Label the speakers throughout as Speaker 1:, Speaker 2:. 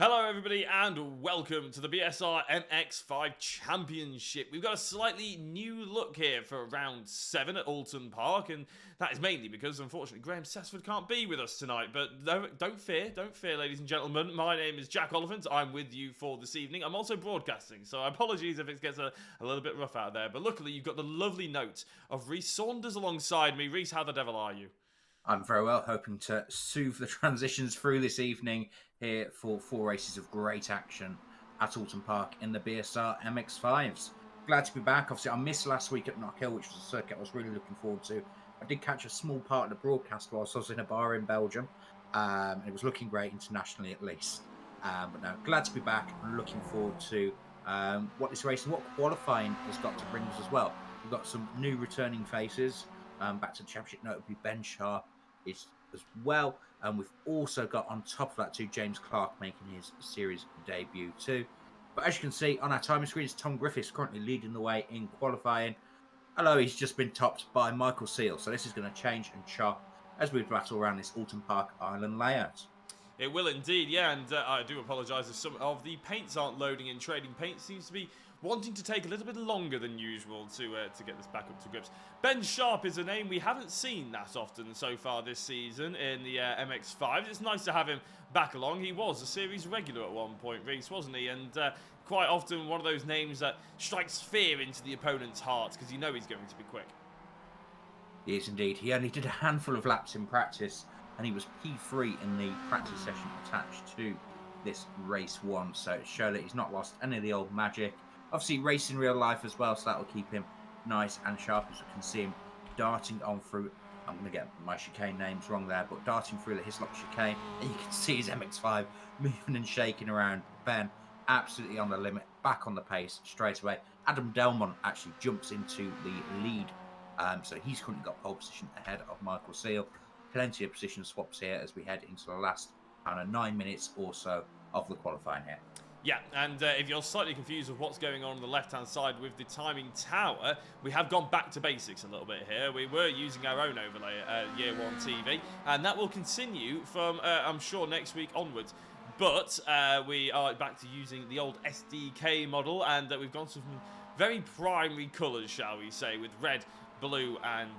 Speaker 1: Hello everybody and welcome to the BSR MX5 Championship. We've got a slightly new look here for round 7 at Oulton Park, and that is mainly because unfortunately Graham Sessford can't be with us tonight. But don't fear ladies and gentlemen. My name is Jack Oliphant. I'm with you for this evening. I'm also broadcasting, so apologies if it gets a little bit rough out there. But luckily you've got the lovely note of Rhys Saunders alongside me. Rhys, how the devil are you?
Speaker 2: I'm very well, hoping to soothe the transitions through this evening here for 4 races of great action at Oulton Park in the BSR MX5s. Glad to be back. Obviously, I missed last week at Knockhill, which was a circuit I was really looking forward to. I did catch a small part of the broadcast whilst I was in a bar in Belgium. It was looking great internationally, at least. But no, glad to be back and looking forward to what this race and what qualifying has got to bring us as well. We've got some new returning faces. Back to the championship, notably Ben Sharp is as well. And we've also got on top of that too, James Clark making his series debut too. But as you can see on our timing screens, Tom Griffiths currently leading the way in qualifying. Although he's just been topped by Michael Seal. So this is going to change and chop as we battle around this Oulton Park Island layout.
Speaker 1: It will indeed, yeah, and I do apologise if some of the paints aren't loading in. Trading Paint seems to be wanting to take a little bit longer than usual to get this back up to grips. Ben Sharp is a name we haven't seen that often so far this season in the MX5. It's nice to have him back along. He was a series regular at one point, Rhys, wasn't he? And quite often one of those names that strikes fear into the opponent's hearts because you know he's going to be quick.
Speaker 2: He is indeed. He only did a handful of laps in practice, and he was P3 in the practice session attached to this race 1. So it showed that he's not lost any of the old magic. Obviously, racing real life as well, so that will keep him nice and sharp, as you can see him darting on through. I'm going to get my chicane names wrong there, but darting through the Hislop chicane, and you can see his MX5 moving and shaking around. Ben absolutely on the limit, back on the pace straight away. Adam Delmont actually jumps into the lead, so he's currently got pole position ahead of Michael Seal. Plenty of position swaps here as we head into the last 9 minutes or so of the qualifying here.
Speaker 1: Yeah, and if you're slightly confused with what's going on the left-hand side with the timing tower, we have gone back to basics a little bit here. We were using our own overlay Year 1 TV, and that will continue from, I'm sure, next week onwards. But we are back to using the old SDK model, and we've gone to some very primary colours, shall we say, with red, blue and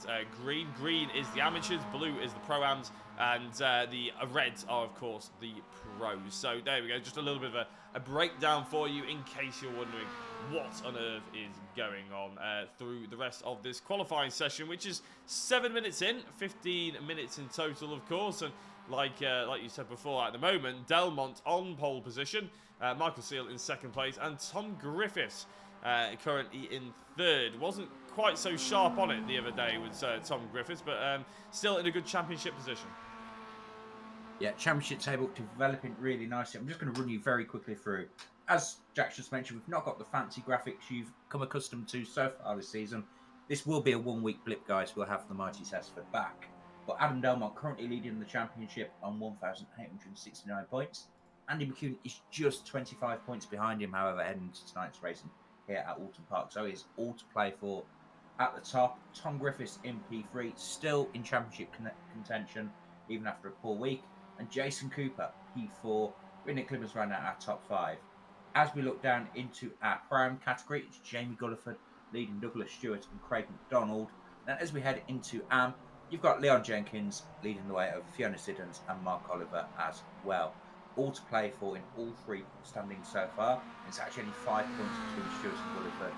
Speaker 1: green. Green is the amateurs, blue is the pro-ams, and the reds are, of course, the pros. So there we go, just a little bit of a breakdown for you in case you're wondering what on earth is going on through the rest of this qualifying session, which is 7 minutes in, 15 minutes in total, of course. And like you said before, at the moment, Delmont on pole position, Michael Seal in second place, and Tom Griffiths currently in third. Wasn't quite so sharp on it the other day with Tom Griffiths, but still in a good championship position.
Speaker 2: Yeah, championship table developing really nicely. I'm just going to run you very quickly through. As Jack just mentioned, we've not got the fancy graphics you've come accustomed to so far this season. This will be a 1-week blip, guys. We'll have the mighty Sessford back. But Adam Delmont currently leading the championship on 1,869 points. Andy McCune is just 25 points behind him, however, heading into tonight's racing here at Oulton Park. So he's all to play for at the top. Tom Griffiths in P3, still in championship contention, even after a poor week. And Jason Cooper, P4, with Nick Clippers round out our top 5. As we look down into our prime category, it's Jamie Gulliford leading Douglas Stewart and Craig McDonald. And as we head into AM, you've got Leon Jenkins leading the way over Fiona Siddons and Mark Oliver as well. All to play for in all 3 standings so far. It's actually only 5 points between Stewart and Gulliford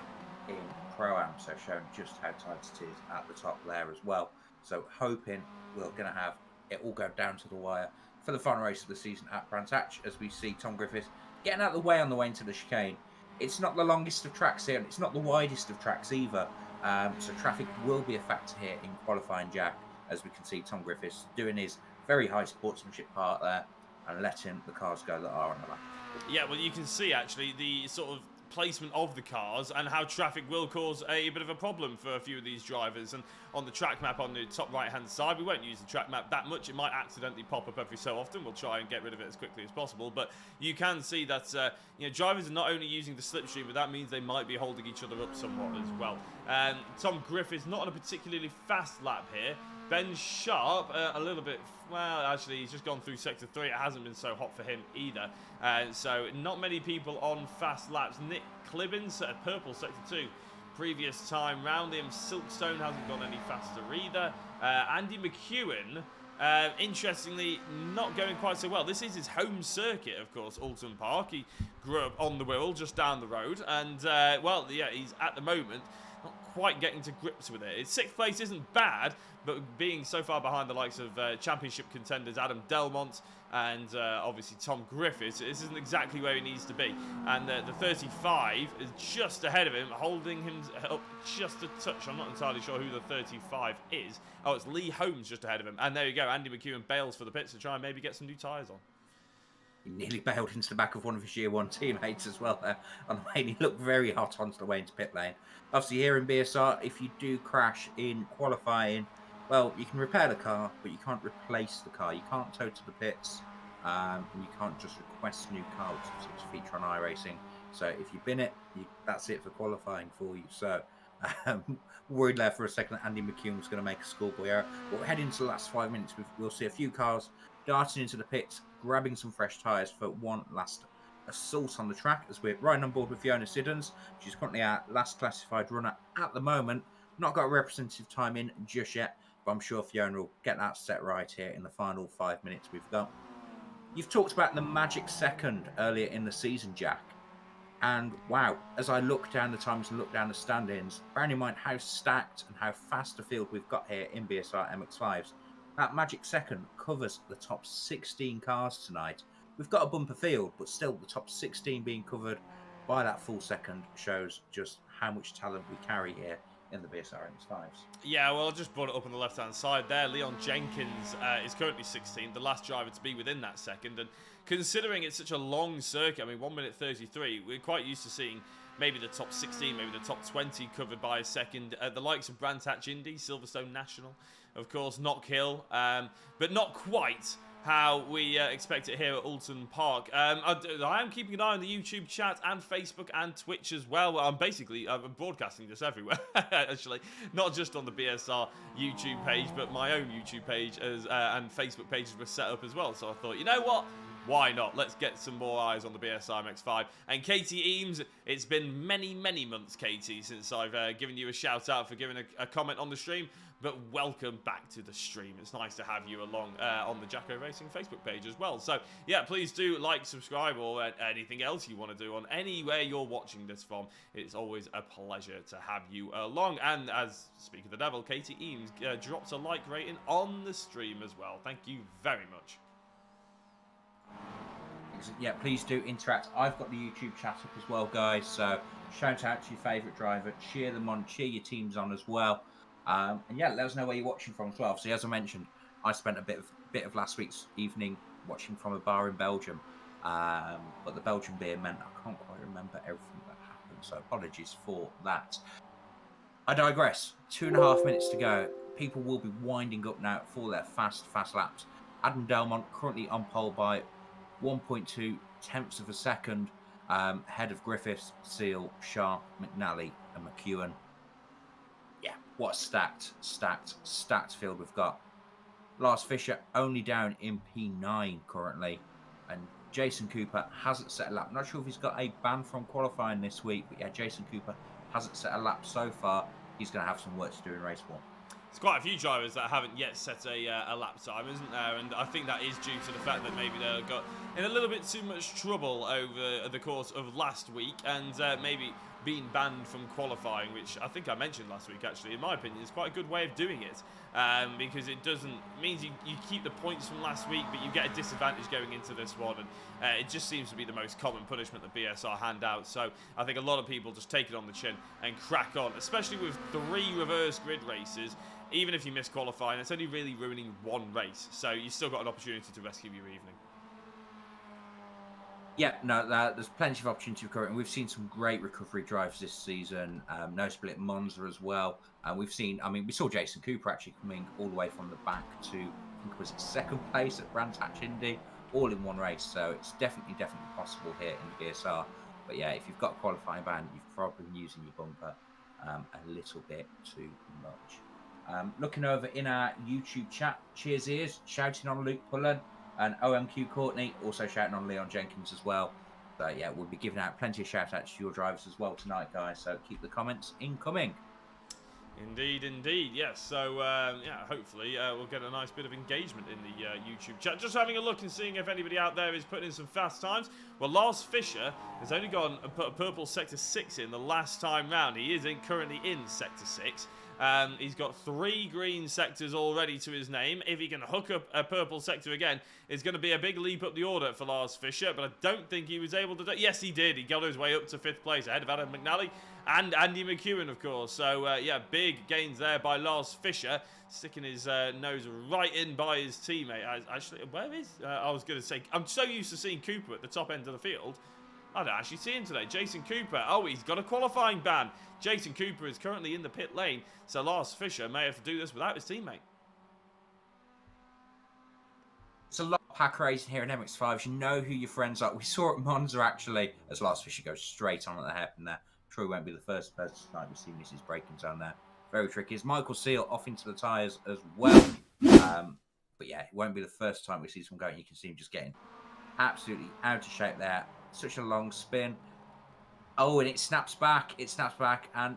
Speaker 2: in Pro-Am, so showing just how tight it is at the top there as well. So hoping we're going to have it all go down to the wire for the final race of the season at Brands Hatch, as we see Tom Griffiths getting out of the way on the way into the chicane. It's not the longest of tracks here, and it's not the widest of tracks either, so traffic will be a factor here in qualifying, Jack, as we can see Tom Griffiths doing his very high sportsmanship part there and letting the cars go that are on the lap.
Speaker 1: Yeah, well, you can see actually the sort of placement of the cars and how traffic will cause a bit of a problem for a few of these drivers. And on the track map on the top right hand side, we won't use the track map that much. It might accidentally pop up every so often. We'll try and get rid of it as quickly as possible, but you can see that drivers are not only using the slipstream, but that means they might be holding each other up somewhat as well. Tom Griffiths not on a particularly fast lap here, Ben Sharp, a little bit, well, actually, he's just gone through Sector 3. It hasn't been so hot for him either. So not many people on fast laps. Nick Clibbins, purple Sector 2. Previous time round him, Silkstone hasn't gone any faster either. Andy McEwen, interestingly, not going quite so well. This is his home circuit, of course, Oulton Park. He grew up on the Wirral, just down the road. And, well, yeah, he's at the moment not quite getting to grips with it. His 6th place isn't bad, but being so far behind the likes of championship contenders Adam Delmont and obviously Tom Griffiths, this isn't exactly where he needs to be. And the 35 is just ahead of him, holding him up just a touch. I'm not entirely sure who the 35 is. Oh, it's Lee Holmes just ahead of him. And there you go, Andy McEwen bails for the pits to try and maybe get some new tyres on.
Speaker 2: He nearly bailed into the back of one of his Year 1 teammates as well there on the way, and he looked very hot onto the way into pit lane. Obviously here in BSR, if you do crash in qualifying, well, you can repair the car, but you can't replace the car. You can't tow to the pits, and you can't just request a new car, which is a feature on iRacing. So if you bin it, that's it for qualifying for you. So worried there for a second that Andy McEwen was going to make a schoolboy error. But we're heading to the last 5 minutes. We'll see a few cars darting into the pits, grabbing some fresh tyres for one last assault on the track as we're riding on board with Fiona Siddons. She's currently our last classified runner at the moment. Not got a representative time in just yet, but I'm sure Fiona will get that set right here in the final 5 minutes we've got. You've talked about the magic second earlier in the season, Jack. And wow, as I look down the times and look down the standings, bearing in mind how stacked and how fast a field we've got here in BSR MX5s, that magic second covers the top 16 cars tonight. We've got a bumper field, but still the top 16 being covered by that full second shows just how much talent we carry here in the BSR MX5s.
Speaker 1: Yeah, well, I just brought it up on the left-hand side there. Leon Jenkins is currently 16th, the last driver to be within that second. And considering it's such a long circuit, I mean, 1 minute 33, we're quite used to seeing maybe the top 16, maybe the top 20 covered by a second. The likes of Brandtach Indy, Silverstone National, of course, Knock Hill, but not quite how we expect it here at Oulton Park. I am keeping an eye on the YouTube chat and Facebook and Twitch as well. I'm broadcasting this everywhere, actually. Not just on the BSR YouTube page, but my own YouTube page and Facebook pages were set up as well. So I thought, you know what? Why not? Let's get some more eyes on the BSR MX5. And Katie Eames, it's been many, many months, Katie, since I've given you a shout out for giving a comment on the stream. But welcome back to the stream. It's nice to have you along on the Jacko Racing Facebook page as well. So, yeah, please do like, subscribe, or anything else you want to do on anywhere you're watching this from. It's always a pleasure to have you along. And as, speak of the devil, Katie Eames drops a like rating on the stream as well. Thank you very much.
Speaker 2: Yeah, please do interact. I've got the YouTube chat up as well, guys. So shout out to your favourite driver, cheer them on, cheer your teams on as well. And yeah, let us know where you're watching from as well. So as I mentioned, I spent a bit of last week's evening watching from a bar in Belgium. But the Belgian beer meant I can't quite remember everything that happened. So apologies for that. I digress. 2.5 minutes to go. People will be winding up now for their fast laps. Adam Delmont currently on pole by 1.2 tenths of a second, ahead of Griffiths, Seal, Sharp, McNally, and McEwen. Yeah, what a stacked field we've got. Lars Fisher only down in P9 currently, and Jason Cooper hasn't set a lap. I'm not sure if he's got a ban from qualifying this week, but yeah, Jason Cooper hasn't set a lap so far. He's going to have some work to do in race 1.
Speaker 1: There's quite a few drivers that haven't yet set a lap time, isn't there? And I think that is due to the fact that maybe they got in a little bit too much trouble over the course of last week, and maybe being banned from qualifying, which I think I mentioned last week, actually, in my opinion, is quite a good way of doing it, because it means you keep the points from last week, but you get a disadvantage going into this one, and it just seems to be the most common punishment that BSR hand out. So I think a lot of people just take it on the chin and crack on, especially with 3 reverse grid races. Even if you miss qualifying, it's only really ruining 1 race, so you've still got an opportunity to rescue your evening.
Speaker 2: Yeah, no, there's plenty of opportunity to recover, and we've seen some great recovery drives this season. No split Monza as well. And we saw Jason Cooper actually coming all the way from the back to, I think it was 2nd place at Brandtach Indy, all in 1 race. So it's definitely possible here in the BSR. But yeah, if you've got a qualifying ban, you've probably been using your bumper a little bit too much. Looking over in our YouTube chat, cheers ears, shouting on Luke Pullen and OMQ Courtney, also shouting on Leon Jenkins as well. So yeah, we'll be giving out plenty of shout outs to your drivers as well tonight, guys. So keep the comments incoming.
Speaker 1: Indeed, indeed, yes. So, yeah, hopefully we'll get a nice bit of engagement in the YouTube chat. Just having a look and seeing if anybody out there is putting in some fast times. Well, Lars Fisher has only gone and put a purple Sector 6 in the last time round. He is currently in Sector 6. He's got 3 green sectors already to his name. If he can hook up a purple sector again, it's going to be a big leap up the order for Lars Fisher, but I don't think he was able to do it. Yes, he did. He got his way up to 5th place ahead of Adam McNally and Andy McEwen, of course. So, yeah, big gains there by Lars Fisher, sticking his nose right in by his teammate. Actually, where is... I was going to say, I'm so used to seeing Cooper at the top end of the field. I don't actually see him today. Jason Cooper. Oh, he's got a qualifying ban. Jason Cooper is currently in the pit lane, so Lars Fisher may have to do this without his teammate.
Speaker 2: It's a lot of pack racing here in MX5s. You know who your friends are. We saw it at Monza, actually, as Lars Fisher goes straight on at the hairpin there. Troy won't be the first person tonight to see Mrs. Braking Zone there. Very tricky. As Michael Seal off into the tyres as well. But yeah, it won't be the first time we see someone going. You can see him just getting absolutely out of shape there. Such a long spin. Oh, and it snaps back. It snaps back. And,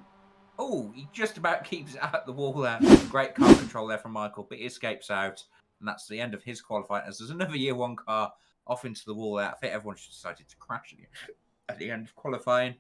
Speaker 2: oh, he just about keeps it out the wall there. Great car control there from Michael, but he escapes out. And that's the end of his qualifying. As there's another Year 1 car off into the wall there. I think everyone just decided to crash at the end of qualifying.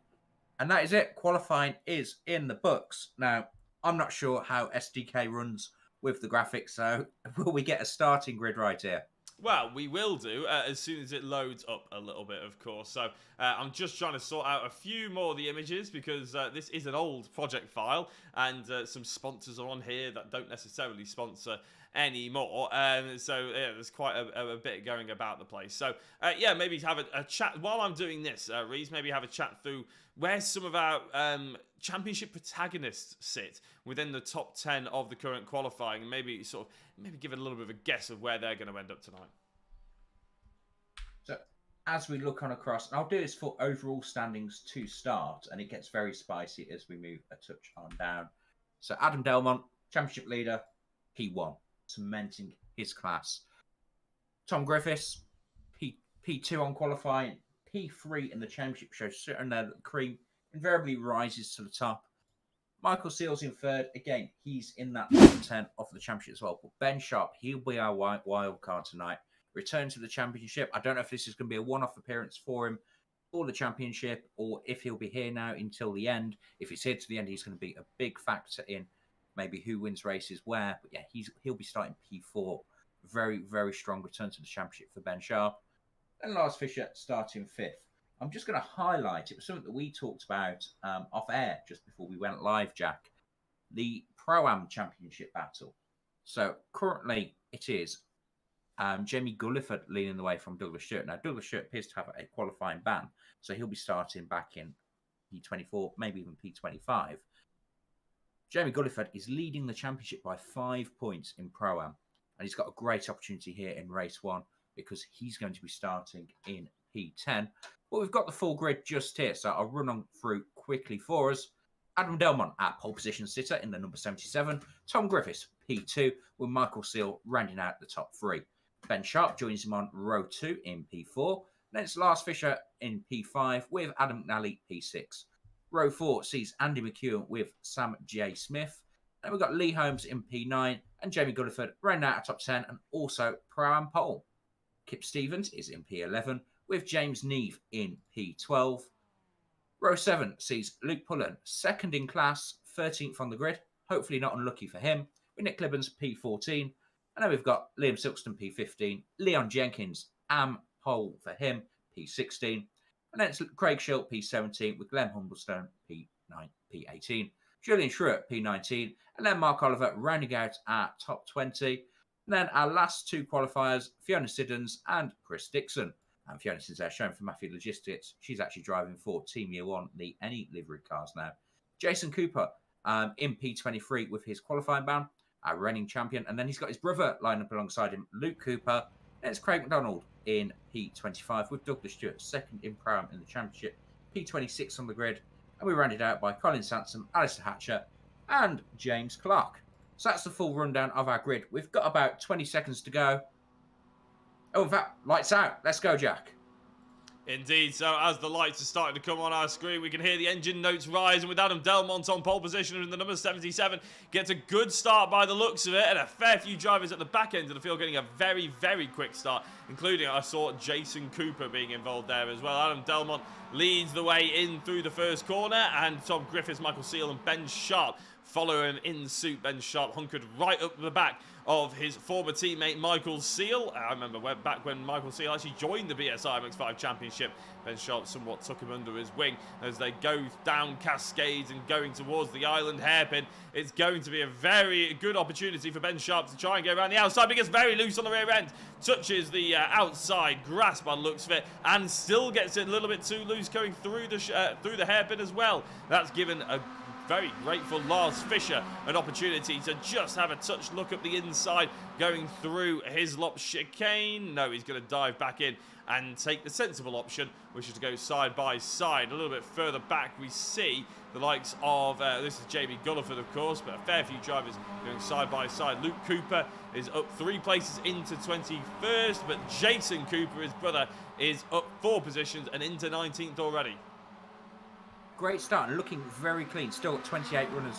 Speaker 2: And that is it. Qualifying is in the books. Now, I'm not sure how SDK runs with the graphics, so will we get a starting grid right here?
Speaker 1: Well, we will do as soon as it loads up a little bit, of course. So I'm just trying to sort out a few more of the images because this is an old project file and some sponsors are on here that don't necessarily sponsor anymore. So yeah, there's quite a bit going about the place. So yeah, maybe have a chat while I'm doing this, Reese, maybe have a chat through where some of our championship protagonists sit within the top 10 of the current qualifying, and maybe give it a little bit of a guess of where they're going to end up tonight.
Speaker 2: So as we look on across, and I'll do this for overall standings to start, and it gets very spicy as we move a touch on down. So Adam Delmont, championship leader, P1, cementing his class. Tom Griffiths, P2 on qualifying, P3 in the championship show, sitting there, the cream invariably rises to the top. Michael Seals in 3rd. Again, he's in that top 10 of the championship as well. But Ben Sharp, he'll be our wild card tonight. Return to the championship. I don't know if this is going to be a one-off appearance for him for the championship or if he'll be here now until the end. If he's here to the end, he's going to be a big factor in maybe who wins races where. But yeah, he'll be starting P4. Very, very strong return to the championship for Ben Sharp. And Lars Fisher starting 5th. I'm just going to highlight, it was something that we talked about off air just before we went live, Jack, the Pro-Am Championship battle. So currently it is Jamie Gulliford leading the way from Douglas Stewart. Now, Douglas Stewart appears to have a qualifying ban, so he'll be starting back in P24, maybe even P25. Jamie Gulliford is leading the championship by 5 points in Pro-Am, and he's got a great opportunity here in race 1 because he's going to be starting in P10. But we've got the full grid just here, so I'll run on through quickly for us. Adam Delmont at pole position sitter in the number 77. Tom Griffiths, P2, with Michael Seal rounding out the top 3. Ben Sharp joins him on row 2 in P4. Then it's Lars Fisher in P5 with Adam McNally, P6. Row 4 sees Andy McEwen with Sam J. Smith. Then we've got Lee Holmes in P9 and Jamie Gulliford rounding out a top 10 and also Pro-Am pole. Kip Stevens is in P11 with James Neve in P12. Row 7 sees Luke Pullen, 2nd in class, 13th on the grid. Hopefully not unlucky for him. With Nick Clibbans, P14. And then we've got Liam Silkston, P15. Leon Jenkins, pole for him, P16. And then it's Craig Schilt, P17, with Glenn Humblestone, P18. Julian Schruer, P19. And then Mark Oliver rounding out our top 20. And then our last 2 qualifiers, Fiona Siddons and Chris Dixon. And Fiona Siddons there shown for Matthew Logistics. She's actually driving for Team Year 1, the any livery cars now. Jason Cooper in P23 with his qualifying ban, our reigning champion. And then he's got his brother lined up alongside him, Luke Cooper. And it's Craig McDonald in P25 with Douglas Stewart, 2nd in Pro-Am in the championship, P26 on the grid. And we're rounded out by Colin Sansom, Alistair Hatcher, and James Clark. So that's the full rundown of our grid. We've got about 20 seconds to go. Oh, in fact, lights out. Let's go, Jack.
Speaker 1: Indeed, so as the lights are starting to come on our screen, we can hear the engine notes rise, and with Adam Delmont on pole position in the number 77, gets a good start by the looks of it, and a fair few drivers at the back end of the field getting a very, very quick start, including, I saw Jason Cooper being involved there as well. Adam Delmont leads the way in through the first corner, and Tom Griffiths, Michael Seal and Ben Sharp follow him in suit. Ben Sharp hunkered right up the back of his former teammate Michael Seal. I remember back when Michael Seal actually joined the BSR MX5 Championship. Ben Sharp somewhat took him under his wing as they go down Cascades and going towards the island hairpin. It's going to be a very good opportunity for Ben Sharp to try and go around the outside, but gets very loose on the rear end. Touches the outside grass by the looks of it, and still gets it a little bit too loose going through the hairpin as well. That's given a very grateful Lars Fischer an opportunity to just have a touch look at the inside going through Hislop chicane. No, he's going to dive back in and take the sensible option, which is to go side by side. A little bit further back we see the likes of, this is Jamie Gulliford of course, but a fair few drivers going side by side. Luke Cooper is up 3 places into 21st, but Jason Cooper, his brother, is up 4 positions and into 19th already.
Speaker 2: Great start and looking very clean. Still got 28 runners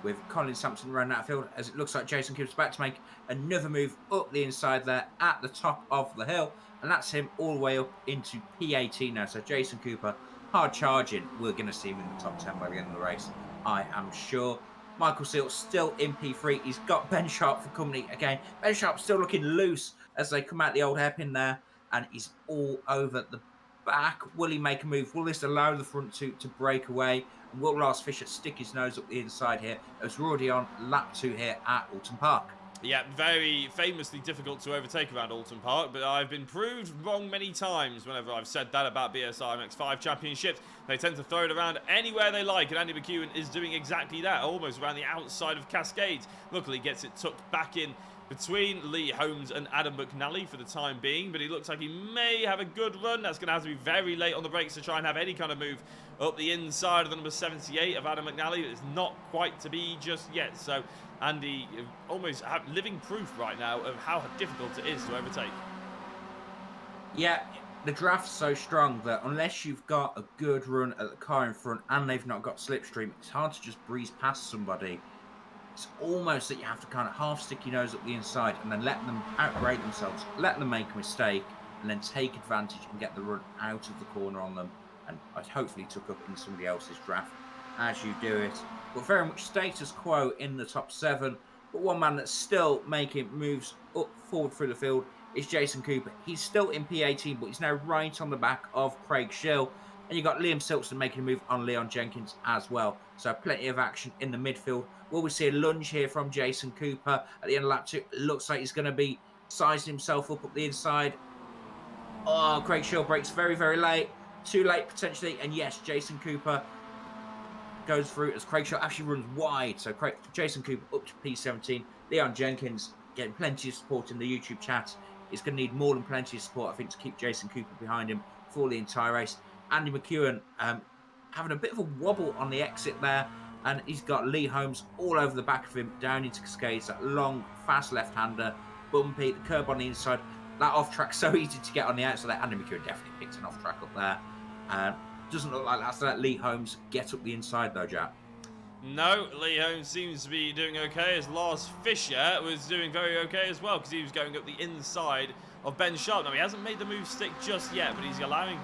Speaker 2: with Colin Sampson running that field, as it looks like Jason Cooper's about to make another move up the inside there at the top of the hill, and that's him all the way up into P18 now. So Jason Cooper hard charging. We're going to see him in the top 10 by the end of the race, I am sure. Michael Seal still in P3. He's got Ben Sharp for company again. Ben Sharp still looking loose as they come out the old hairpin there, and he's all over the back. Will he make a move? Will this allow the front two to break away? And will Lars Fischer stick his nose up the inside here, as we're already on lap 2 here at Oulton Park?
Speaker 1: Yeah, very famously difficult to overtake around Oulton Park, but I've been proved wrong many times whenever I've said that about BSR MX5 Championships. They tend to throw it around anywhere they like, and Andy McEwen is doing exactly that, almost around the outside of Cascades. Luckily gets it tucked back in between Lee Holmes and Adam McNally for the time being, but he looks like he may have a good run. That's going to have to be very late on the brakes to try and have any kind of move up the inside of the number 78 of Adam McNally. It's not quite to be just yet, so Andy almost living proof right now of how difficult it is to overtake.
Speaker 2: Yeah, the draft's so strong that unless you've got a good run at the car in front and they've not got slipstream, it's hard to just breeze past somebody. It's almost that you have to kind of half stick your nose up the inside and then let them outbrake themselves, let them make a mistake, and then take advantage and get the run out of the corner on them. And I hopefully took up in somebody else's draft as you do it. But very much status quo in the top 7. But one man that's still making moves up forward through the field is Jason Cooper. He's still in P18, but he's now right on the back of Craig Schill. And you've got Liam Silkson making a move on Leon Jenkins as well. So plenty of action in the midfield. Will we see a lunge here from Jason Cooper at the end of lap 2? It looks like he's going to be sizing himself up the inside. Oh, Craig Schill breaks very, very late. Too late potentially. And yes, Jason Cooper goes through as Craig Schill actually runs wide. So Jason Cooper up to P17. Leon Jenkins getting plenty of support in the YouTube chat. He's going to need more than plenty of support, I think, to keep Jason Cooper behind him for the entire race. Andy McEwen having a bit of a wobble on the exit there, and he's got Lee Holmes all over the back of him down into Cascades. That long, fast left-hander, bumpy, the curb on the inside. That off-track so easy to get on the outside there. Andy McEwen definitely picked an off-track up there. Doesn't look like that's let Lee Holmes get up the inside though, Jack.
Speaker 1: No, Lee Holmes seems to be doing okay, as Lars Fischer was doing very okay as well, because he was going up the inside of Ben Sharp. Now, he hasn't made the move stick just yet, but he's allowing...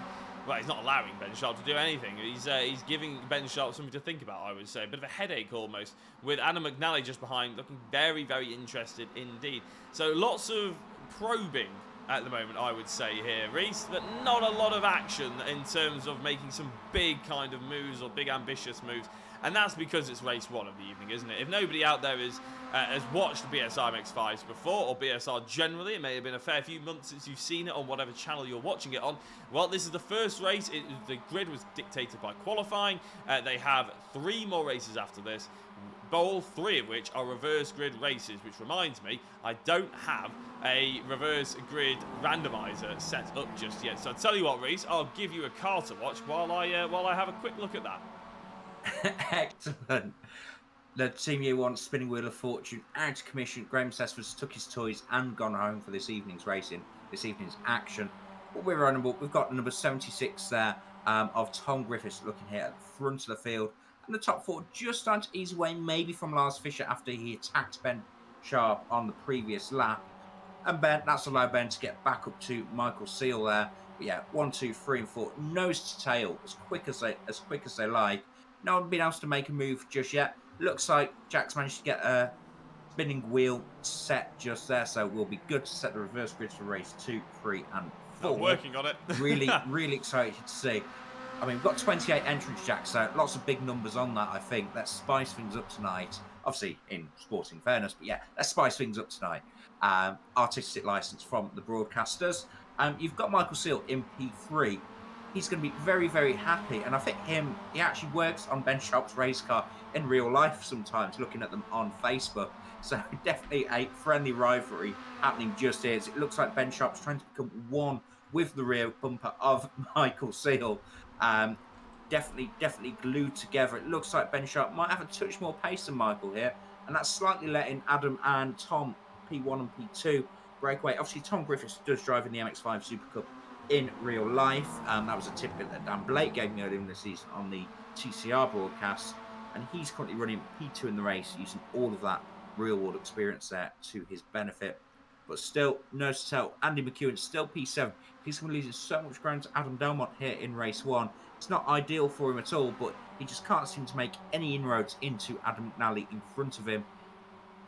Speaker 1: Well, he's not allowing Ben Sharp to do anything. He's giving Ben Sharp something to think about, I would say. A bit of a headache almost, with Adam McNally just behind, looking very, very interested indeed. So lots of probing at the moment, I would say here, Reese, but not a lot of action in terms of making some big kind of moves or big ambitious moves. And that's because it's race 1 of the evening, isn't it? If nobody out there has watched BSR MX5s before, or BSR generally, it may have been a fair few months since you've seen it on whatever channel you're watching it on. Well, this is the first race. The grid was dictated by qualifying. They have 3 more races after this, all 3 of which are reverse grid races, which reminds me, I don't have a reverse grid randomizer set up just yet. So I'll tell you what, Reese, I'll give you a car to watch while I have a quick look at that.
Speaker 2: Excellent. The Team Year 1 Spinning Wheel of Fortune out of commission. Graham Sesford's took his toys and gone home for this evening's racing, this evening's action. But we're on, we've got number 76 there of Tom Griffiths looking here at the front of the field. And the top 4 just starting to ease away, maybe from Lars Fisher after he attacked Ben Sharp on the previous lap. And that's allowed Ben to get back up to Michael Seal there. But yeah, 1, 2, 3, and 4, nose to tail, as quick as they like. No one been able to make a move just yet. Looks like Jack's managed to get a spinning wheel set just there, so we'll be good to set the reverse grids for race 2, 3, and 4.
Speaker 1: I'm working on it.
Speaker 2: really excited to see. I mean, we've got 28 entrants, Jack, so lots of big numbers on that, I think. Let's spice things up tonight. Obviously, in sporting fairness, but yeah, let's spice things up tonight. Artistic license from the broadcasters. You've got Michael Seal in P3. He's going to be very, very happy. And I think he actually works on Ben Sharp's race car in real life sometimes, looking at them on Facebook. So definitely a friendly rivalry happening just here. It looks like Ben Sharp's trying to become one with the rear bumper of Michael Seal. Definitely glued together. It looks like Ben Sharp might have a touch more pace than Michael here. And that's slightly letting Adam and Tom, P1 and P2, break away. Obviously, Tom Griffiths does drive in the MX5 Super Cup in real life. That was a tip that Dan Blake gave me earlier in the season on the TCR broadcast, and he's currently running P2 in the race, using all of that real world experience there to his benefit. But still, nose to tail, Andy McEwen still P7. He's going to lose so much ground to Adam Delmont here in race 1. It's not ideal for him at all, but he just can't seem to make any inroads into Adam McNally in front of him,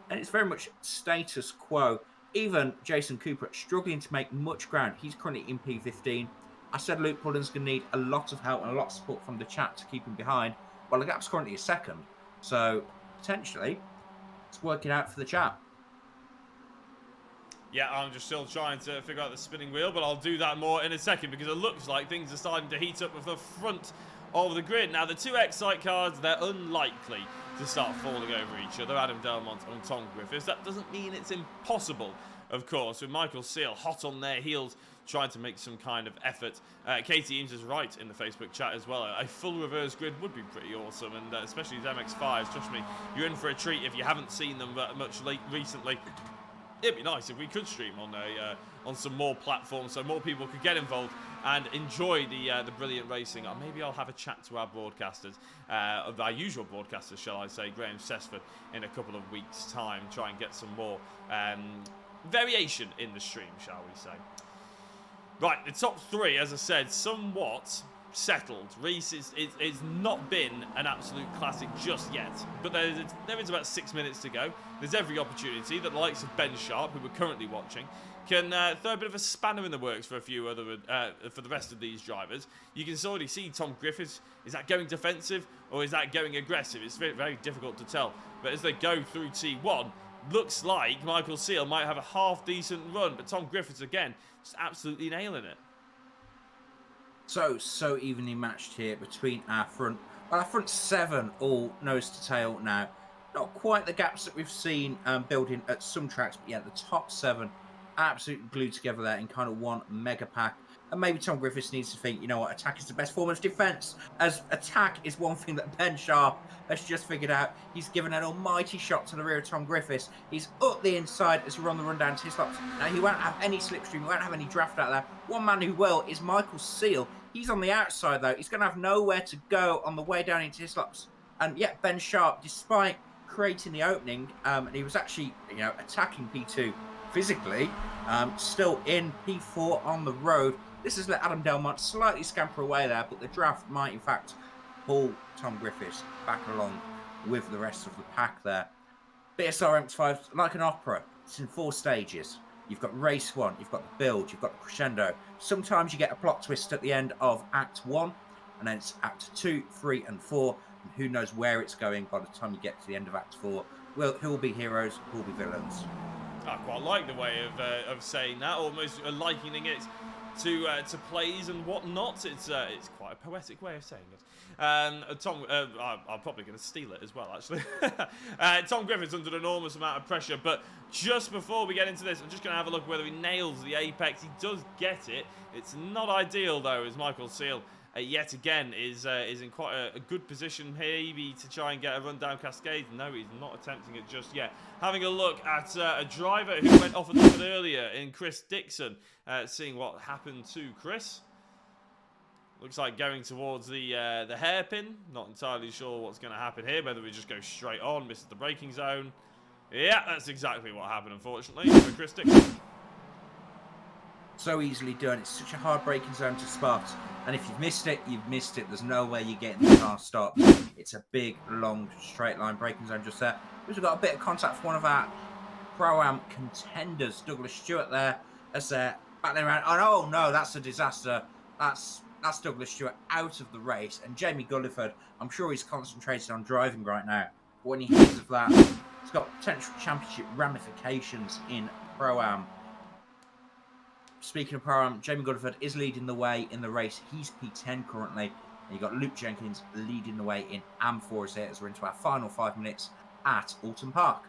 Speaker 2: and it's very much status quo. Even Jason Cooper struggling to make much ground. He's currently in P15. I said Luke Pullen's going to need a lot of help and a lot of support from the chat to keep him behind. Well, the gap's currently a second. So, potentially, it's working out for the chat.
Speaker 1: Yeah, I'm just still trying to figure out the spinning wheel, but I'll do that more in a second because it looks like things are starting to heat up with the front of the grid. Now, the 2 Excite cars, they're unlikely to start falling over each other, Adam Delmont and Tom Griffiths. That doesn't mean it's impossible, of course, with Michael Seal hot on their heels trying to make some kind of effort. Katie Eames is right in the Facebook chat as well. A full reverse grid would be pretty awesome, and especially these MX5s. Trust me, you're in for a treat if you haven't seen them much recently. It'd be nice if we could stream on some more platforms so more people could get involved and enjoy the brilliant racing. Or maybe I'll have a chat to our broadcasters, our usual broadcasters, shall I say, Graham Sesford, in a couple of weeks' time. Try and get some more variation in the stream, shall we say. Right, the top 3, as I said, somewhat settled. Reese it's not been an absolute classic just yet, but there is about 6 minutes to go. There's every opportunity that the likes of Ben Sharp, who we're currently watching, can throw a bit of a spanner in the works for a few other for the rest of these drivers. You can already see Tom Griffiths. Is that going defensive or is that going aggressive? It's very, very difficult to tell. But as they go through T1, looks like Michael Seal might have a half decent run, but Tom Griffiths again just absolutely nailing it.
Speaker 2: So evenly matched here between our front 7 all nose to tail now. Not quite the gaps that we've seen building at some tracks, but yeah, the top 7 absolutely glued together there in kind of one mega pack. And maybe Tom Griffiths needs to think, you know what, attack is the best form of defence, as attack is one thing that Ben Sharp has just figured out. He's given an almighty shot to the rear of Tom Griffiths. He's up the inside as we run the rundown to his laps. Now, he won't have any slipstream, he won't have any draft out there. One man who will is Michael Seal. He's on the outside, though. He's going to have nowhere to go on the way down into his laps. And yet, Ben Sharp, despite creating the opening, and he was actually, you know, attacking P2 physically, still in P4 on the road. This has let Adam Delmont slightly scamper away there, but the draft might, in fact, pull Tom Griffiths back along with the rest of the pack there. BSR MX5, like an opera, it's in 4 stages. You've got race 1, you've got the build, you've got the crescendo. Sometimes you get a plot twist at the end of Act 1, and then it's Act 2, 3, and 4. And who knows where it's going by the time you get to the end of Act 4. Well, who will be heroes, who will be villains? I
Speaker 1: quite like the way of saying that, almost likening it to plays and whatnot. It's quite a poetic way of saying it. Tom, I'm probably going to steal it as well, actually. Tom Griffiths under an enormous amount of pressure, but just before we get into this, I'm just going to have a look whether he nails the apex. He does get it. It's not ideal, though, as Michael Seal yet again is in quite a good position maybe to try and get a run down Cascade. No, he's not attempting it just yet. Having a look at a driver who went off a little bit earlier in Chris Dixon, seeing what happened to Chris. Looks like going towards the hairpin. Not entirely sure what's going to happen here, whether we just go straight on, misses the braking zone. Yeah, that's exactly what happened, unfortunately, for Chris Dixon.
Speaker 2: So easily done. It's such a hard braking zone to spot. And if you've missed it, you've missed it. There's no way you're getting the car stopped. It's a big, long, straight line braking zone just there. We've got a bit of contact from one of our Pro-Am contenders, Douglas Stewart there, as they're battling around. Oh, no, that's a disaster. That's Douglas Stewart out of the race. And Jamie Gulliford, I'm sure he's concentrated on driving right now. But when he hears of that, it's got potential championship ramifications in Pro-Am. Speaking of Pro-Am, Jamie Gulliford is leading the way in the race. He's P10 currently. And you've got Luke Jenkins leading the way in AM4 here as we're into our final 5 minutes at Oulton Park.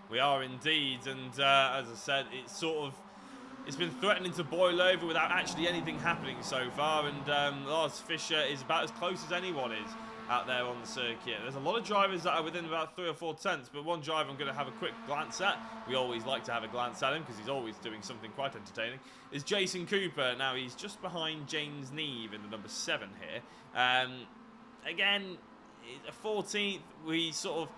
Speaker 1: We are indeed, and as I said, it's been threatening to boil over without actually anything happening so far, and Lars Fischer is about as close as anyone is out there on the circuit. There's a lot of drivers that are within about 3 or 4 tenths, but one driver I'm going to have a quick glance at, we always like to have a glance at him because he's always doing something quite entertaining, is Jason Cooper. Now he's just behind James Neve in the number 7 here. Again, a 14th, we sort of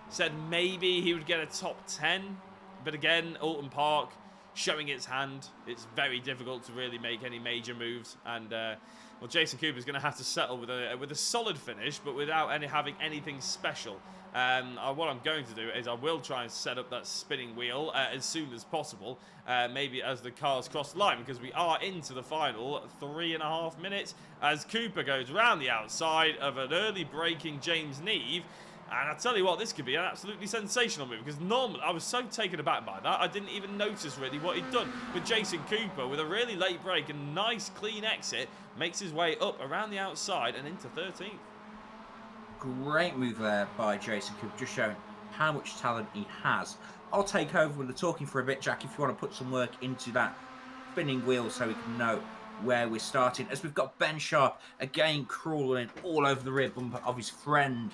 Speaker 1: said maybe he would get a top 10, but again, Oulton Park showing its hand. It's very difficult to really make any major moves, and well, Jason Cooper's going to have to settle with a solid finish, but without having anything special. What I'm going to do is I will try and set up that spinning wheel as soon as possible, maybe as the cars cross the line, because we are into the final 3.5 minutes as Cooper goes around the outside of an early braking James Neve. And I tell you what, this could be an absolutely sensational move, because normally I was so taken aback by that, I didn't even notice really what he'd done. But Jason Cooper, with a really late break and nice clean exit, makes his way up around the outside and into 13th.
Speaker 2: Great move there by Jason Cooper, just showing how much talent he has. I'll take over with the talking for a bit, Jack, if you want to put some work into that spinning wheel so we can know where we're starting. As we've got Ben Sharp again crawling all over the rear bumper of his friend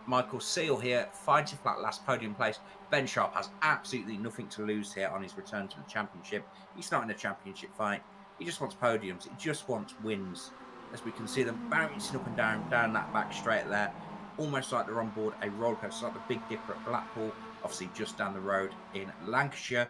Speaker 2: Michael Seal here, fighting for that last podium place. Ben Sharp has absolutely nothing to lose here on his return to the championship. He's not in a championship fight. He just wants podiums. He just wants wins. As we can see them bouncing up and down that back straight there. Almost like they're on board a roller coaster, like the Big Dipper at Blackpool, obviously just down the road in Lancashire.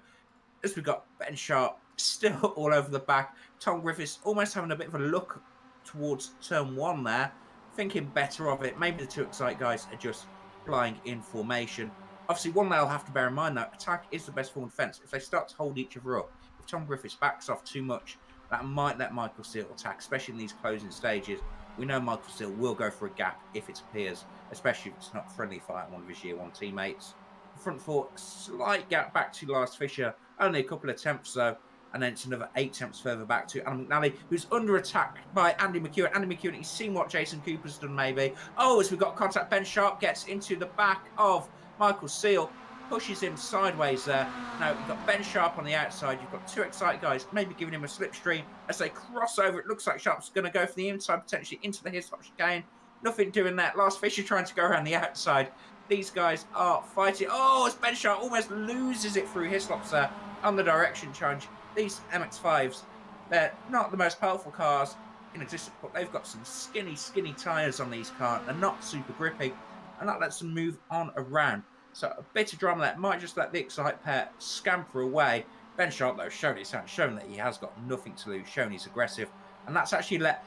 Speaker 2: As we've got Ben Sharp still all over the back. Tom Griffiths almost having a bit of a look towards turn 1 there. Thinking better of it. Maybe the 2 Excite guys are just flying in formation. Obviously, one they'll have to bear in mind, though, attack is the best form of defence. If they start to hold each other up, if Tom Griffiths backs off too much, that might let Michael Seal attack, especially in these closing stages. We know Michael Seal will go for a gap if it appears, especially if it's not a friendly fight on one of his Year 1 teammates. The front 4, slight gap back to Lars Fischer. Only a couple of attempts, though. And then it's another 8 attempts further back to Adam McNally, who's under attack by Andy McEwen. Andy McEwen, he's seen what Jason Cooper's done, maybe. Oh, as we've got contact, Ben Sharp gets into the back of Michael Seal, pushes him sideways there. Now, you've got Ben Sharp on the outside. You've got 2 Excite guys maybe giving him a slipstream. As they cross over, it looks like Sharp's going to go for the inside, potentially into the hislop chicane. Nothing doing that. Lars Fischer trying to go around the outside. These guys are fighting. Oh, as Ben Sharp almost loses it through hislops there on the direction change. These MX5s, they're not the most powerful cars in existence, but they've got some skinny tyres on these cars. They're not super grippy, and that lets them move on around. So a bit of drama there might just let the Excite pair scamper away. Ben Sharp, though, showed his hand, shown that he has got nothing to lose, shown he's aggressive, and that's actually let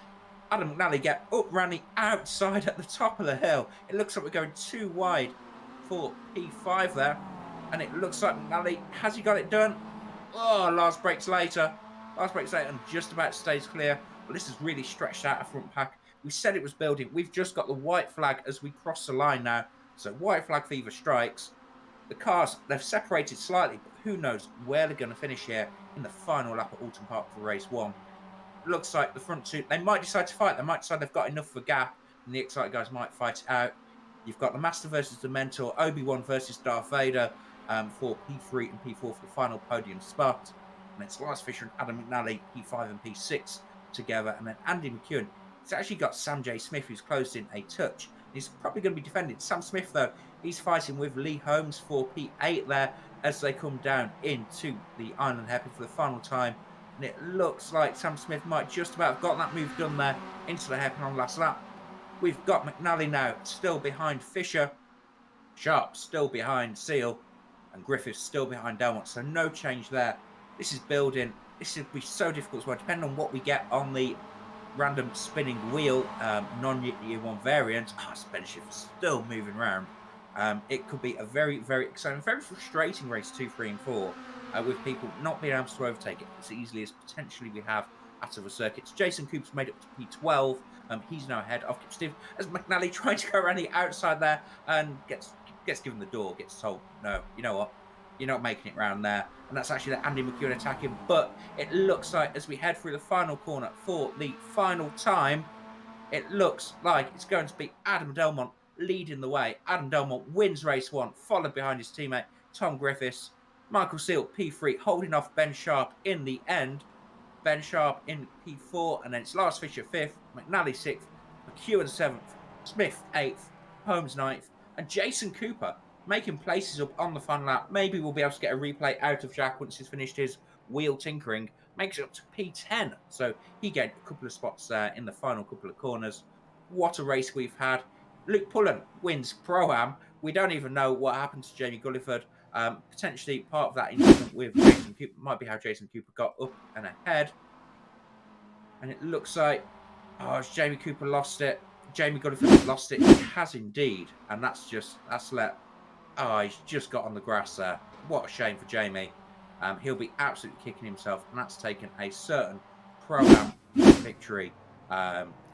Speaker 2: Adam McNally get up around the outside at the top of the hill. It looks like we're going too wide for P5 there, and it looks like McNally, has he got it done? Oh, Lars brakes later. Lars brakes later and just about stays clear. But this has really stretched out a front pack. We said it was building. We've just got the white flag as we cross the line now. So white flag fever strikes. The cars, they've separated slightly, but who knows where they're going to finish here in the final lap at Oulton Park for race 1. Looks like the front 2, they might decide to fight. They might decide they've got enough of a gap, and the Excite guys might fight it out. You've got the Master versus the Mentor, Obi-Wan versus Darth Vader. For P3 and P4 for the final podium spot. And it's Lars Fischer and Adam McNally, P5 and P6 together. And then Andy McEwen It's actually got Sam J. Smith, who's closed in a touch. He's probably going to be defended. Sam Smith, though, he's fighting with Lee Holmes for P8 there as they come down into the Island Happy for the final time. And it looks like Sam Smith might just about have got that move done there into the hairpin on last lap. We've got McNally now still behind Fisher. Sharp still behind Seal. And Griffiths still behind Delmont. So no change there. This is building. This will be so difficult as well, depending on what we get on the random spinning wheel, non-year one variant. Spin shift is still moving around. It could be a very, very exciting, very frustrating race 2, 3, and 4 with people not being able to overtake it as easily as potentially we have at other circuits. Jason Cooper's made it up to P12. He's now ahead of Steve as McNally trying to go around the outside there and gets given the door, gets told, no, you know what? You're not making it round there. And that's actually Andy McEwen attacking. But it looks like as we head through the final corner for the final time, it looks like it's going to be Adam Delmont leading the way. Adam Delmont wins race 1, followed behind his teammate Tom Griffiths. Michael Seal, P3, holding off Ben Sharp in the end. Ben Sharp in P4, and then it's Lars Fisher 5th, McNally 6th, McEwen 7th, Smith 8th, Holmes 9th, and Jason Cooper making places up on the final lap. Maybe we'll be able to get a replay out of Jack once he's finished his wheel tinkering. Makes it up to P10. So he gained a couple of spots there in the final couple of corners. What a race we've had. Luke Pullen wins Pro-Am. We don't even know what happened to Jamie Gulliford. Potentially part of that incident with Jason Cooper might be how Jason Cooper got up and ahead. And it looks like, Jamie Cooper lost it. Jamie Gulliford lost it. He has indeed. And that's let... he's just got on the grass there. What a shame for Jamie. He'll be absolutely kicking himself, and that's taken a certain Pro-Am victory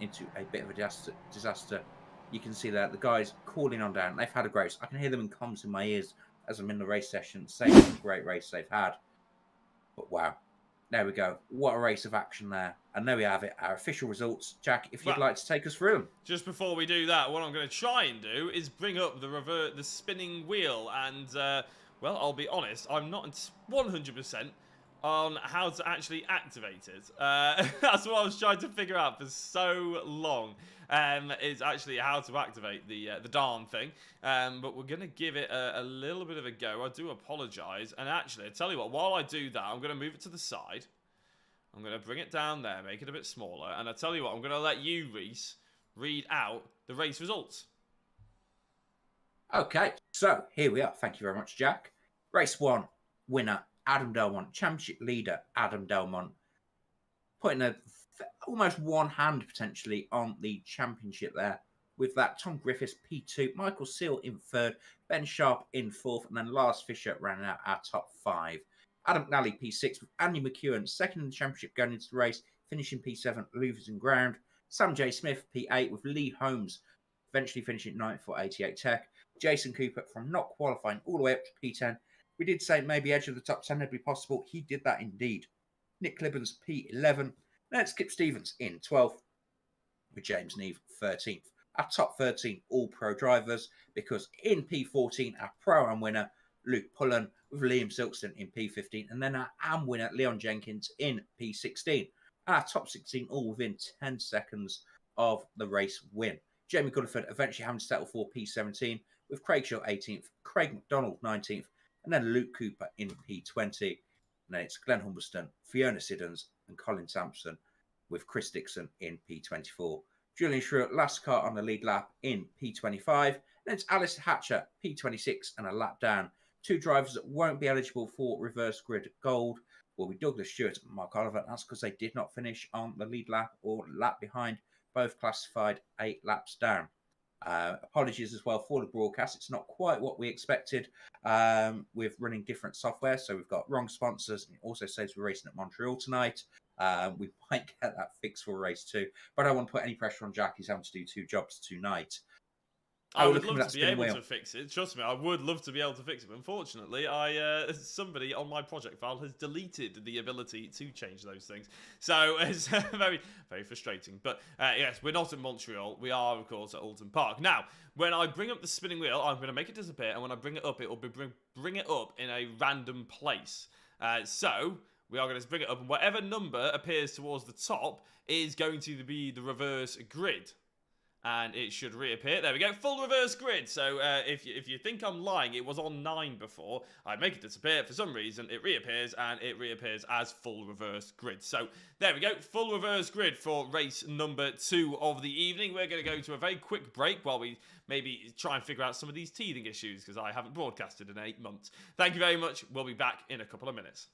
Speaker 2: into a bit of a disaster. You can see that the guys calling on down. They've had a great... I can hear them in comms in my ears as I'm in the race session, saying what a great race they've had. But wow. There we go. What a race of action there. And there we have it. Our official results. Jack, if you'd like to take us through them.
Speaker 1: Just before we do that, what I'm going to try and do is bring up the spinning wheel. And, well, I'll be honest, I'm not 100% on how to actually activate it. That's what I was trying to figure out for so long. Is actually how to activate the darn thing. But we're going to give it a little bit of a go. I do apologise. And actually, I tell you what, while I do that, I'm going to move it to the side. I'm going to bring it down there, make it a bit smaller. And I tell you what, I'm going to let you, Reese, read out the race results.
Speaker 2: Okay, so here we are. Thank you very much, Jack. Race 1, winner, Adam Delmont. Championship leader, Adam Delmont. Putting almost one hand, potentially, on the championship there. With that, Tom Griffiths, P2. Michael Seal in 3rd. Ben Sharp in 4th. And then Lars Fisher rounding out our top 5. Adam McNally, P6, with Andy McEwen, 2nd in the championship going into the race, finishing P7, losing ground. Sam J. Smith, P8, with Lee Holmes, eventually finishing 9th for 88 Tech. Jason Cooper from not qualifying all the way up to P10. We did say maybe edge of the top 10 would be possible. He did that indeed. Nick Clibbons, P11. Then it's Kip Stevens in 12th, with James Neve 13th. Our top 13 all-pro drivers, because in P14, our Pro-Am winner, Luke Pullen, with Liam Silkston in P15, and then our AM winner, Leon Jenkins, in P16. And our top 16 all within 10 seconds of the race win. Jamie Gulliford eventually having to settle for P17, with Craig Shaw 18th, Craig McDonald 19th, and then Luke Cooper in P20. And then it's Glenn Humberston, Fiona Siddons, and Colin Sampson, with Chris Dixon in P24. Julian Shrew, last car on the lead lap in P25. Then it's Alice Hatcher, P26, and a lap down. 2 drivers that won't be eligible for reverse grid gold will be Douglas Stewart and Mark Oliver. That's because they did not finish on the lead lap or lap behind, both classified 8 laps down. Apologies as well for the broadcast. It's not quite what we expected with running different software. So we've got wrong sponsors. And it also says we're racing at Montreal tonight. We might get that fixed for race 2. But I don't want to put any pressure on Jack. He's having to do 2 jobs tonight.
Speaker 1: I would love to be able to fix it. Trust me, I would love to be able to fix it. But unfortunately, somebody on my project file has deleted the ability to change those things. So it's very, very frustrating. But yes, we're not in Montreal. We are, of course, at Oulton Park. Now, when I bring up the spinning wheel, I'm going to make it disappear. And when I bring it up, it will bring it up in a random place. So we are going to bring it up, and whatever number appears towards the top is going to be the reverse grid. And it should reappear. There we go, full reverse grid. So if you think I'm lying, it was on 9 before. I make it disappear. For some reason, it reappears, and it reappears as full reverse grid. So there we go, full reverse grid for race number 2 of the evening. We're going to go to a very quick break while we maybe try and figure out some of these teething issues, because I haven't broadcasted in 8 months. Thank you very much. We'll be back in a couple of minutes.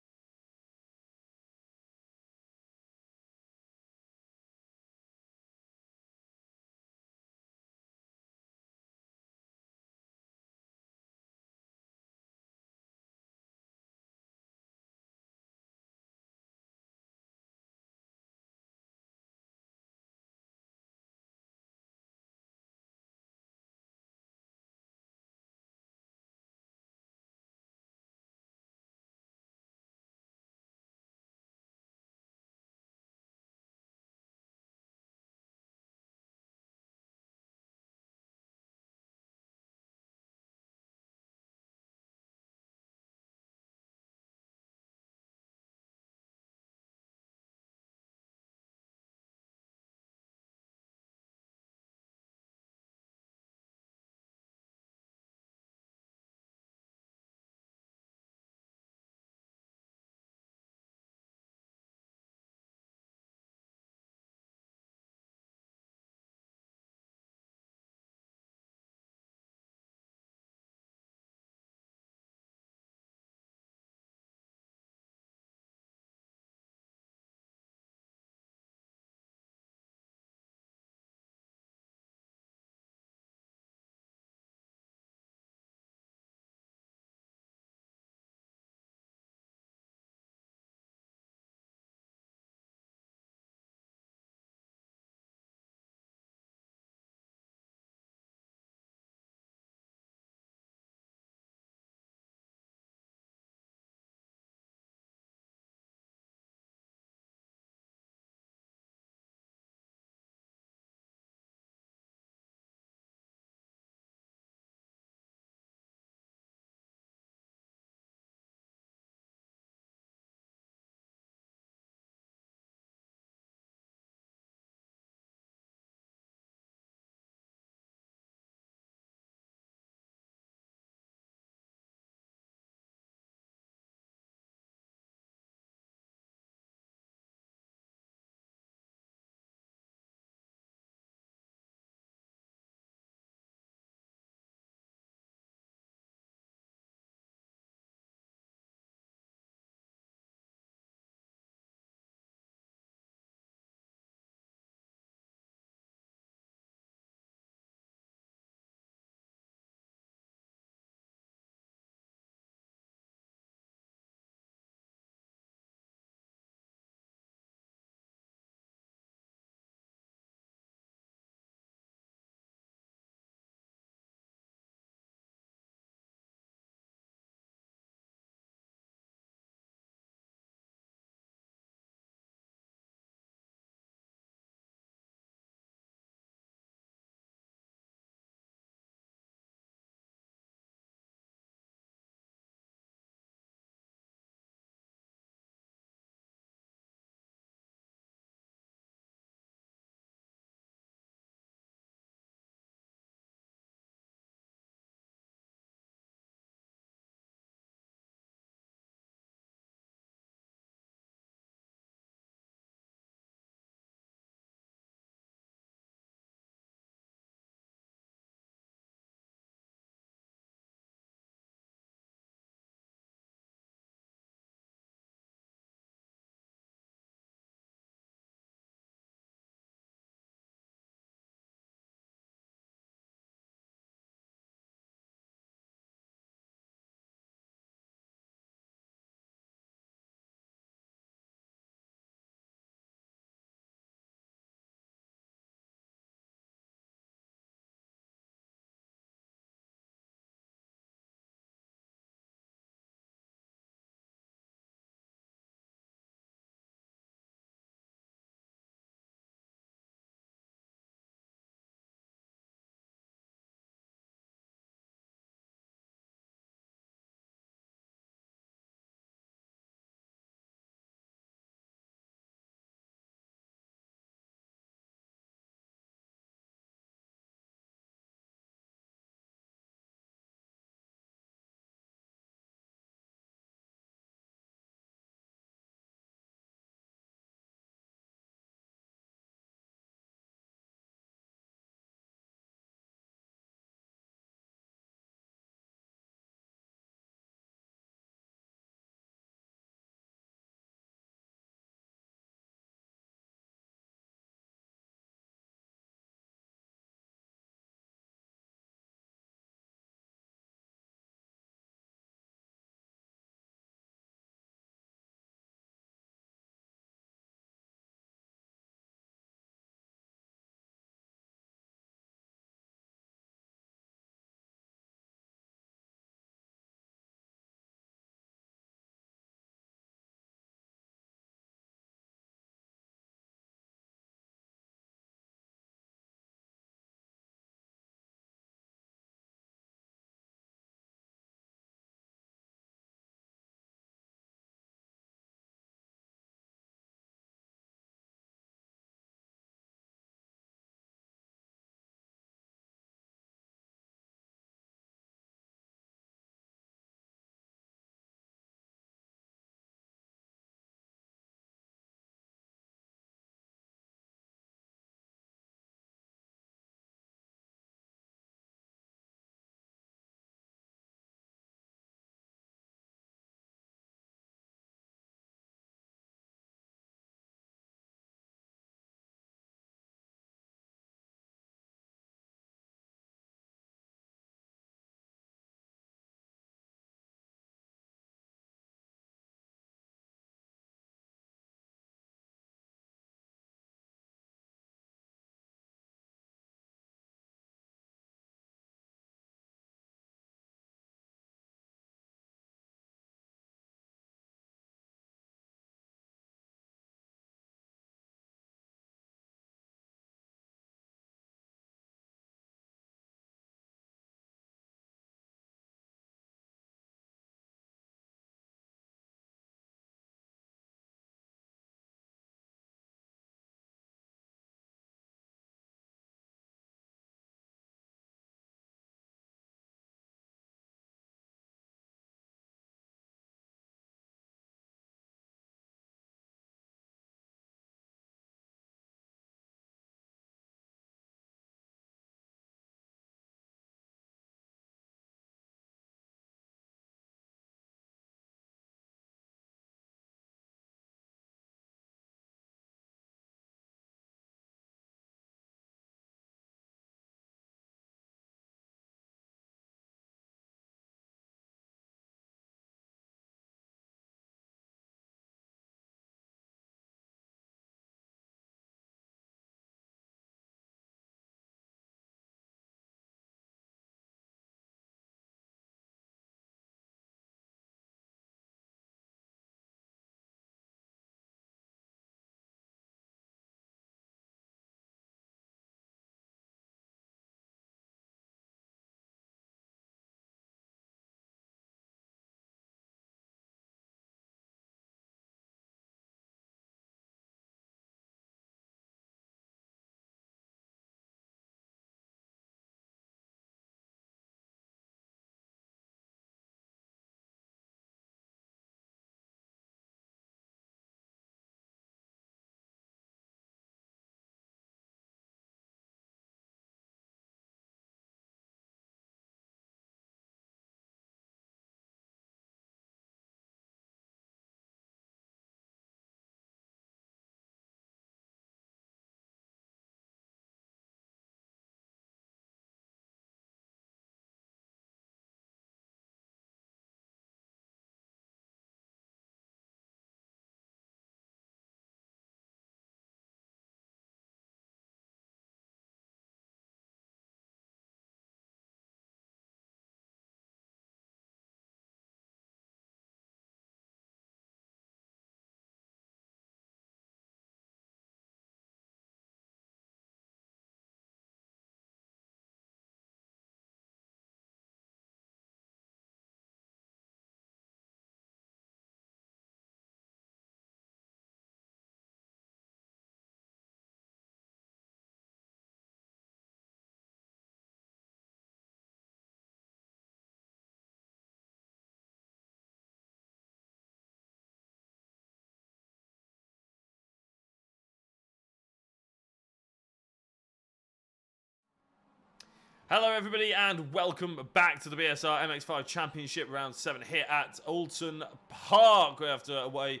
Speaker 1: Hello everybody and welcome back to the BSR MX5 Championship Round 7 here at Oulton Park. We're after away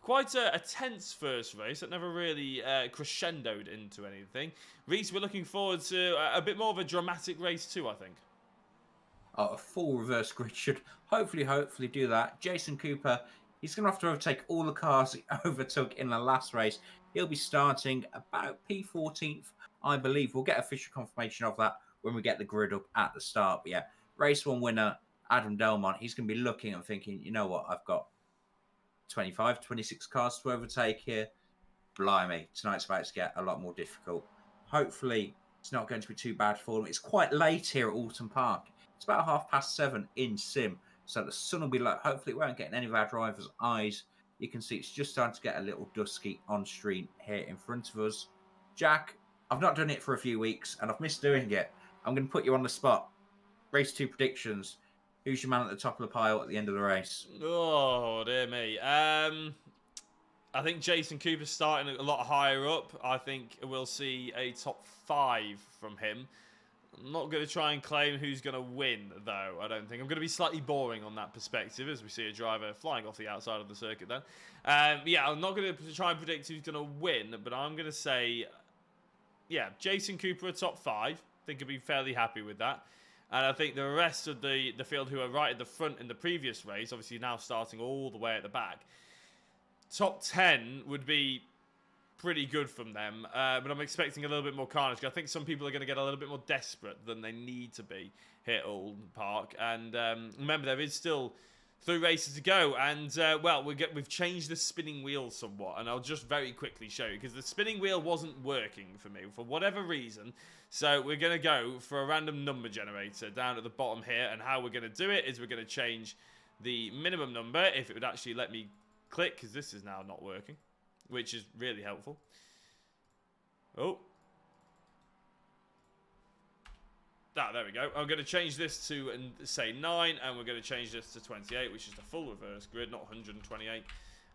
Speaker 1: quite a tense first race that never really crescendoed into anything. Reese, we're looking forward to a bit more of a dramatic race too, I think.
Speaker 2: A full reverse grid should hopefully do that. Jason Cooper, he's going to have to overtake all the cars he overtook in the last race. He'll be starting about P14th, I believe. We'll get official confirmation of that when we get the grid up at the start. But yeah, race 1 winner, Adam Delmont, he's going to be looking and thinking, you know what, I've got 25, 26 cars to overtake here. Blimey, tonight's about to get a lot more difficult. Hopefully, it's not going to be too bad for them. It's quite late here at Oulton Park. It's about 7:30 in sim, so the sun will be low. Hopefully, it won't get in any of our drivers' eyes. You can see it's just starting to get a little dusky on stream here in front of us. Jack, I've not done it for a few weeks, and I've missed doing it. I'm going to put you on the spot. Race 2 predictions. Who's your man at the top of the pile at the end of the race?
Speaker 1: Oh, dear me. I think Jason Cooper's starting a lot higher up. I think we'll see a top 5 from him. I'm not going to try and claim who's going to win, though, I don't think. I'm going to be slightly boring on that perspective as we see a driver flying off the outside of the circuit then. Yeah, I'm not going to try and predict who's going to win, but I'm going to say, yeah, Jason Cooper at top 5. I think I'd be fairly happy with that. And I think the rest of the field who are right at the front in the previous race, obviously now starting all the way at the back, top 10 would be pretty good from them, but I'm expecting a little bit more carnage. I think some people are going to get a little bit more desperate than they need to be here at Oulton Park. And remember, there is still 3 races to go, and well, we've changed the spinning wheel somewhat, and I'll just very quickly show you, because the spinning wheel wasn't working for me for whatever reason. So we're going to go for a random number generator down at the bottom here, and how we're going to do it is we're going to change the minimum number, if it would actually let me click, because this is now not working, which is really helpful. Oh. Ah, there we go. I'm going to change this to, say, 9, and we're going to change this to 28, which is the full reverse grid, not 128.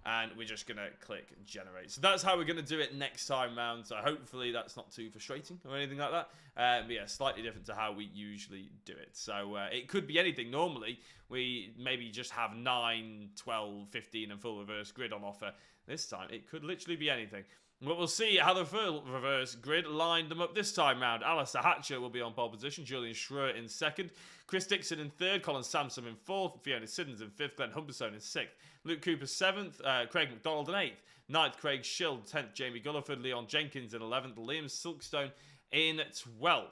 Speaker 1: And we're just going to click generate. So that's how we're going to do it next time round. So hopefully that's not too frustrating or anything like that. But yeah, slightly different to how we usually do it. So it could be anything. Normally, we maybe just have 9, 12, 15 and full reverse grid on offer. This time, it could literally be anything. But we'll see how the full reverse grid lined them up this time round. Alistair Hatcher will be on pole position. Julian Schroer in 2nd. Chris Dixon in 3rd. Colin Sampson in 4th. Fiona Siddons in 5th. Glenn Humberstone in 6th. Luke Cooper 7th. Craig McDonald in 8th. 9th, Craig Schild. 10th, Jamie Gulliford. Leon Jenkins in 11th. Liam Silkstone in 12th.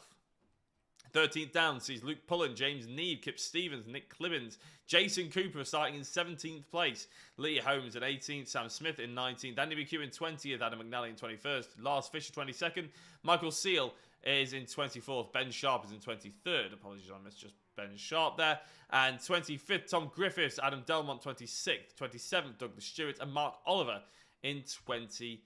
Speaker 1: 13th down sees Luke Pullen, James Neve, Kip Stevens, Nick Clibbins, Jason Cooper starting in 17th place, Lee Holmes in 18th, Sam Smith in 19th, Andy McHugh in 20th, Adam McNally in 21st, Lars Fisher 22nd, Michael Seal is in 24th, Ben Sharp is in 23rd, apologies I missed just Ben Sharp there, and 25th, Tom Griffiths, Adam Delmont 26th, 27th, Douglas Stewart, and Mark Oliver in 28th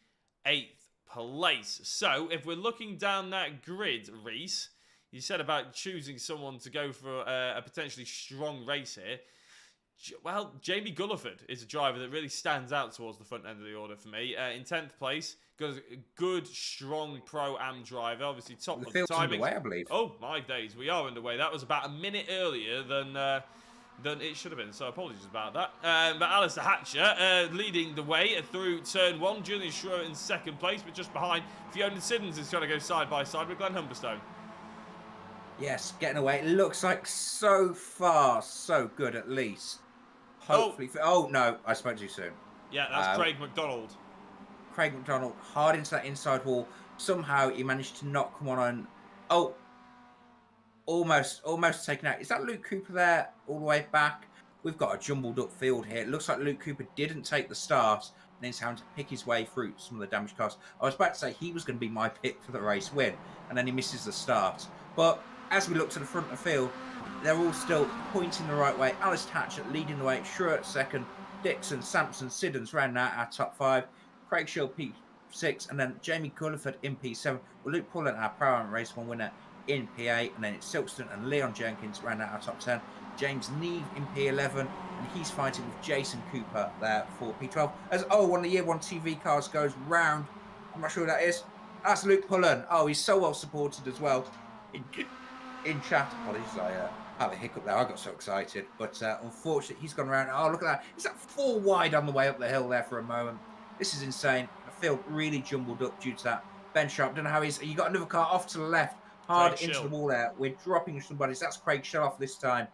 Speaker 1: place. So, if we're looking down that grid, Reese, you said about choosing someone to go for a potentially strong race here. Well, Jamie Gulliford is a driver that really stands out towards the front end of the order for me. In 10th place, got a good, strong Pro-Am driver. Obviously, top of the
Speaker 2: field's
Speaker 1: timing.
Speaker 2: underway, I believe.
Speaker 1: Oh, my days. We are underway. That was about a minute earlier than it should have been. So apologies about that. But Alistair Hatcher leading the way through turn 1. Julian Schroer in 2nd place, but just behind. Fiona Siddons is trying to go side by side with Glenn Humberstone.
Speaker 2: Yes, getting away. It looks like so far, so good at least. Hopefully. Oh, no, I spoke too soon.
Speaker 1: Yeah, that's Craig McDonald.
Speaker 2: Craig McDonald, hard into that inside wall. Somehow he managed to not come on. Oh, almost taken out. Is that Luke Cooper there all the way back? We've got a jumbled up field here. It looks like Luke Cooper didn't take the start and he's having to pick his way through some of the damaged cars. I was about to say he was going to be my pick for the race win, and then he misses the start. But as we look to the front of the field, they're all still pointing the right way. Alistair Hatcher leading the way. Schroer at 2nd. Dixon, Sampson, Siddons round out our top 5. Craig Schill P6. And then Jamie Gulliford in P7. Well, Luke Pullen, our Pro-Am Race 1 winner, in P8. And then it's Silkston and Leon Jenkins round out our top 10. James Neve in P11. And he's fighting with Jason Cooper there for P12. As, one of the Year 1 TV cars goes round. I'm not sure who that is. That's Luke Pullen. Oh, he's so well supported as well. in chat, apologies, I had a hiccup there. I got so excited, but unfortunately, he's gone around. Oh, look at that! Is that 4 wide on the way up the hill there for a moment? This is insane. The field really jumbled up due to that. Ben Sharp, don't know how he's. You got another car off to the left,
Speaker 1: Craig
Speaker 2: hard into
Speaker 1: Schill.
Speaker 2: the wall there. We're dropping somebody. That's Craig Shell off this time.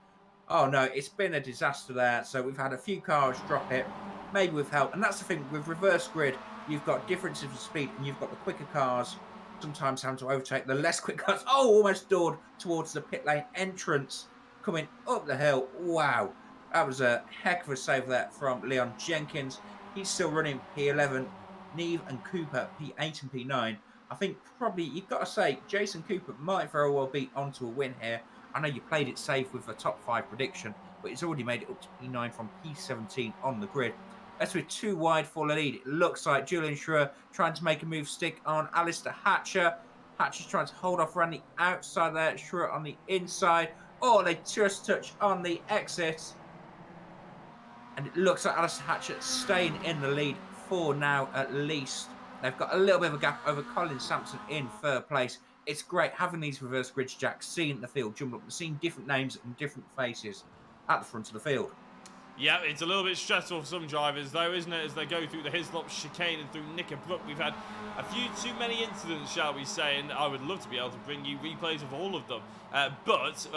Speaker 2: Oh no, it's been a disaster there. So we've had a few cars drop it. Maybe with help, and that's the thing with reverse grid. You've got differences of speed, and you've got the quicker cars sometimes having to overtake the less quick cars. Oh, almost doored towards the pit lane entrance coming up the hill. Wow, that was a heck of a save there from Leon Jenkins. He's still running P11. Neve and Cooper P8 and P9. I think probably you've got to say Jason Cooper might very well be onto a win here. I know you played it safe with a top 5 prediction, but he's already made it up to P9 from P17 on the grid. That's with 2 wide for the lead. It looks like Julian Schreier trying to make a move stick on Alistair Hatcher. Hatcher's trying to hold off around the outside there. Schreier on the inside. Oh, they just touch on the exit. And it looks like Alistair Hatcher staying in the lead for now at least. They've got a little bit of a gap over Colin Sampson in third place. It's great having these reverse grids, Jack, seeing the field jumble up and seeing different names and different faces at the front of the field.
Speaker 1: Yeah, it's a little bit stressful for some drivers, though, isn't it? As they go through the Hislop chicane and through Knickerbrook, we've had a few too many incidents, shall we say, and I would love to be able to bring you replays of all of them. But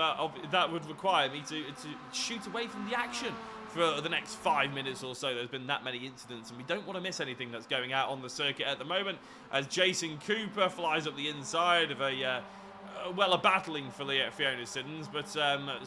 Speaker 1: that would require me to shoot away from the action for the next 5 minutes or so. There's been that many incidents, and we don't want to miss anything that's going out on the circuit at the moment. As Jason Cooper flies up the inside of a battling for Fiona Siddons, but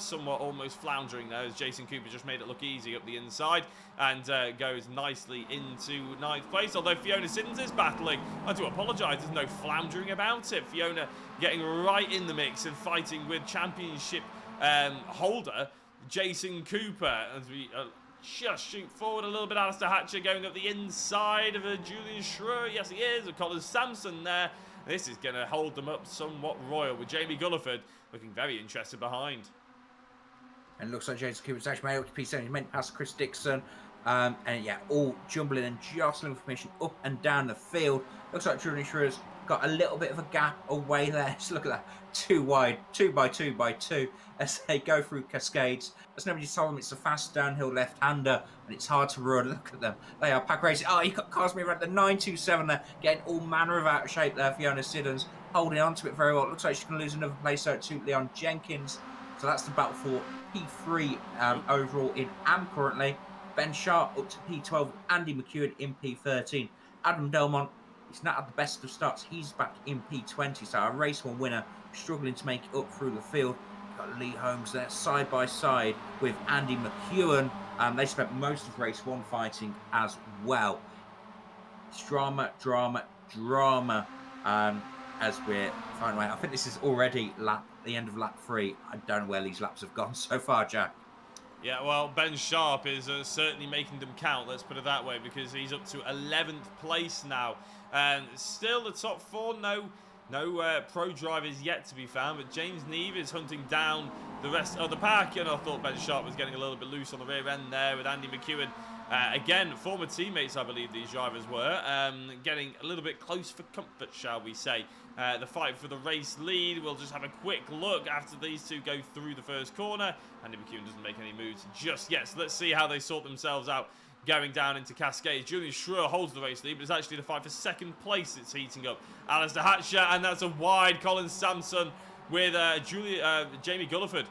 Speaker 1: somewhat almost floundering there, as Jason Cooper just made it look easy up the inside and goes nicely into 9th place. Although Fiona Siddons is battling, I do apologise, there's no floundering about it. Fiona getting right in the mix and fighting with championship holder Jason Cooper, as we just shoot forward a little bit. Alistair Hatcher going up the inside of Julian Schreier. Yes, he is. Colin Sampson there. This is going to hold them up somewhat royal, with Jamie Gulliford looking very interested behind.
Speaker 2: And it looks like Jason Cooper's actually made up to P7. He's meant past Chris Dixon. And yeah, all jumbling and jostling for permission up and down the field. Looks like Julian Schreier's got a little bit of a gap away there. Just look at that. 2 wide, 2 by 2 by 2 as they go through Cascades. As nobody told them, it's a fast downhill left-hander and it's hard to run. Look at them. They are pack racing. Oh, you got Cosme at the 927 there, getting all manner of out of shape there. Fiona Siddons holding on to it very well. It looks like she's going to lose another place out to Leon Jenkins. So that's the battle for P3 overall in AM currently. Ben Sharp up to P12. Andy McEwen in P13. Adam Delmont, he's not had the best of starts. He's back in P20. So a race 1 winner struggling to make it up through the field. Got Lee Holmes there side by side with Andy McEwen. They spent most of race 1 fighting as well. It's drama, drama, drama as we're finding away. I think this is already the end of lap 3. I don't know where these laps have gone so far, Jack.
Speaker 1: Yeah, well, Ben Sharp is certainly making them count, let's put it that way, because he's up to 11th place now. And still the top 4, no pro drivers yet to be found, but James Neve is hunting down the rest of the pack, and I thought Ben Sharp was getting a little bit loose on the rear end there with Andy McEwen. Again, former teammates, I believe these drivers were, getting a little bit close for comfort, shall we say. The fight for the race lead, we'll just have a quick look after these two go through the first corner. Andy McEwen doesn't make any moves just yet, so let's see how they sort themselves out going down into Cascades. Julian Schreier holds the race lead, but it's actually the fight for 2nd place that's heating up. Alistair Hatcher, and that's a wide Colin Sampson with Jamie Gulliford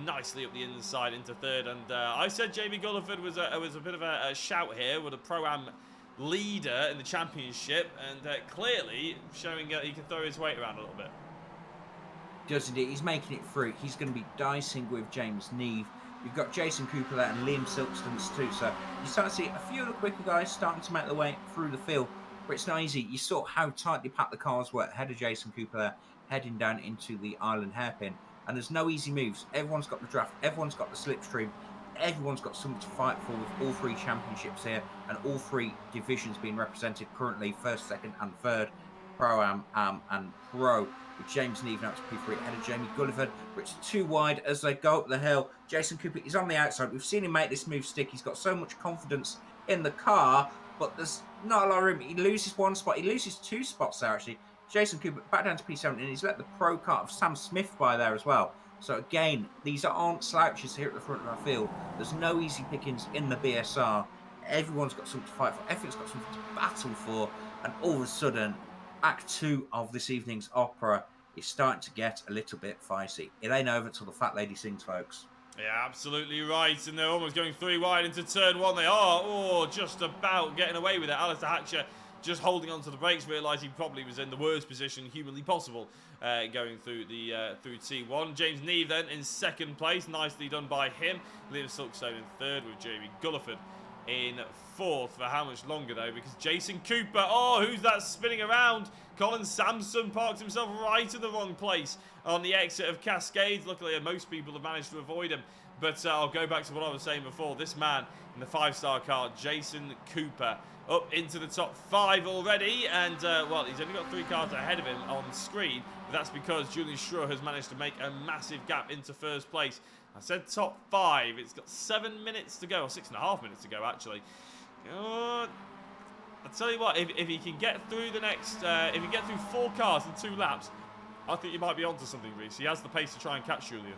Speaker 1: nicely up the inside into 3rd. And I said Jamie Gulliford was a bit of a shout here with a Pro-Am leader in the championship, and clearly showing he can throw his weight around a little bit.
Speaker 2: Does indeed. He's making it through. He's going to be dicing with James Neve. You've got Jason Cooper there and Liam Silkstons too. So you start to see a few of the quicker guys starting to make their way through the field. But it's not easy. You saw how tightly packed the cars were ahead of Jason Cooper there, heading down into the Island hairpin. And there's no easy moves. Everyone's got the draft. Everyone's got the slipstream. Everyone's got something to fight for with all 3 championships here and all 3 divisions being represented currently, 1st, 2nd and 3rd, Pro-Am, and Pro. With James Neve now to P3 ahead of Jamie Gulliford, but it's 2 wide as they go up the hill. Jason Cooper is on the outside. We've seen him make this move stick. He's got so much confidence in the car, but there's not a lot of room. He loses 1 spot. He loses 2 spots there, actually. Jason Cooper back down to P7, and he's let the pro kart of Sam Smith by there as well. So again, these aren't slouches here at the front of our field. There's no easy pickings in the BSR. Everyone's got something to fight for. Everyone's got something to battle for. And all of a sudden, Act 2 of this evening's opera is starting to get a little bit feisty. It ain't over till the fat lady sings, folks.
Speaker 1: Yeah, absolutely right. And they're almost going 3 wide into turn 1. They are, just about getting away with it. Alistair Hatcher just holding onto the brakes, realised he probably was in the worst position humanly possible going through the through T1. James Neve then in 2nd place, nicely done by him. Liam Silkstone in 3rd with Jamie Gulliford in 4th. For how much longer though? Because Jason Cooper, who's that spinning around? Colin Sampson parked himself right in the wrong place on the exit of Cascades. Luckily, most people have managed to avoid him. But I'll go back to what I was saying before. This man in the 5-star car, Jason Cooper, up into the top 5 already. And, well, he's only got 3 cars ahead of him on screen. But that's because Julian Schroer has managed to make a massive gap into 1st place. I said top 5. It's got 7 minutes to go, or 6.5 minutes to go, actually. I'll tell you what, if he can get through the next, if he can get through 4 cars in 2 laps, I think you might be onto something, Reece. He has the pace to try and catch Julian.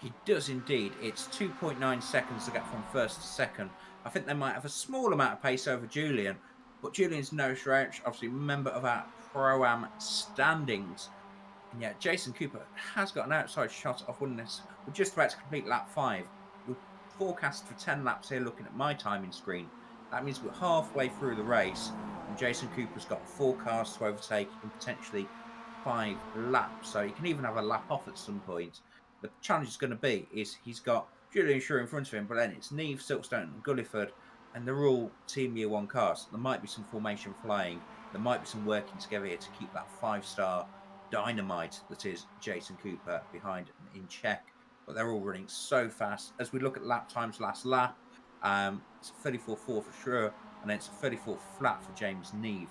Speaker 2: He does indeed. It's 2.9 seconds to get from 1st to 2nd. I think they might have a small amount of pace over Julian, but Julian's no slouch, obviously member of our Pro-Am standings. And yet Jason Cooper has got an outside shot of winning this. We're just about to complete lap 5. We're forecast for 10 laps here looking at my timing screen. That means we're halfway through the race, and Jason Cooper's got 4 cars to overtake in potentially 5 laps. So he can even have a lap off at some point. The challenge is going to be is he's got Julian Schroer in front of him, but then it's Neve, Silkstone and Gulliford, and they're all Team Year 1 cars. There might be some formation flying. There might be some working together here to keep that 5-star dynamite that is Jason Cooper behind and in check. But they're all running so fast. As we look at lap times last lap, it's a 34.4 for Schroer, and then it's a 34 flat for James Neve.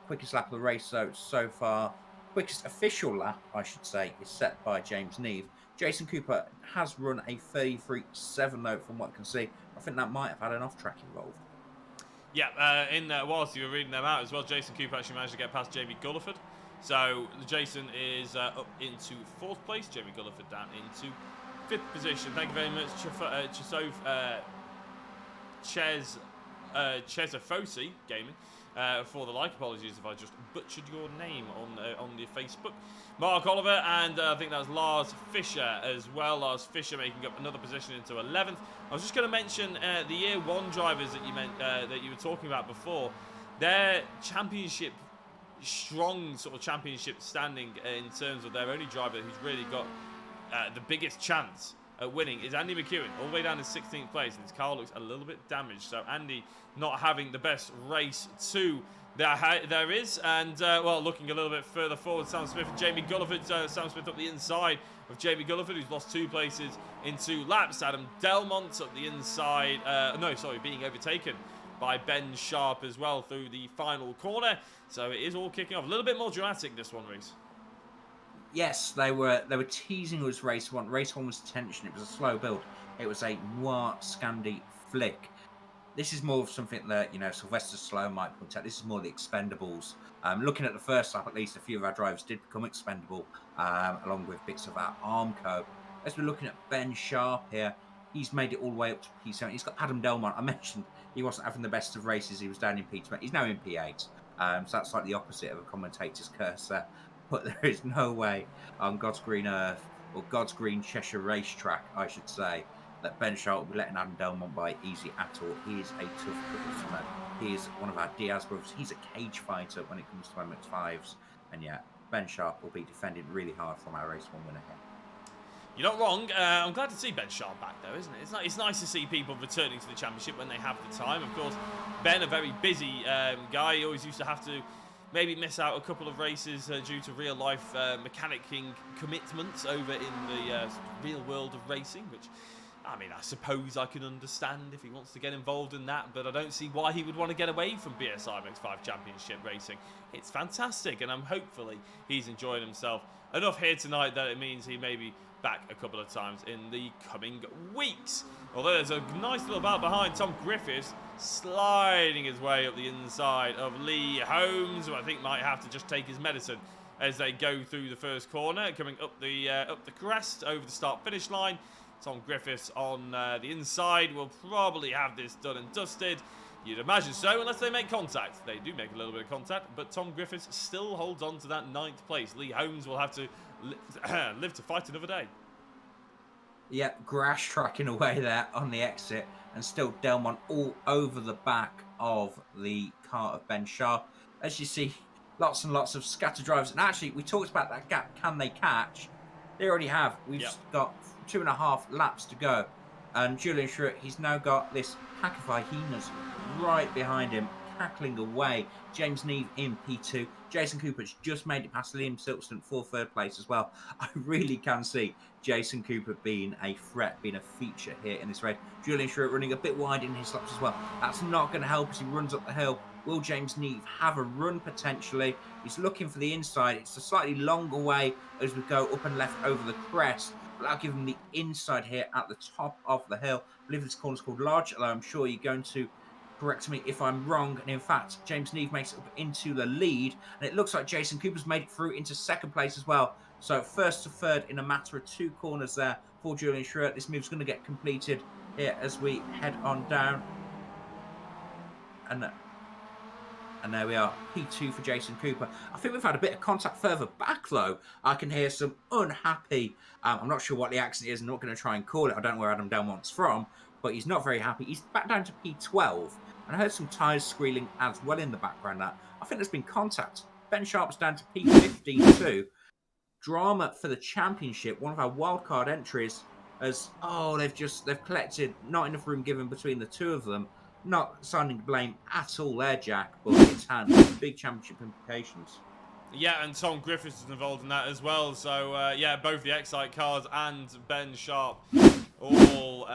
Speaker 2: Quickest lap of the race, though, so far. Quickest official lap, I should say, is set by James Neve. Jason Cooper has run a 33.7 though, from what I can see. I think that might have had an off-track involved.
Speaker 1: Yeah, whilst you were reading them out as well, Jason Cooper actually managed to get past Jamie Gulliford. So Jason is up into 4th place. Jamie Gulliford down into 5th position. Thank you very much, Chesafosi Gaming. For the like. Apologies if I just butchered your name on the Facebook. Mark Oliver, and I think that's Lars Fisher as well. Lars Fisher making up another position into 11th. I was just going to mention the Year 1 drivers that you were talking about before. Their championship, strong sort of championship standing in terms of their only driver who's really got the biggest chance at winning is Andy McEwen, all the way down to 16th place, and his car looks a little bit damaged. So Andy not having the best race there is, and well, looking a little bit further forward, Sam Smith and Jamie Gulliford. Sam Smith up the inside of Jamie Gulliford, who's lost 2 places in 2 laps. Adam Delmont up the inside, being overtaken by Ben Sharp as well through the final corner. So it is all kicking off. A little bit more dramatic, this one, Reece.
Speaker 2: Yes, they were teasing us race 1. Race 1 was tension. It was a slow build. It was a noir Scandi flick. This is more of something that, Sylvester Stallone might point out. This is more the Expendables. Looking at the first lap, at least a few of our drivers did become expendable, along with bits of our Armco. As we're looking at Ben Sharp here, he's made it all the way up to P7. He's got Adam Delmont. I mentioned he wasn't having the best of races. He was down in P20. He's now in P8. So that's like the opposite of a commentator's curse there. But there is no way on God's green earth, or God's green Cheshire racetrack, I should say, that Ben Sharp will be letting Adam Delmont by easy at all. He is a tough customer. He is one of our Diaz brothers. He's a cage fighter when it comes to MX5s. And yeah, Ben Sharp will be defending really hard from our race 1 winner here.
Speaker 1: You're not wrong. I'm glad to see Ben Sharp back, though, isn't it? It's nice to see people returning to the championship when they have the time. Of course, Ben, a very busy guy. He always used to have to maybe miss out a couple of races due to real-life mechanicking commitments over in the real world of racing, which, I mean, I suppose I can understand if he wants to get involved in that, but I don't see why he would want to get away from BSR MX5 Championship racing. It's fantastic, and hopefully he's enjoying himself enough here tonight that it means he maybe back a couple of times in the coming weeks. Although there's a nice little battle behind. Tom Griffiths sliding his way up the inside of Lee Holmes, who I think might have to just take his medicine as they go through the first corner, coming up the crest over the start-finish line. Tom Griffiths on the inside will probably have this done and dusted. You'd imagine so, unless they make contact. They do make a little bit of contact, but Tom Griffiths still holds on to that 9th place. Lee Holmes will have to live to fight another day.
Speaker 2: Yeah, Grash tracking away there on the exit, and still Delmont all over the back of the car of Ben Sharp. As you see, lots and lots of scatter drivers. And actually, we talked about that gap. Can they catch? They already have. We've got 2.5 laps to go. And Julian Schrutt, he's now got this pack of hyenas right behind him, cackling away. James Neve in P2. Jason Cooper's just made it past Liam Silverstone for 3rd place as well. I really can see Jason Cooper being a threat, being a feature here in this race. Julian Schrutt running a bit wide in his laps as well. That's not going to help as he runs up the hill. Will James Neve have a run potentially? He's looking for the inside. It's a slightly longer way as we go up and left over the crest. But I'll give him the inside here at the top of the hill. I believe this corner's called Large, although I'm sure you're going to correct me if I'm wrong. And in fact, James Neve makes it up into the lead. And it looks like Jason Cooper's made it through into 2nd place as well. So 1st to 3rd in a matter of 2 corners there for Julian Schrutt. This move's going to get completed here as we head on down. And there we are, P2 for Jason Cooper. I think we've had a bit of contact further back, though. I can hear some unhappy... I'm not sure what the accent is. I'm not going to try and call it. I don't know where Adam Delmont's from, but he's not very happy. He's back down to P12. And I heard some tyres squealing as well in the background there. I think there's been contact. Ben Sharp's down to P15 too. Drama for the championship. One of our wildcard entries as, they've collected not enough room given between the two of them. Not assigning blame at all there, Jack, but it's had big championship implications.
Speaker 1: Yeah, and Tom Griffiths is involved in that as well. So, both the Excite cars and Ben Sharp all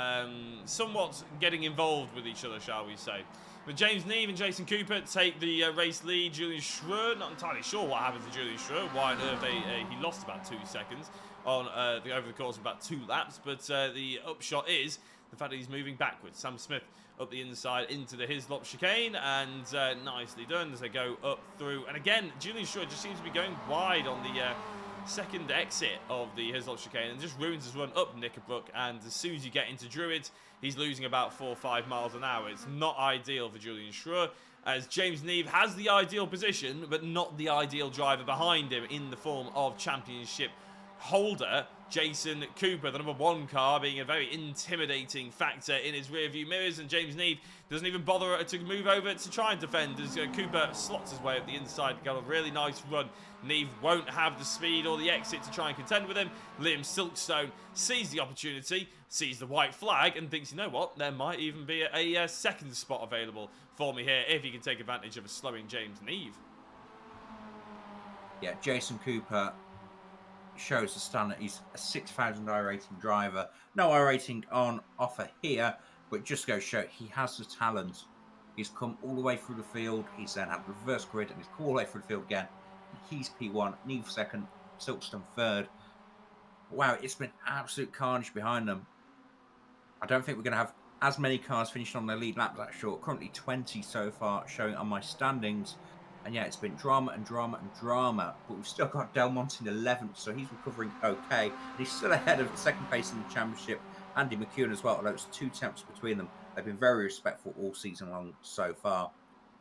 Speaker 1: somewhat getting involved with each other, shall we say. But James Neve and Jason Cooper take the race lead. Julian Schrutt, not entirely sure what happened to Julian Schrutt. Why on earth he lost about 2 seconds on over the course of about 2 laps. But the upshot is the fact that he's moving backwards. Sam Smith up the inside into the Hislop chicane, and nicely done as they go up through. And again, Julian Schrutt just seems to be going wide on the 2nd exit of the Hislop chicane and just ruins his run up Knickerbrook. And as soon as you get into Druids, he's losing about 4 or 5 miles an hour. It's not ideal for Julian Schrutt, as James Neve has the ideal position, but not the ideal driver behind him in the form of championship holder Jason Cooper, the number 1 car, being a very intimidating factor in his rear-view mirrors, and James Neve doesn't even bother to move over to try and defend as Cooper slots his way up the inside, got a really nice run. Neve won't have the speed or the exit to try and contend with him. Liam Silkstone sees the opportunity, sees the white flag, and thinks, you know what, there might even be a 2nd spot available for me here if he can take advantage of a slowing James Neve.
Speaker 2: Yeah, Jason Cooper shows the standard. He's a 6,000 I rating driver. No I rating on offer here, but just goes to show he has the talent. He's come all the way through the field. He's then had reverse grid and he's come all the way through the field again. He's P1, Neve 2nd, Silkstone 3rd. Wow, it's been absolute carnage behind them. I don't think we're going to have as many cars finished on their lead lap that short. Currently 20 so far showing on my standings. And yeah, it's been drama and drama and drama. But we've still got Delmont in 11th, so he's recovering okay. And he's still ahead of 2nd place in the championship. Andy McEwen as well, although it's 2 temps between them. They've been very respectful all season long so far.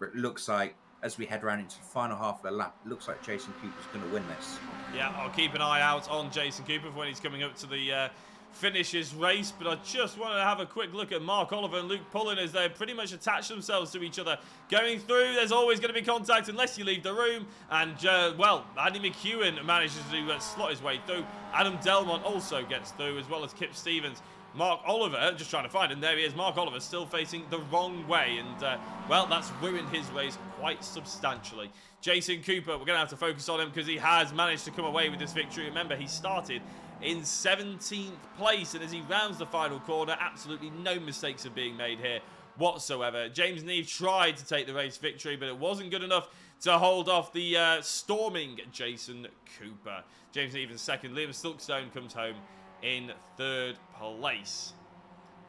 Speaker 2: But it looks like, as we head around into the final half of the lap, it looks like Jason Cooper's going to win this.
Speaker 1: Yeah, I'll keep an eye out on Jason Cooper for when he's coming up to the finish his race, but I just wanted to have a quick look at Mark Oliver and Luke Pullen as they pretty much attach themselves to each other. Going through, there's always going to be contact unless you leave the room, and Andy McEwen manages to slot his way through. Adam Delmont also gets through, as well as Kip Stevens. Mark Oliver, just trying to find him, there he is. Mark Oliver still facing the wrong way, and that's ruined his race quite substantially. Jason Cooper, we're going to have to focus on him because he has managed to come away with this victory. Remember, he started in 17th place, and as he rounds the final corner, absolutely no mistakes are being made here whatsoever. James Neve tried to take the race victory, but it wasn't good enough to hold off the storming Jason Cooper. James Neve in 2nd, Liam Silkstone comes home in third place.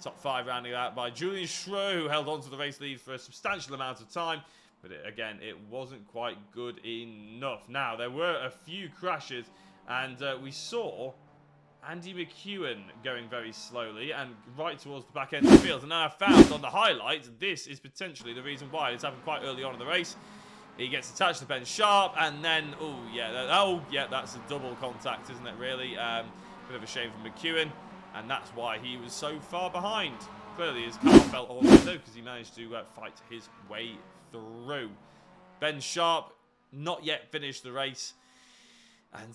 Speaker 1: Top 5 rounding out by Julian Schroe, who held on to the race lead for a substantial amount of time. But again, it wasn't quite good enough. Now, there were a few crashes, and we saw Andy McEwen going very slowly and right towards the back end of the field. And now I found on the highlights, this is potentially the reason why. It's happened quite early on in the race. He gets attached to Ben Sharp, and then, that's a double contact, isn't it, really? Bit of a shame for McEwen, and that's why he was so far behind. Clearly, his car felt all right, though, because he managed to fight his way through. Ben Sharp, not yet finished the race, and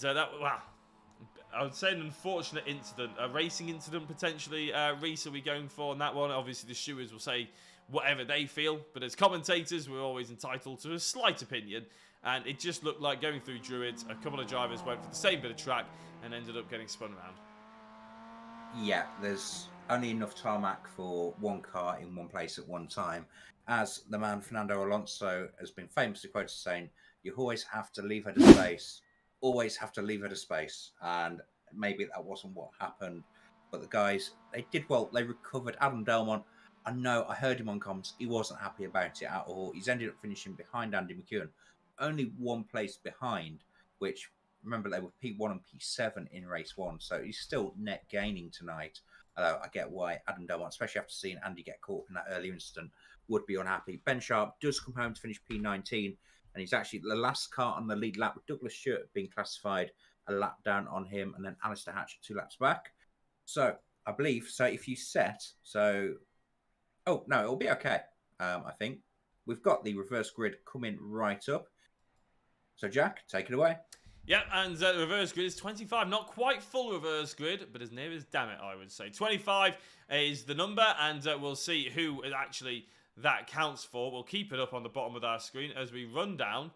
Speaker 1: I would say an unfortunate incident, a racing incident potentially. Reese, are we going for on that one? Obviously, the stewards will say whatever they feel, but as commentators, we're always entitled to a slight opinion. And it just looked like going through Druids, a couple of drivers went for the same bit of track and ended up getting spun around.
Speaker 2: Yeah, there's only enough tarmac for one car in one place at one time. As the man Fernando Alonso has been famously quoted saying, you always have to leave her to space. Always have to leave her to space. And maybe that wasn't what happened. But the guys, they did well. They recovered. Adam Delmont, I know, I heard him on comms. He wasn't happy about it at all. He's ended up finishing behind Andy McEwen. Only one place behind, which, remember, they were P1 and P7 in race 1. So he's still net gaining tonight. I get why Adam Delmont, especially after seeing Andy get caught in that early incident, would be unhappy. Ben Sharp does come home to finish P19. And he's actually the last car on the lead lap, with Douglas Stewart being classified a lap down on him, and then Alistair Hatch 2 laps back. So I believe, so if you set, oh no, it'll be okay. I think we've got the reverse grid coming right up. So Jack, take it away.
Speaker 1: Yeah, and the reverse grid is 25. Not quite full reverse grid, but as near as damn it, I would say. 25 is the number, and we'll see who actually that counts for. We'll keep it up on the bottom of our screen as we run down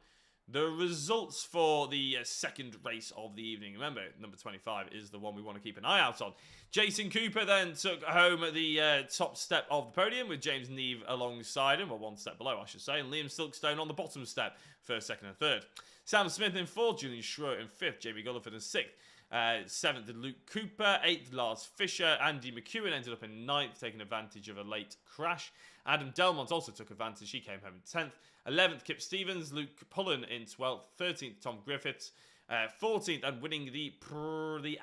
Speaker 1: the results for the second race of the evening. Remember, number 25 is the one we want to keep an eye out on. Jason Cooper then took home the top step of the podium with James Neve alongside him, or one step below, I should say, and Liam Silkstone on the bottom step, first, second, and third. Sam Smith in fourth, Julian Schroer in fifth, Jamie Gulliford in sixth. Seventh, Luke Cooper. Eighth, Lars Fisher. Andy McEwen ended up in ninth, taking advantage of a late crash. Adam Delmont also took advantage. He came home in 10th. 11th, Kip Stevens. Luke Pullen in 12th. 13th, Tom Griffiths. 14th, and winning the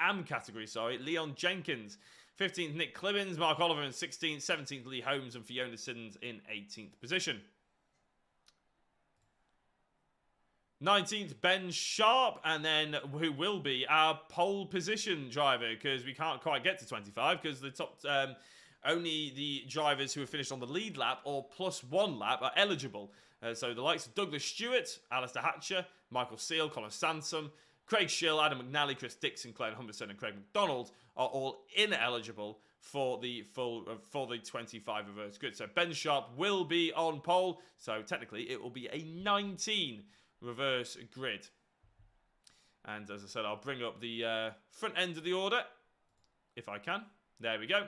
Speaker 1: AM category, Leon Jenkins. 15th, Nick Clibbins. Mark Oliver in 16th. 17th, Lee Holmes, and Fiona Siddons in 18th position. 19th, Ben Sharp, and then who will be our pole position driver, because we can't quite get to 25, because the top, only the drivers who have finished on the lead lap or plus one lap are eligible. So the likes of Douglas Stewart, Alistair Hatcher, Michael Seal, Colin Sansom, Craig Schill, Adam McNally, Chris Dixon, Claire Humberson, and Craig McDonald are all ineligible for the 25 reverse grid. So Ben Sharp will be on pole, so technically it will be a 19 reverse grid. And as I said, I'll bring up the front end of the order if I can. There we go.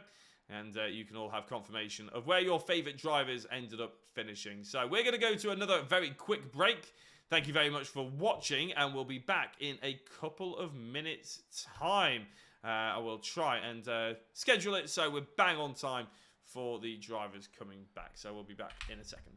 Speaker 1: And you can all have confirmation of where your favourite drivers ended up finishing. So we're going to go to another very quick break. Thank you very much for watching, and we'll be back in a couple of minutes' time. I will try and schedule it so we're bang on time for the drivers coming back. So we'll be back in a second.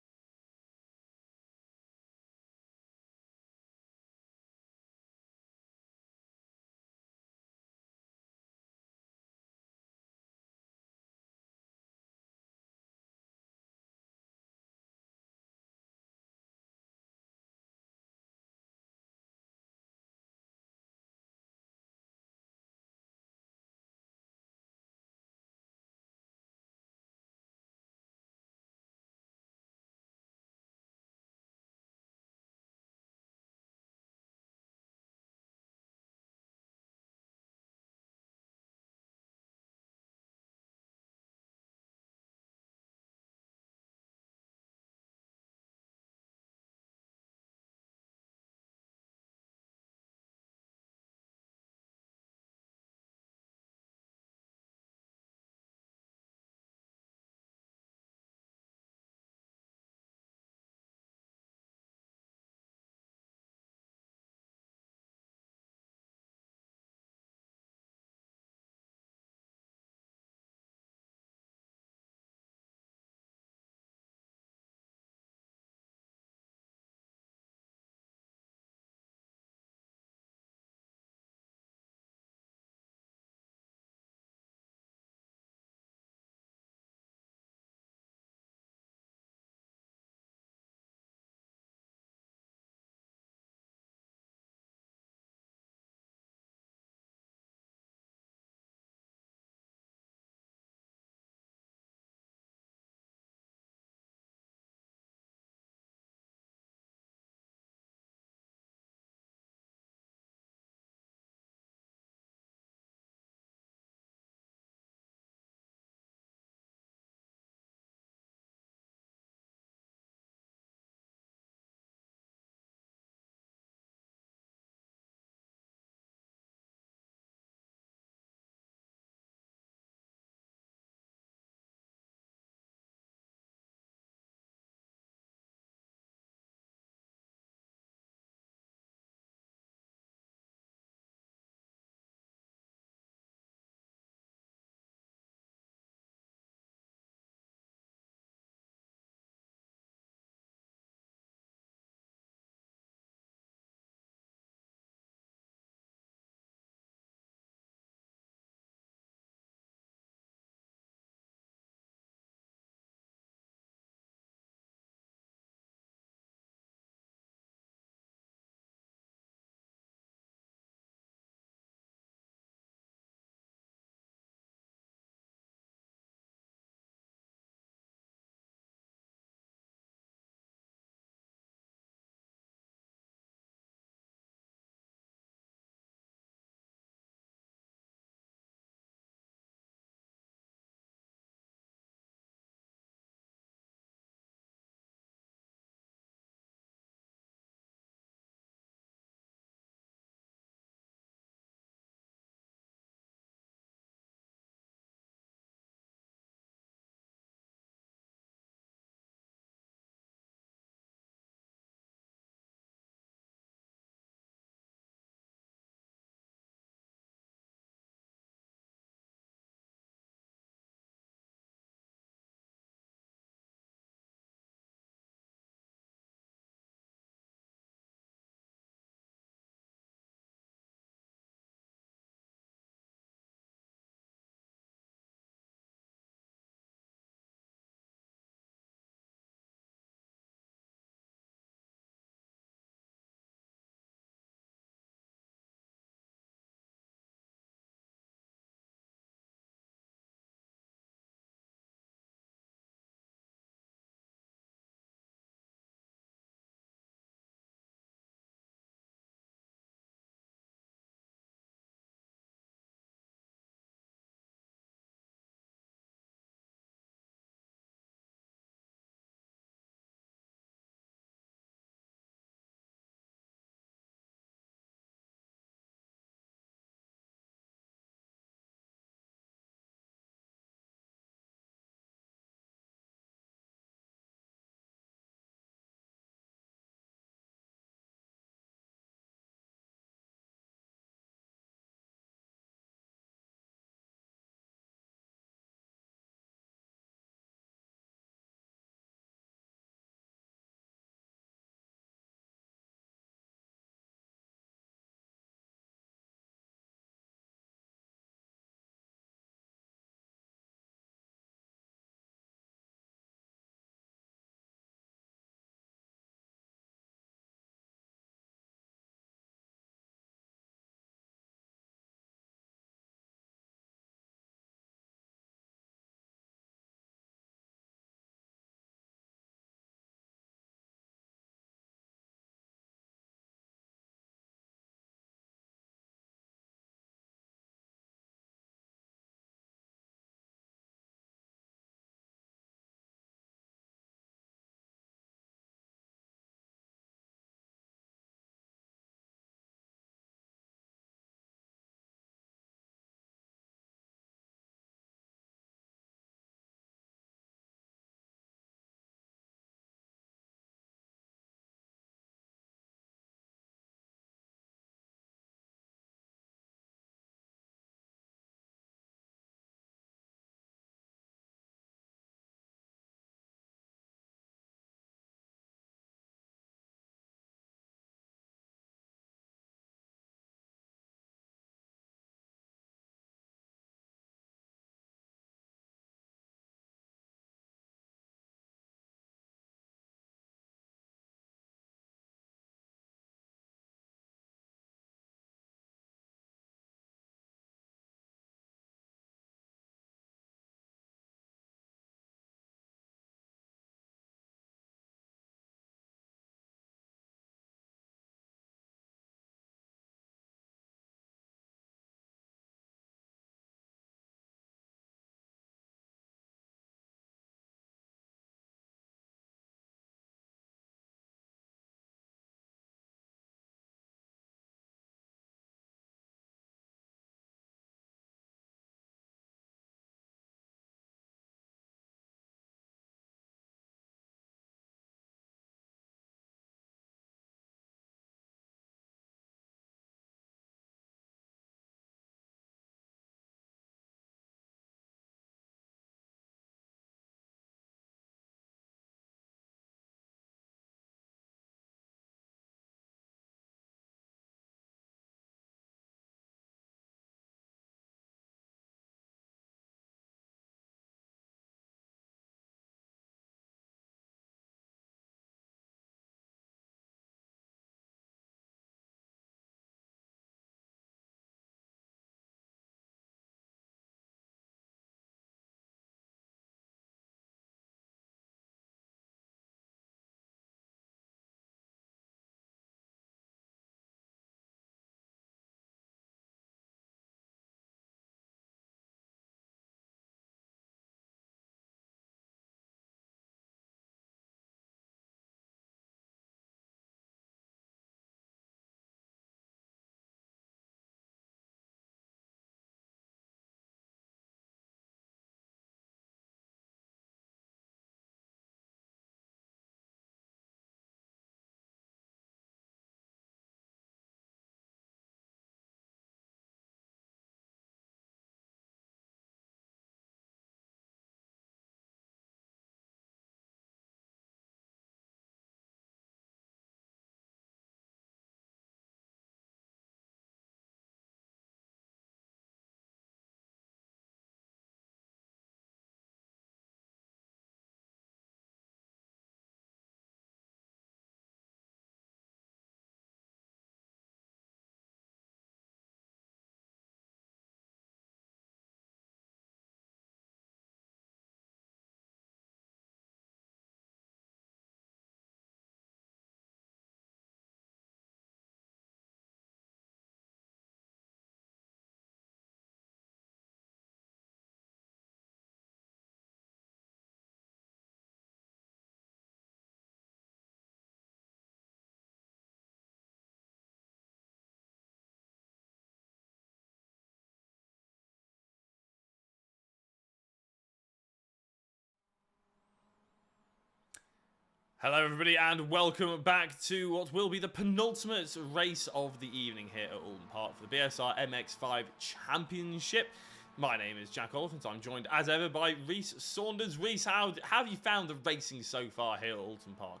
Speaker 1: Hello everybody and welcome back to what will be the penultimate race of the evening here at Oulton Park for the BSR MX5 Championship. My name is Jack Oliphant. I'm joined as ever by Reese Saunders. Reese, how have you found the racing so far here at Oulton Park?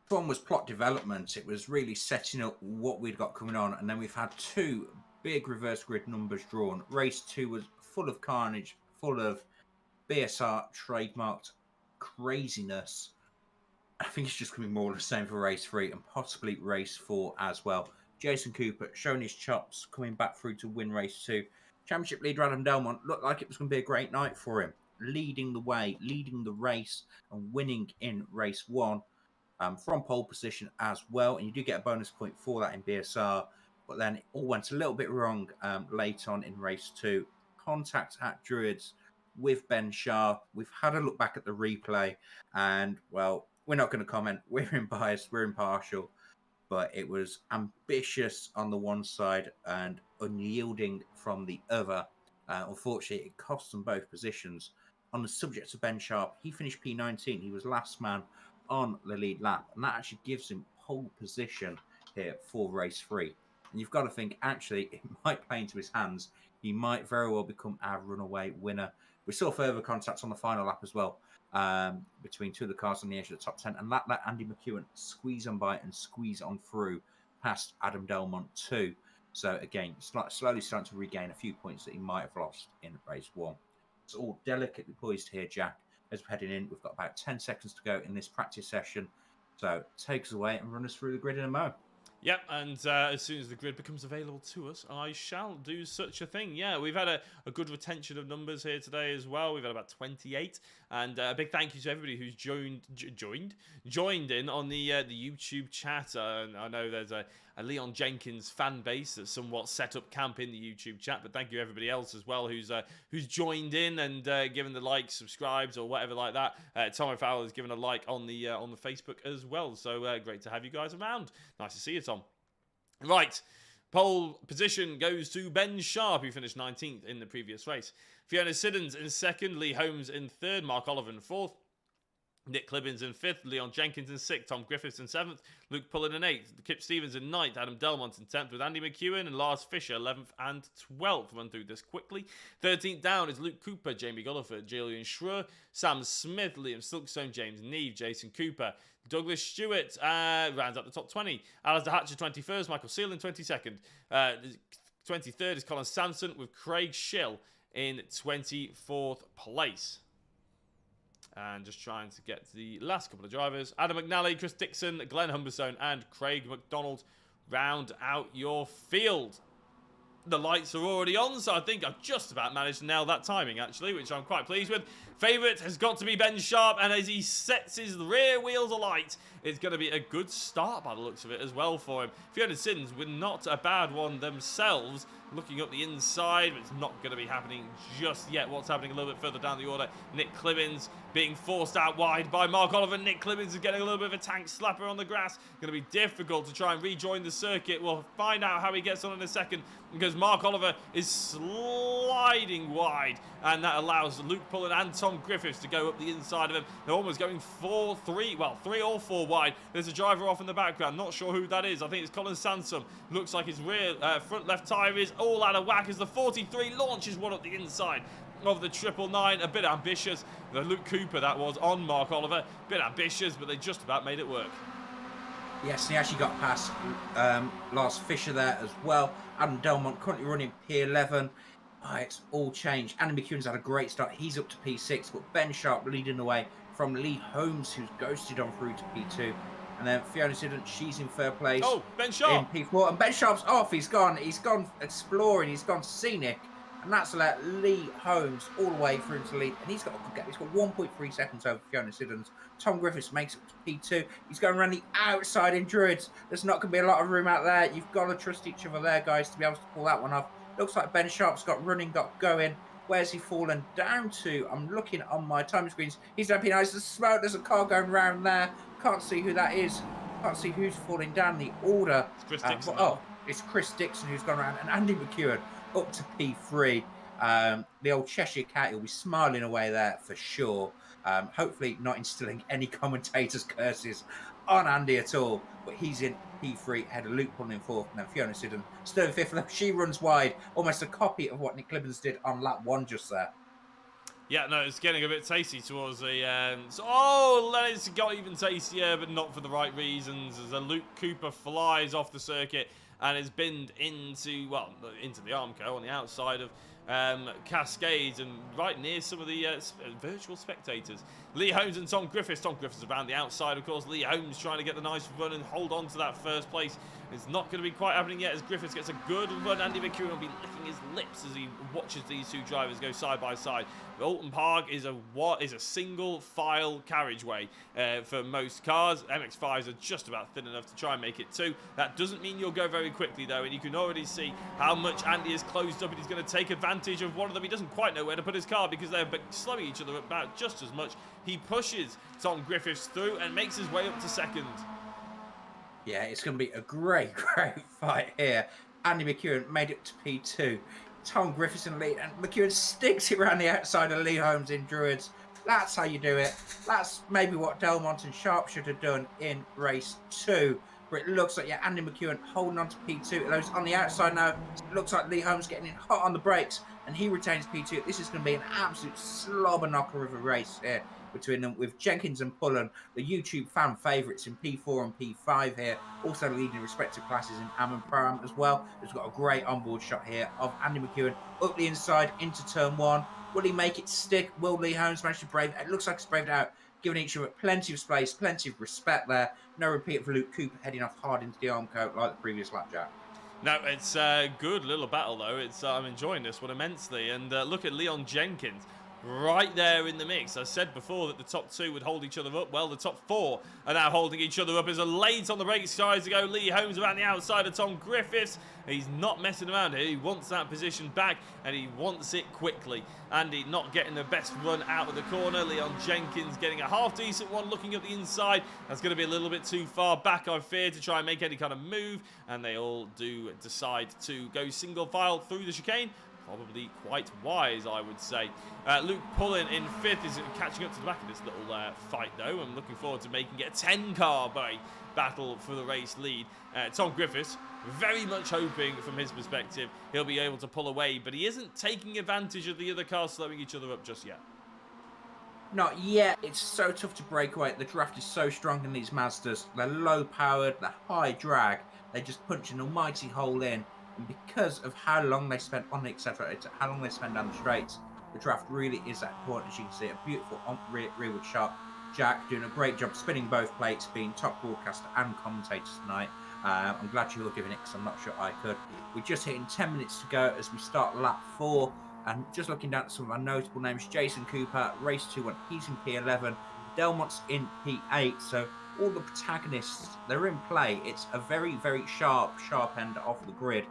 Speaker 2: One was plot development. It was really setting up what we'd got coming on, and then we've had two big reverse grid numbers drawn. Race 2 was full of carnage, full of BSR trademarked craziness. I think it's just going to be more of the same for race 3 and possibly race 4 as well. Jason Cooper showing his chops, coming back through to win race 2. Championship leader Adam Delmont looked like it was going to be a great night for him, leading the way, leading the race and winning in race 1 from pole position as well. And you do get a bonus point for that in BSR, but then it all went a little bit wrong late on in race 2. Contact at Druids with Ben Sharp. We've had a look back at the replay, and well, we're not going to comment. We're unbiased, we're impartial, but it was ambitious on the one side and unyielding from the other. Unfortunately, it cost them both positions. On the subject of Ben Sharp, he finished P19. He was last man on the lead lap, and that actually gives him pole position here for race 3. And you've got to think, actually, it might play into his hands. He might very well become our runaway winner. We saw further contacts on the final lap as well, between two of the cars on the edge of the top 10, and that let Andy McEwen squeeze on by and squeeze on through past Adam Delmont too. So again, slowly starting to regain a few points that he might have lost in race 1. It's all delicately poised here, Jack. As we're heading in, we've got about 10 seconds to go in this practice session. So take us away and run us through the grid in a mo.
Speaker 1: Yep, and as soon as the grid becomes available to us, I shall do such a thing. Yeah, we've had a good retention of numbers here today as well. We've had about 28, and a big thank you to everybody who's joined in on the YouTube chat. I know there's a Leon Jenkins fan base that's somewhat set up camp in the YouTube chat, but thank you everybody else as well who's joined in and given the like, subscribes or whatever like that. Tom O'Farrell has given a like on the Facebook as well, so great to have you guys around. Nice to see you, Tom. Right, pole position goes to Ben Sharp, who finished 19th in the previous race. Fiona Siddons in 2nd, Lee Holmes in 3rd, Mark Oliver in 4th, Nick Clibbins in 5th, Leon Jenkins in 6th, Tom Griffiths in 7th, Luke Pullen in 8th, Kip Stevens in 9th, Adam Delmont in 10th with Andy McEwen and Lars Fisher 11th and 12th. Run through this quickly. 13th down is Luke Cooper, Jamie Gulliford, Julian Schroer, Sam Smith, Liam Silkstone, James Neve, Jason Cooper, Douglas Stewart rounds out the top 20. Alistair Hatcher 21st, Michael Seal in 22nd. 23rd is Colin Sampson with Craig Schill in 24th place. And just trying to get to the last couple of drivers. Adam McNally, Chris Dixon, Glenn Humberstone, and Craig McDonald round out your field. The lights are already on, so I think I've just about managed to nail that timing, actually, which I'm quite pleased with. Favourite has got to be Ben Sharp, and as he sets his rear wheels alight, it's going to be a good start by the looks of it as well for him. Fiona Siddons were not a bad one themselves. Looking up the inside, but it's not going to be happening just yet. What's happening a little bit further down the order? Nick Clibbins being forced out wide by Mark Oliver. Nick Clibbins is getting a little bit of a tank slapper on the grass. Going to be difficult to try and rejoin the circuit. We'll find out how he gets on in a second, because Mark Oliver is sliding wide, and that allows Luke Pullen and Tom Griffiths to go up the inside of him. They're almost going 3 or 4 wide. There's a driver off in the background. Not sure who that is. I think it's Colin Sansom. Looks like his rear front left tyre is all out of whack as the 43 launches one up the inside of the 999. A bit ambitious. The Luke Cooper that was on Mark Oliver. A bit ambitious, but they just about made it work.
Speaker 2: Yes, he actually got past Lars Fisher there as well. Adam Delmont currently running P11. It's all changed. Andy McEwen's had a great start. He's up to P6, but Ben Sharp leading the way from Lee Holmes, who's ghosted on through to P2. And then Fiona Siddons, she's in third place.
Speaker 1: Oh, Ben Sharp!
Speaker 2: In P4. And Ben Sharp's off. He's gone exploring. He's gone scenic. And that's let Lee Holmes all the way through to lead. And he's got 1.3 seconds over Fiona Siddons. Tom Griffiths makes it to P2. He's going around the outside in Druids. There's not going to be a lot of room out there. You've got to trust each other there, guys, to be able to pull that one off. Looks like Ben Sharp's got going. Where's he fallen down to? I'm looking on my time screens. He's down P9. There's smoke. There's a car going around there. Can't see who that is. Can't see who's falling down the order.
Speaker 1: It's Chris Dixon.
Speaker 2: It's Chris Dixon who's gone around. And Andy McEwen up to P3. The old Cheshire Cat, he'll be smiling away there for sure. Hopefully not instilling any commentators' curses on Andy at all. But he's in P3, ahead of Luke Pullen in fourth, and then Fiona Siddon still in fifth. She runs wide, almost a copy of what Nick Clibbens did on lap 1 just there.
Speaker 1: Yeah, no, it's getting a bit tasty towards the end. Oh, it's got even tastier, but not for the right reasons, as a Luke Cooper flies off the circuit and is binned into, well, into the Armco on the outside of Cascades and right near some of the virtual spectators. Lee Holmes and Tom Griffiths. Tom Griffiths around the outside, of course. Lee Holmes trying to get the nice run and hold on to that first place. It's not going to be quite happening yet as Griffiths gets a good run. Andy McEwen will be licking his lips as he watches these two drivers go side by side. Oulton Park is a single file carriageway for most cars. MX5s are just about thin enough to try and make it too. That doesn't mean you'll go very quickly though, and you can already see how much Andy is closed up, and he's going to take advantage of one of them. He doesn't quite know where to put his car because they're slowing each other about just as much. He pushes Tom Griffiths through and makes his way up to second.
Speaker 2: Yeah, it's going to be a great fight here. Andy McEwen made it to P2. Tom Griffiths in the lead, and McEwen sticks it around the outside of Lee Holmes in Druids. That's how you do it. That's maybe what Delmont and Sharp should have done in race 2. But it looks like, yeah, Andy McEwen holding on to P2. Those on the outside now. It looks like Lee Holmes getting in hot on the brakes, and he retains P2. This is going to be an absolute slobber knocker of a race here between them, with Jenkins and Pullen, the YouTube fan favourites in P4 and P5 here, also leading respective classes in Am and Pro-Am as well. He's got a great onboard shot here of Andy McEwen up the inside into turn 1. Will he make it stick? Will Lee Holmes manage to brave it? It looks like it's braved out, giving each other plenty of space, plenty of respect there. No repeat for Luke Cooper heading off hard into the Armco like the previous lap, Jack.
Speaker 1: No, it's a good little battle though. I'm enjoying this one immensely, and look at Leon Jenkins right there in the mix. I said before that the top 2 would hold each other up. Well, the top 4 are now holding each other up as a late on the brakes tries to go. Lee Holmes around the outside of Tom Griffiths. He's not messing around here. He wants that position back, and he wants it quickly. Andy not getting the best run out of the corner. Leon Jenkins getting a half-decent one, looking up the inside. That's going to be a little bit too far back, I fear, to try and make any kind of move, and they all do decide to go single file through the chicane. Probably quite wise, I would say. Luke Pullen in 5th is catching up to the back of this little fight, though. I'm looking forward to making it a 10-car battle for the race lead. Tom Griffiths, very much hoping from his perspective he'll be able to pull away, but he isn't taking advantage of the other cars slowing each other up just yet.
Speaker 2: Not yet. It's so tough to break away. The draft is so strong in these Mazdas. They're low-powered, they're high drag. They just punch an almighty hole in. And because of how long they spend on it, etc., how long they spend down the straights, the draft really is that important. As you can see, a beautiful rearward shot. Jack doing a great job spinning both plates, being top broadcaster and commentator tonight. I'm glad you were giving it because I'm not sure I could. We're just hitting 10 minutes to go as we start lap 4. And just looking down at some of our notable names, Jason Cooper, race 2 when he's in P11, Delmont's in P8. So all the protagonists, they're in play. It's a very, very sharp end of the grid.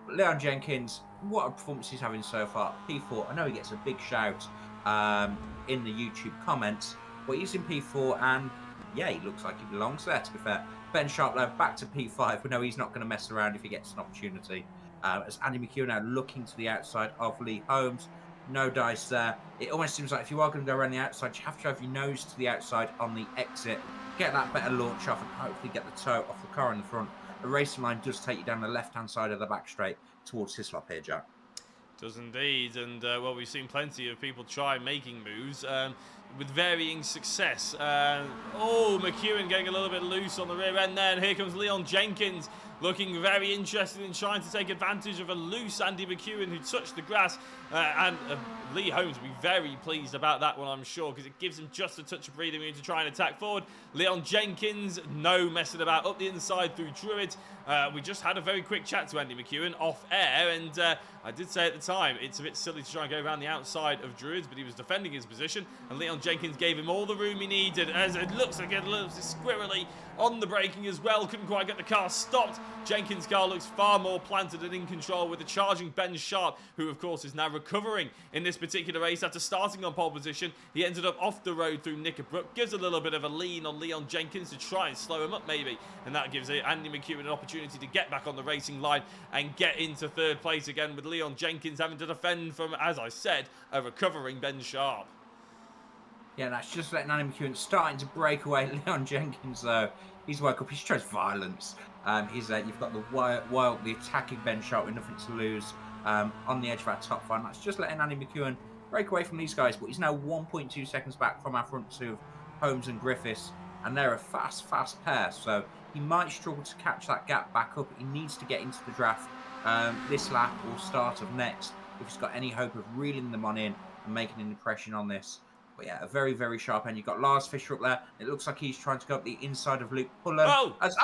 Speaker 2: But Leon Jenkins, what a performance he's having so far. P4, I know he gets a big shout in the YouTube comments, but he's in P4 and yeah, he looks like he belongs there, to be fair. Ben Sharp though, back to P5. We know he's not going to mess around if he gets an opportunity. As Andy McEwen now looking to the outside of Lee Holmes. No dice there. It almost seems like if you are going to go around the outside, you have to drive your nose to the outside on the exit, get that better launch off, and hopefully get the toe off the car in the front. The racing line does take you down the left-hand side of the back straight towards Hislop here, Jack.
Speaker 1: Does indeed, and well, we've seen plenty of people try making moves with varying success. McEwen getting a little bit loose on the rear end there, and here comes Leon Jenkins looking very interested in trying to take advantage of a loose Andy McEwen who touched the grass, and Lee Holmes will be very pleased about that one, I'm sure, because it gives him just a touch of breathing room to try and attack forward. Leon Jenkins, no messing about, up the inside through Druid. We just had a very quick chat to Andy McEwen off air, and I did say at the time it's a bit silly to try and go around the outside of Druids, but he was defending his position, and Leon Jenkins gave him all the room he needed, as it looks like a little squirrely on the braking as well. Couldn't quite get the car stopped. Jenkins' car looks far more planted and in control with the charging Ben Sharp, who of course is now recovering in this particular race after starting on pole position. He ended up off the road through Knickerbrook, gives a little bit of a lean on Leon Jenkins to try and slow him up maybe, and that gives Andy McEwen an opportunity to get back on the racing line and get into third place again, with Leon Jenkins having to defend from, as I said, a recovering Ben Sharp.
Speaker 2: Yeah, that's just letting Andy McEwen starting to break away. Leon Jenkins, though, he's woke up. He shows violence. You've got the attacking Ben Sharp with nothing to lose on the edge of our top five. That's just letting Andy McEwen break away from these guys. But he's now 1.2 seconds back from our front two of Holmes and Griffiths. And they're a fast pair. So he might struggle to catch that gap back up. He needs to get into the draft this lap or start of next if he's got any hope of reeling them on in and making an impression on this. But yeah, a very, very sharp end. You've got Lars Fisher up there. It looks like he's trying to go up the inside of Luke Pullen. Is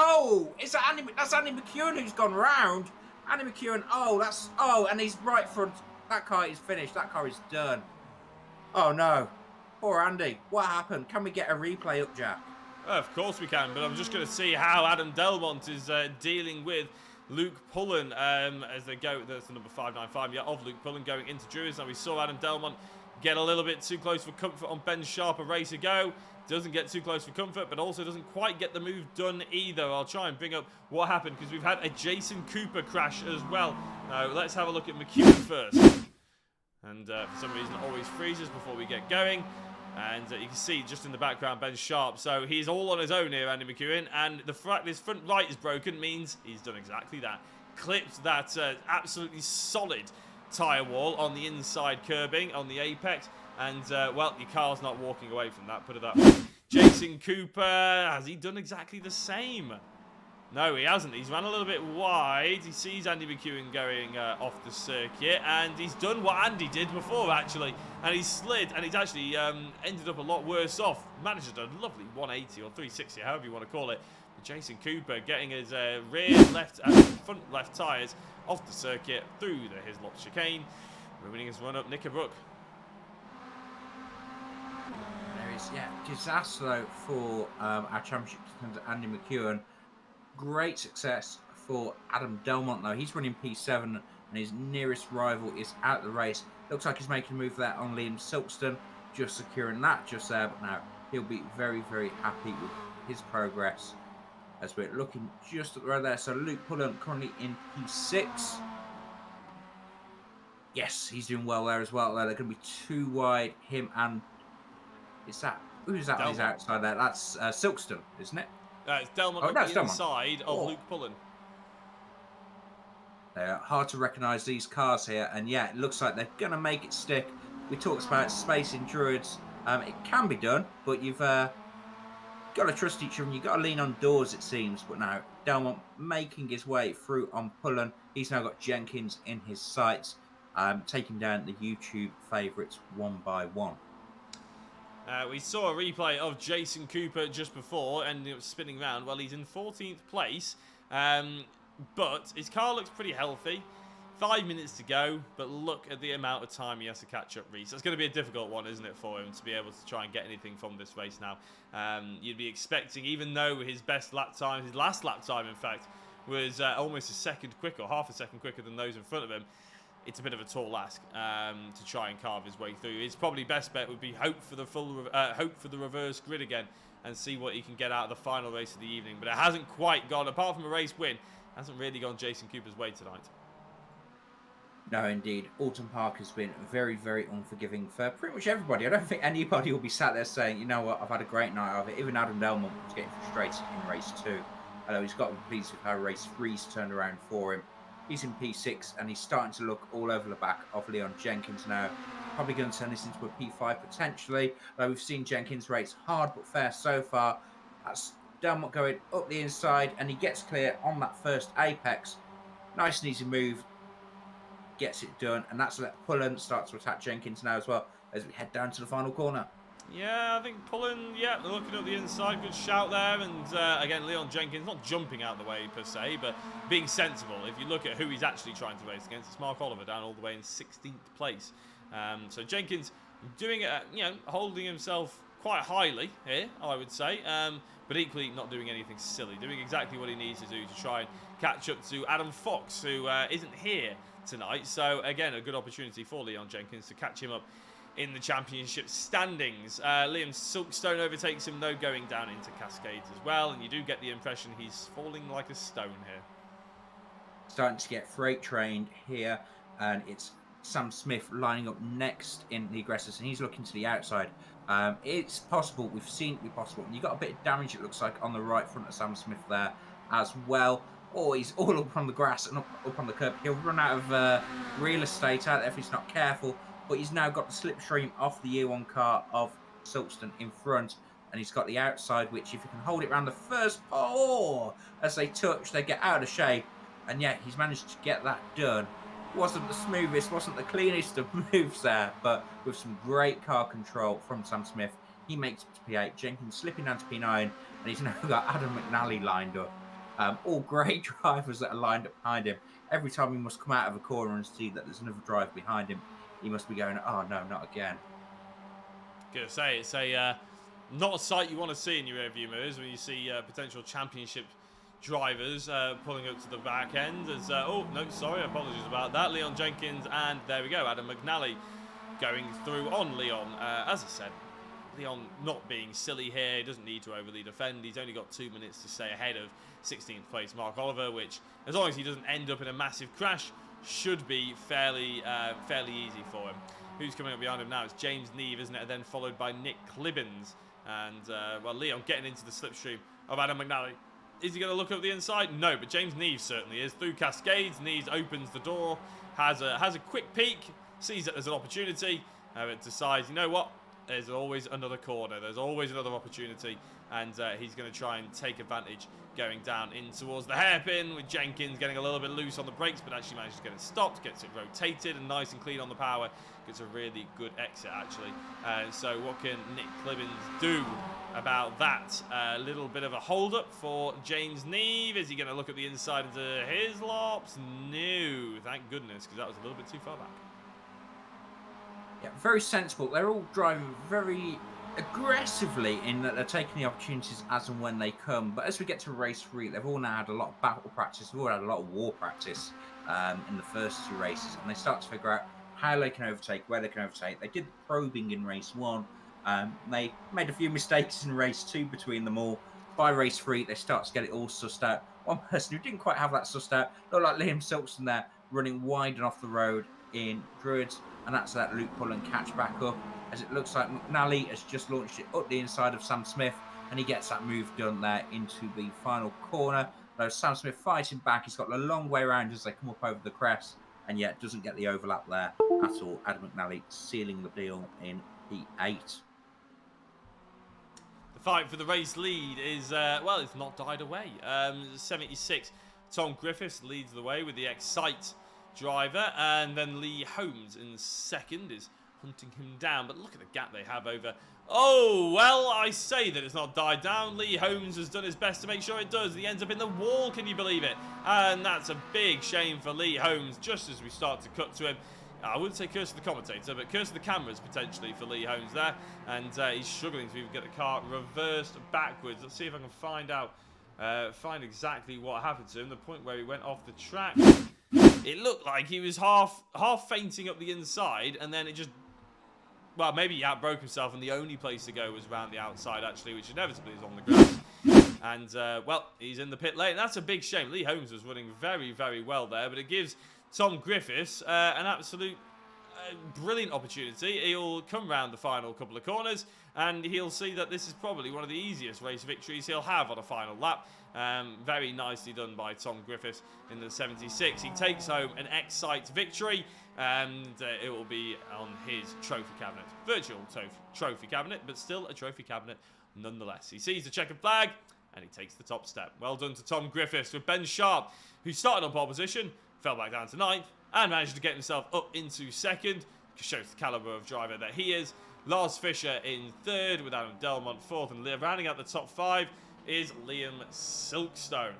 Speaker 2: that Andy? That's Andy McEwen who's gone round. Andy McEwen. And he's right front. That car is finished. That car is done. Oh no, poor Andy. What happened? Can we get a replay up, Jack?
Speaker 1: Of course we can, but I'm just going to see how Adam Delmont is dealing with Luke Pullen as they go. That's the number 595. Yeah, of Luke Pullen going into Druids. Now we saw Adam Delmont get a little bit too close for comfort on Ben Sharp a race ago. Doesn't get too close for comfort, but also doesn't quite get the move done either. I'll try and bring up what happened because we've had a Jason Cooper crash as well. Now, let's have a look at McEwen first. And for some reason, it always freezes before we get going. And you can see just in the background Ben Sharp. So he's all on his own here, Andy McEwen. And the fact his front right is broken means he's done exactly that. Clipped that absolutely solid tyre wall on the inside curbing on the apex, and well, your car's not walking away from that, put it that way. Jason Cooper, has he done exactly the same? No, he hasn't. He's ran a little bit wide. He sees Andy McEwen going off the circuit, and he's done what Andy did before, actually, and he's slid, and he's actually ended up a lot worse off. Managed a lovely 180 or 360, however you want to call it. But Jason Cooper getting his rear left and front left tyres off the circuit through the Hislop chicane, ruining his run up Knickerbrook.
Speaker 2: There is, disaster for our championship contender Andy McEwen. Great success for Adam Delmont, though. He's running P7 and his nearest rival is out of the race. Looks like he's making a move there on Liam Silkston, just securing that just there. But now he'll be very, very happy with his progress as we're looking just at the road there. So Luke Pullen currently in P6. Yes, he's doing well there as well. They're going to be too wide, him and... who's that on his outside there? That's Silkston, isn't it?
Speaker 1: It's Delmont on the inside of Luke Pullen.
Speaker 2: They're hard to recognise, these cars here. And yeah, it looks like they're going to make it stick. We talked about space in Druids. It can be done, but you've... got to trust each other and you've got to lean on doors, it seems. But now Delmont making his way through on Pullen. He's now got Jenkins in his sights, taking down the YouTube favourites one by one.
Speaker 1: We saw a replay of Jason Cooper just before, and it was spinning round. Well, he's in 14th place, but his car looks pretty healthy. 5 minutes to go, but look at the amount of time he has to catch up, Reese. That's going to be a difficult one, isn't it, for him to be able to try and get anything from this race now. You'd be expecting, even though his best lap time, his last lap time, in fact, was almost a second quicker, half a second quicker than those in front of him. It's a bit of a tall ask to try and carve his way through. His probably best bet would be hope for the reverse grid again and see what he can get out of the final race of the evening. But it hasn't quite gone, apart from a race win, hasn't really gone Jason Cooper's way tonight.
Speaker 2: No, indeed. Oulton Park has been very, very unforgiving for pretty much everybody. I don't think anybody will be sat there saying, you know what, I've had a great night of it. Even Adam Delmont was getting frustrated in race 2. Although he's got to be pleased with how race 3's turned around for him. He's in P6 and he's starting to look all over the back of Leon Jenkins now. Probably going to turn this into a P5 potentially. Though we've seen Jenkins race hard but fair so far. That's Delmont going up the inside and he gets clear on that first apex. Nice and easy move. Gets it done, and that's let Pullen start to attack Jenkins now as well as we head down to the final corner.
Speaker 1: Yeah, I think Pullen, yeah, looking at the inside, good shout there, and again, Leon Jenkins not jumping out the way per se, but being sensible. If you look at who he's actually trying to race against, it's Mark Oliver down all the way in 16th place. So Jenkins doing it, you know, holding himself quite highly here, I would say. But equally not doing anything silly, doing exactly what he needs to do to try and catch up to Adam Fox, who isn't here tonight. So again, a good opportunity for Leon Jenkins to catch him up in the championship standings. Liam Silkstone overtakes him, though, going down into Cascades as well, and you do get the impression he's falling like a stone here.
Speaker 2: Starting to get freight trained here, and it's Sam Smith lining up next in the aggressors, and he's looking to the outside. It's possible, we've seen it be possible. You got a bit of damage, it looks like, on the right front of Sam Smith there as well. Oh, he's all up on the grass and up on the curb. He'll run out of real estate out there if he's not careful, but he's now got the slipstream off the year one car of Silkston in front, and he's got the outside, which if he can hold it around the first pole, as they touch, they get out of shape, and yet he's managed to get that done. Wasn't the smoothest, wasn't the cleanest of moves there, but with some great car control from Sam Smith, he makes it to P8. Jenkins slipping down to P9, and he's now got Adam McNally lined up. All great drivers that are lined up behind him. Every time he must come out of a corner and see that there's another driver behind him, he must be going, oh no, not again.
Speaker 1: Gonna say, it's a not a sight you want to see in your rearview mirrors when you see potential championship drivers pulling up to the back end. As oh no, sorry, apologies about that. Leon Jenkins, and there we go, Adam McNally going through on Leon. As I said, Leon not being silly here. He doesn't need to overly defend. He's only got 2 minutes to stay ahead of 16th place Mark Oliver, which, as long as he doesn't end up in a massive crash, should be fairly easy for him. Who's coming up behind him now? It's James Neve, isn't it? And then followed by Nick Clibbins. And, well, Leon getting into the slipstream of Adam McNally. Is he going to look up the inside? No, but James Neve certainly is. Through Cascades, Neve opens the door, has a quick peek, sees it as an opportunity, but decides, you know what? There's always another corner. There's always another opportunity. And he's going to try and take advantage going down in towards the hairpin, with Jenkins getting a little bit loose on the brakes, but actually manages to get it stopped, gets it rotated and nice and clean on the power. Gets a really good exit, actually. So what can Nick Clibbins do about that? A little bit of a hold-up for James Neve. Is he going to look at the inside into his lops? No, thank goodness, because that was a little bit too far back.
Speaker 2: Yeah, very sensible. They're all driving very aggressively in that they're taking the opportunities as and when they come. But as we get to race 3, they've all now had a lot of battle practice. They've all had a lot of war practice in the first 2 races, and they start to figure out how they can overtake, where they can overtake. They did the probing in race 1. They made a few mistakes in race 2 between them all. By race 3, they start to get it all sussed out. One person who didn't quite have that sussed out looked like Liam Silkson there, running wide and off the road in Druids, and that's that loop pull and catch back up, as it looks like McNally has just launched it up the inside of Sam Smith, and he gets that move done there into the final corner. Though Sam Smith fighting back, he's got a long way around as they come up over the crest, and yet doesn't get the overlap there at all. Adam McNally sealing the deal in P8.
Speaker 1: The fight for the race lead is, well, it's not died away. 76, Tom Griffiths leads the way with the Excite driver, and then Lee Holmes in second is hunting him down. But look at the gap they have over. Oh, well, I say that it's not died down. Lee Holmes has done his best to make sure it does. He ends up in the wall, can you believe it? And that's a big shame for Lee Holmes, just as we start to cut to him. I wouldn't say curse of the commentator, but curse of the cameras potentially for Lee Holmes there. And he's struggling to even get the car reversed backwards. Let's see if I can find out, find exactly what happened to him. The point where he went off the track. It looked like he was half fainting up the inside, and then it just, well, maybe he outbroke himself, and the only place to go was around the outside, actually, which inevitably is on the grass. And, well, he's in the pit lane. That's a big shame. Lee Holmes was running very, very well there, but it gives Tom Griffiths an absolute brilliant opportunity. He'll come round the final couple of corners, and he'll see that this is probably one of the easiest race victories he'll have on a final lap. Very nicely done by Tom Griffiths in the 76. He takes home an Excite victory, and it will be on his trophy cabinet. Virtual trophy cabinet, but still a trophy cabinet nonetheless. He sees the checkered flag, and he takes the top step. Well done to Tom Griffiths, with Ben Sharp, who started on pole position, fell back down to 9th, and managed to get himself up into 2nd. Shows the calibre of driver that he is. Lars Fisher in 3rd, with Adam Delmont 4th, and rounding out the top 5 is Liam Silkstone.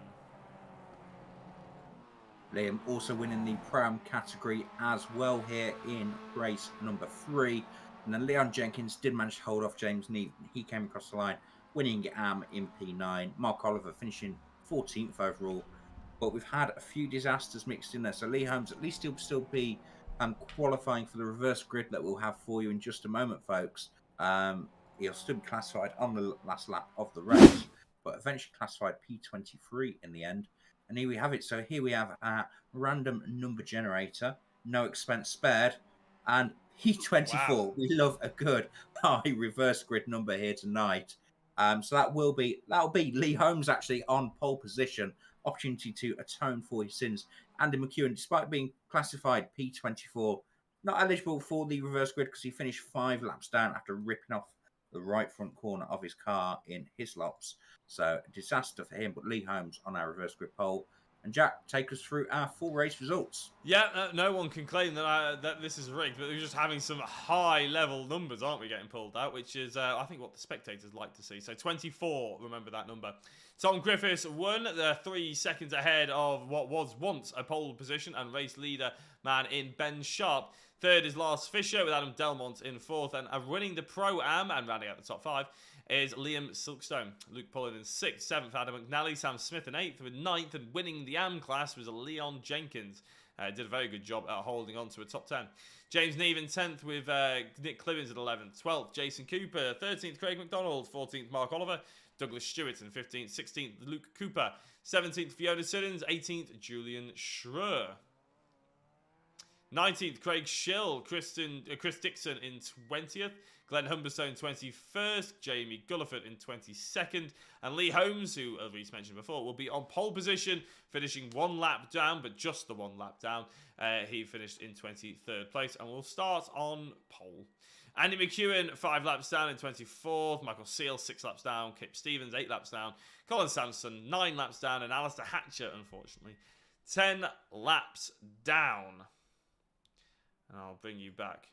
Speaker 2: Liam also winning the Pro-Am category as well here in race number 3. And then Leon Jenkins did manage to hold off James Neave. He came across the line, winning in P9. Mark Oliver finishing 14th overall. But we've had a few disasters mixed in there. So Lee Holmes, at least he'll still be qualifying for the reverse grid that we'll have for you in just a moment, folks. He'll still be classified on the last lap of the race, but eventually classified P23 in the end. And here we have it. So here we have our random number generator, no expense spared, and P24.
Speaker 1: Wow.
Speaker 2: We love a good high reverse grid number here tonight. So that'll be Lee Holmes actually on pole position. Opportunity to atone for his sins. Andy McEwen, despite being classified P24, not eligible for the reverse grid because he finished 5 laps down after ripping off the right front corner of his car in Hislops. So a disaster for him, but Lee Holmes on our reverse grid pole. And Jack, take us through our full race results.
Speaker 1: Yeah, no one can claim that this is rigged, but we're just having some high-level numbers, aren't we, getting pulled out, which is, I think, what the spectators like to see. So 24, remember that number. Tom Griffiths won, 3 seconds ahead of what was once a pole position and race leader man in Ben Sharp. Third is Lars Fisher with Adam Delmont in fourth, and winning the Pro-Am and rounding out the top 5 is Liam Silkstone. Luke Pullen in 6th, 7th Adam McNally, Sam Smith in 8th, with 9th, and winning the Am class was Leon Jenkins. Did a very good job at holding on to a top 10. James Neave in 10th with Nick Clibbins at 11th. 12th, Jason Cooper. 13th, Craig McDonald. 14th, Mark Oliver. Douglas Stewart in 15th. 16th, Luke Cooper. 17th, Fiona Siddons. 18th, Julian Schreur. 19th, Craig Schill. Chris Dixon in 20th. Glenn Humberstone 21st. Jamie Gulliford in 22nd. And Lee Holmes, who, as we mentioned before, will be on pole position, finishing 1 lap down, but just the 1 lap down. He finished in 23rd place, and we'll start on pole. Andy McEwen, 5 laps down in 24th. Michael Seal, 6 laps down. Kip Stevens, 8 laps down. Colin Sampson, 9 laps down. And Alistair Hatcher, unfortunately, 10 laps down. And I'll bring you back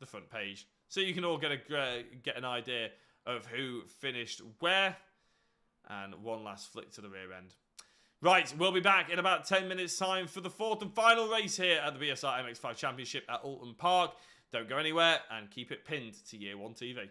Speaker 1: the front page so you can all get an idea of who finished where. And one last flick to the rear end. Right, we'll be back in about 10 minutes' time for the 4th and final race here at the BSR MX5 Championship at Oulton Park. Don't go anywhere and keep it pinned to Year 1 TV.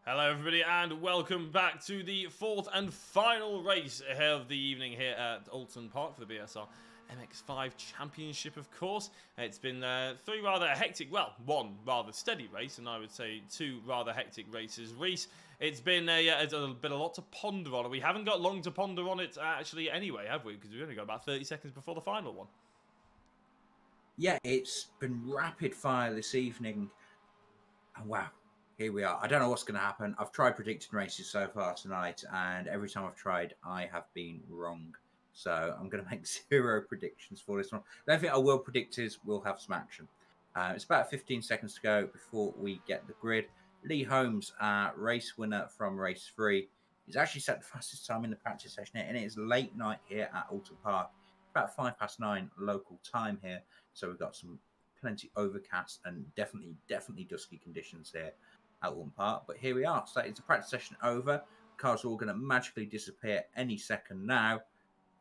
Speaker 1: Hello everybody and welcome back to the fourth and final race of the evening here at Oulton Park for the BSR MX5 Championship, of course. It's been three rather hectic, well, one rather steady race, and I would say two rather hectic races. Reese, it's been a lot to ponder on, and we haven't got long to ponder on it actually anyway, have we? Because we've only got about 30 seconds before the final one.
Speaker 2: Yeah, it's been rapid fire this evening. And wow, here we are. I don't know what's going to happen. I've tried predicting races so far tonight, and every time I've tried, I have been wrong. So I'm going to make 0 predictions for this one. The only thing I will predict is we'll have some action. It's about 15 seconds to go before we get the grid. Lee Holmes, race winner from race 3, he's actually set the fastest time in the practice session here, and it is late night here at Oulton Park. About 9:05 local time here, so we've got some plenty overcast and definitely dusky conditions here at Oulton Park. But here we are. So it's a practice session over. Cars are all going to magically disappear any second now,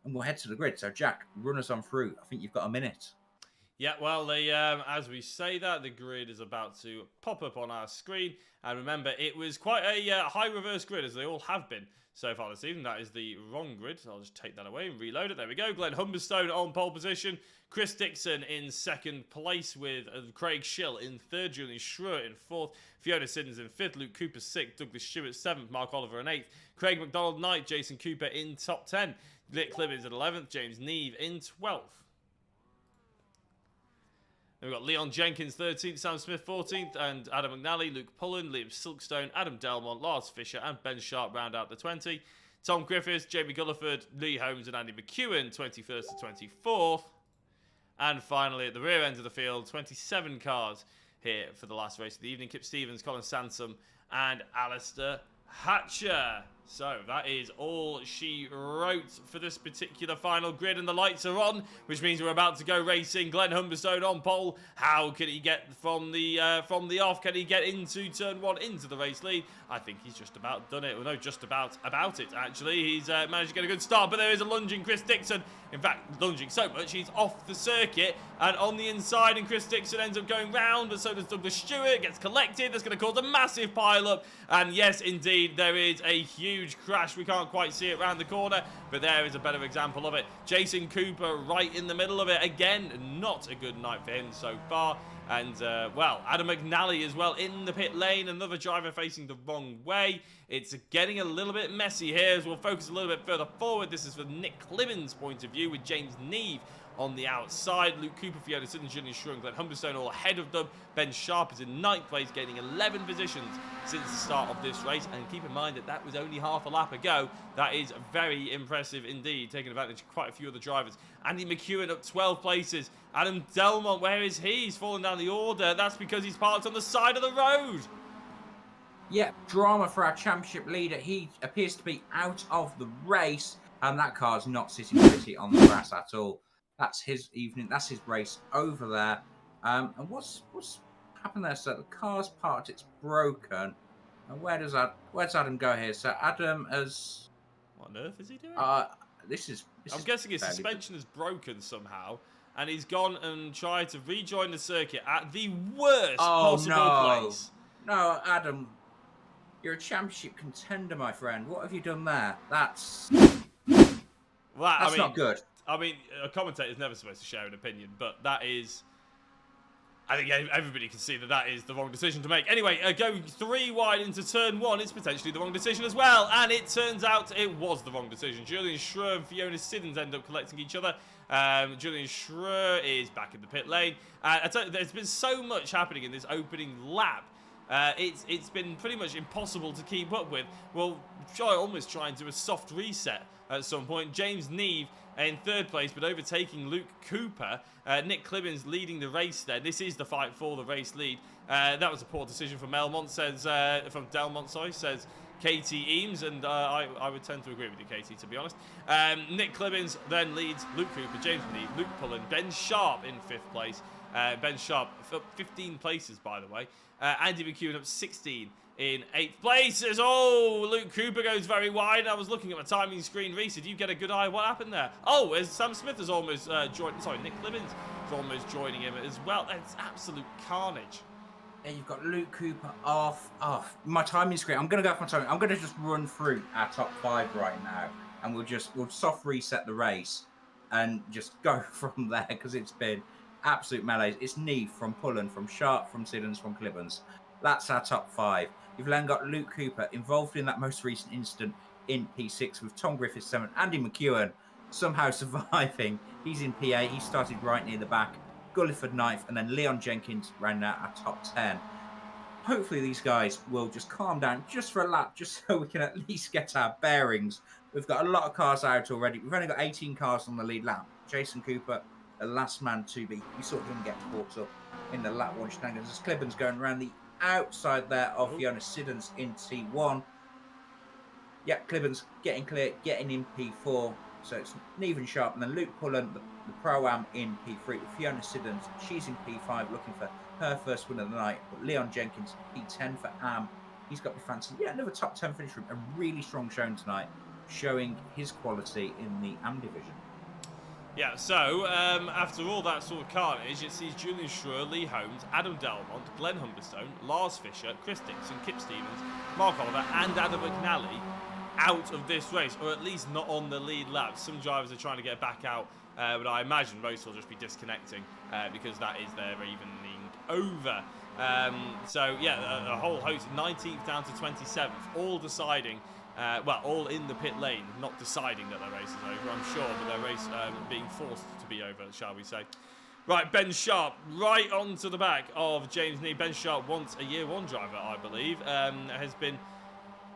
Speaker 2: and we'll head to the grid. So Jack, run us on through. I think you've got a minute.
Speaker 1: Yeah, well, as we say that, the grid is about to pop up on our screen. And remember, it was quite a high reverse grid, as they all have been so far this evening. That is the wrong grid. So I'll just take that away and reload it. There we go. Glenn Humberstone on pole position. Chris Dixon in second place with Craig Schill in third. Julian Schroer in fourth. Fiona Siddons in fifth. Luke Cooper sixth. Douglas Stewart seventh. Mark Oliver in eighth. Craig McDonald ninth. Jason Cooper in top 10. Nick Clibbins at 11th. James Neve in 12th. Then we've got Leon Jenkins 13th, Sam Smith 14th, and Adam McNally, Luke Pullen, Liam Silkstone, Adam Delmont, Lars Fisher, and Ben Sharp round out the 20. Tom Griffiths, Jamie Gulliford, Lee Holmes, and Andy McEwen 21st to 24th. And finally, at the rear end of the field, 27 cars here for the last race of the evening. Kip Stevens, Colin Sansom, and Alistair Hatcher. So that is all she wrote for this particular final grid, and the lights are on, which means we're about to go racing. Glenn Humberstone on pole. How can he get from the off? Can he get into turn 1 into the race lead? I think he's just about done it. Well, no, just about it actually. He's managed to get a good start, but there is a lunging Chris Dixon. In fact, lunging so much he's off the circuit and on the inside, and Chris Dixon ends up going round, but so does Douglas Stewart. Gets collected. That's going to cause a massive pile up, and yes, indeed, there is a huge crash. We can't quite see it round the corner, but there is a better example of it. Jason Cooper right in the middle of it. Again, not a good night for him so far. And, well, Adam McNally as well in the pit lane. Another driver facing the wrong way. It's getting a little bit messy here as we'll focus a little bit further forward. This is from Nick Clibbins' point of view with James Neve on the outside. Luke Cooper, Fiona Siddons, Julian Schroer, and Glenn Humberstone all ahead of them. Ben Sharp is in 9th place, gaining 11 positions since the start of this race. And keep in mind that that was only half a lap ago. That is very impressive indeed, taking advantage of quite a few of the drivers. Andy McEwen up 12 places. Adam Delmont, where is he? He's fallen down the order. That's because he's parked on the side of the road.
Speaker 2: Yeah, drama for our championship leader. He appears to be out of the race, and that car's not sitting pretty on the grass at all. That's his evening. That's his race over there. And what's happened there? So the car's parked. It's broken. And where's Adam go here? So Adam has.
Speaker 1: What on earth is he doing?
Speaker 2: I'm
Speaker 1: guessing his suspension is broken somehow, and he's gone and tried to rejoin the circuit at the worst possible place.
Speaker 2: No, Adam, you're a championship contender, my friend. What have you done there? That's not good.
Speaker 1: I mean, a commentator's never supposed to share an opinion, but that is... I think everybody can see that that is the wrong decision to make. Anyway, going 3 wide into turn 1, it's potentially the wrong decision as well. And it turns out it was the wrong decision. Julian Schroer and Fiona Siddons end up collecting each other. Julian Schroer is back in the pit lane. I tell you, there's been so much happening in this opening lap. It's been pretty much impossible to keep up with. We'll almost try and do a soft reset at some point. James Neve in 3rd place, but overtaking Luke Cooper. Nick Clibbins leading the race there. This is the fight for the race lead. That was a poor decision from Delmont, says Katie Eames, and I would tend to agree with you, Katie, to be honest. Nick Clibbins then leads Luke Cooper, James Neve, Luke Pullen, Ben Sharp in 5th place. Ben Sharp up 15 places, by the way. Andy McEwen up 16 in 8th place. Luke Cooper goes very wide. I was looking at my timing screen. Reese, did you get a good eye? What happened there? Oh, as Sam Smith has almost joined. Sorry, Nick Clibbins is almost joining him as well. That's absolute carnage.
Speaker 2: Yeah, you've got Luke Cooper off. Oh, my timing screen. I'm going to go off my timing. I'm going to just run through our top 5 right now, and we'll soft reset the race and just go from there because it's been absolute melee. It's Neve from Pullen, from Sharp, from Siddons, from Clibbons. That's our top 5. You've then got Luke Cooper involved in that most recent incident in P6 with Tom Griffiths 7, Andy McEwen somehow surviving. He's in P8. He started right near the back. Gulliford 9th, and then Leon Jenkins ran out our top 10. Hopefully these guys will just calm down just for a lap, just so we can at least get our bearings. We've got a lot of cars out already. We've only got 18 cars on the lead lap. Jason Cooper, the last man to be. We saw him get caught up in the lap one shenanigans. As Clibben's going around the outside there of Fiona Siddons in T1. Yeah, Clibben's getting clear, getting in P4. So it's Neve and Sharp, and then Luke Pullen, the Pro-Am in P3. Fiona Siddons, she's in P5, looking for her first win of the night. But Leon Jenkins, P10 for Am. He's got the fancy. Yeah, another top 10 finish from a really strong showing tonight, showing his quality in the Am division.
Speaker 1: Yeah, so after all that sort of carnage, it sees Julian Schroer, Lee Holmes, Adam Delmont, Glenn Humberstone, Lars Fisher, Chris Dixon, Kip Stevens, Mark Oliver, and Adam McNally out of this race, or at least not on the lead lap. Some drivers are trying to get back out, but I imagine most will just be disconnecting because that is their evening over. So yeah, a whole host, 19th down to 27th, all deciding, well, all in the pit lane, not deciding that their race is over, I'm sure, but their race being forced to be over, shall we say. Right, Ben Sharp, right onto the back of James Neve. Ben Sharp, once a Year 1 driver, I believe, has been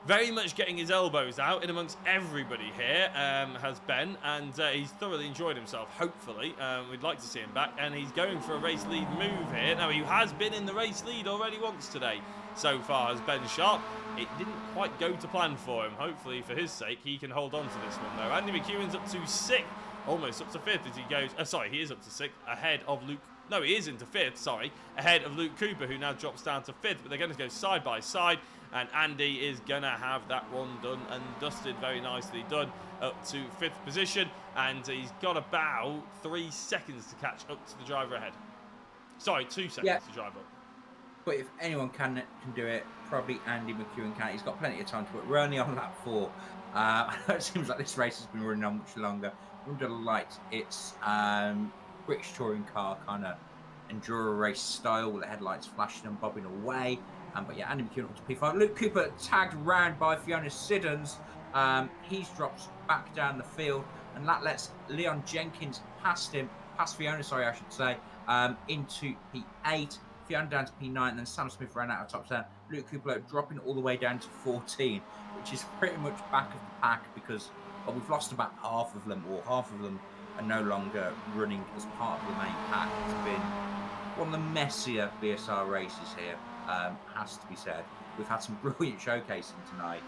Speaker 1: very much getting his elbows out in amongst everybody here, has Ben, and he's thoroughly enjoyed himself, hopefully. We'd like to see him back, and he's going for a race lead move here. Now, he has been in the race lead already once today, so far, as Ben Sharp. It didn't quite go to plan for him. Hopefully, for his sake, he can hold on to this one, though. Andy McEwen's up to 6th, almost up to 5th as he goes. Sorry, he is up to 6th, ahead of Luke. No, he is into 5th, sorry, ahead of Luke Cooper, who now drops down to 5th, but they're going to go side by side. And Andy is going to have that one done and dusted, very nicely done, up to 5th position. And he's got about 3 seconds to catch up to the driver ahead. Sorry, 2 seconds to drive up.
Speaker 2: But if anyone can do it, probably Andy McEwen can. He's got plenty of time to work. We're only on lap 4. It seems like this race has been running on much longer. Under the lights, it's British touring car kind of enduro race style with the headlights flashing and bobbing away. But yeah, Andy McEwen up to P5. Luke Cooper tagged round by Fiona Siddons. He's dropped back down the field, and that lets Leon Jenkins past Fiona, sorry, I should say, into P8. Fiona down to P9, and then Sam Smith ran out of top 10. Luke Cooper dropping all the way down to 14, which is pretty much back of the pack because we've lost about half of them, or half of them are no longer running as part of the main pack. It's been one of the messier BSR races here. Has to be said. We've had some brilliant showcasing tonight,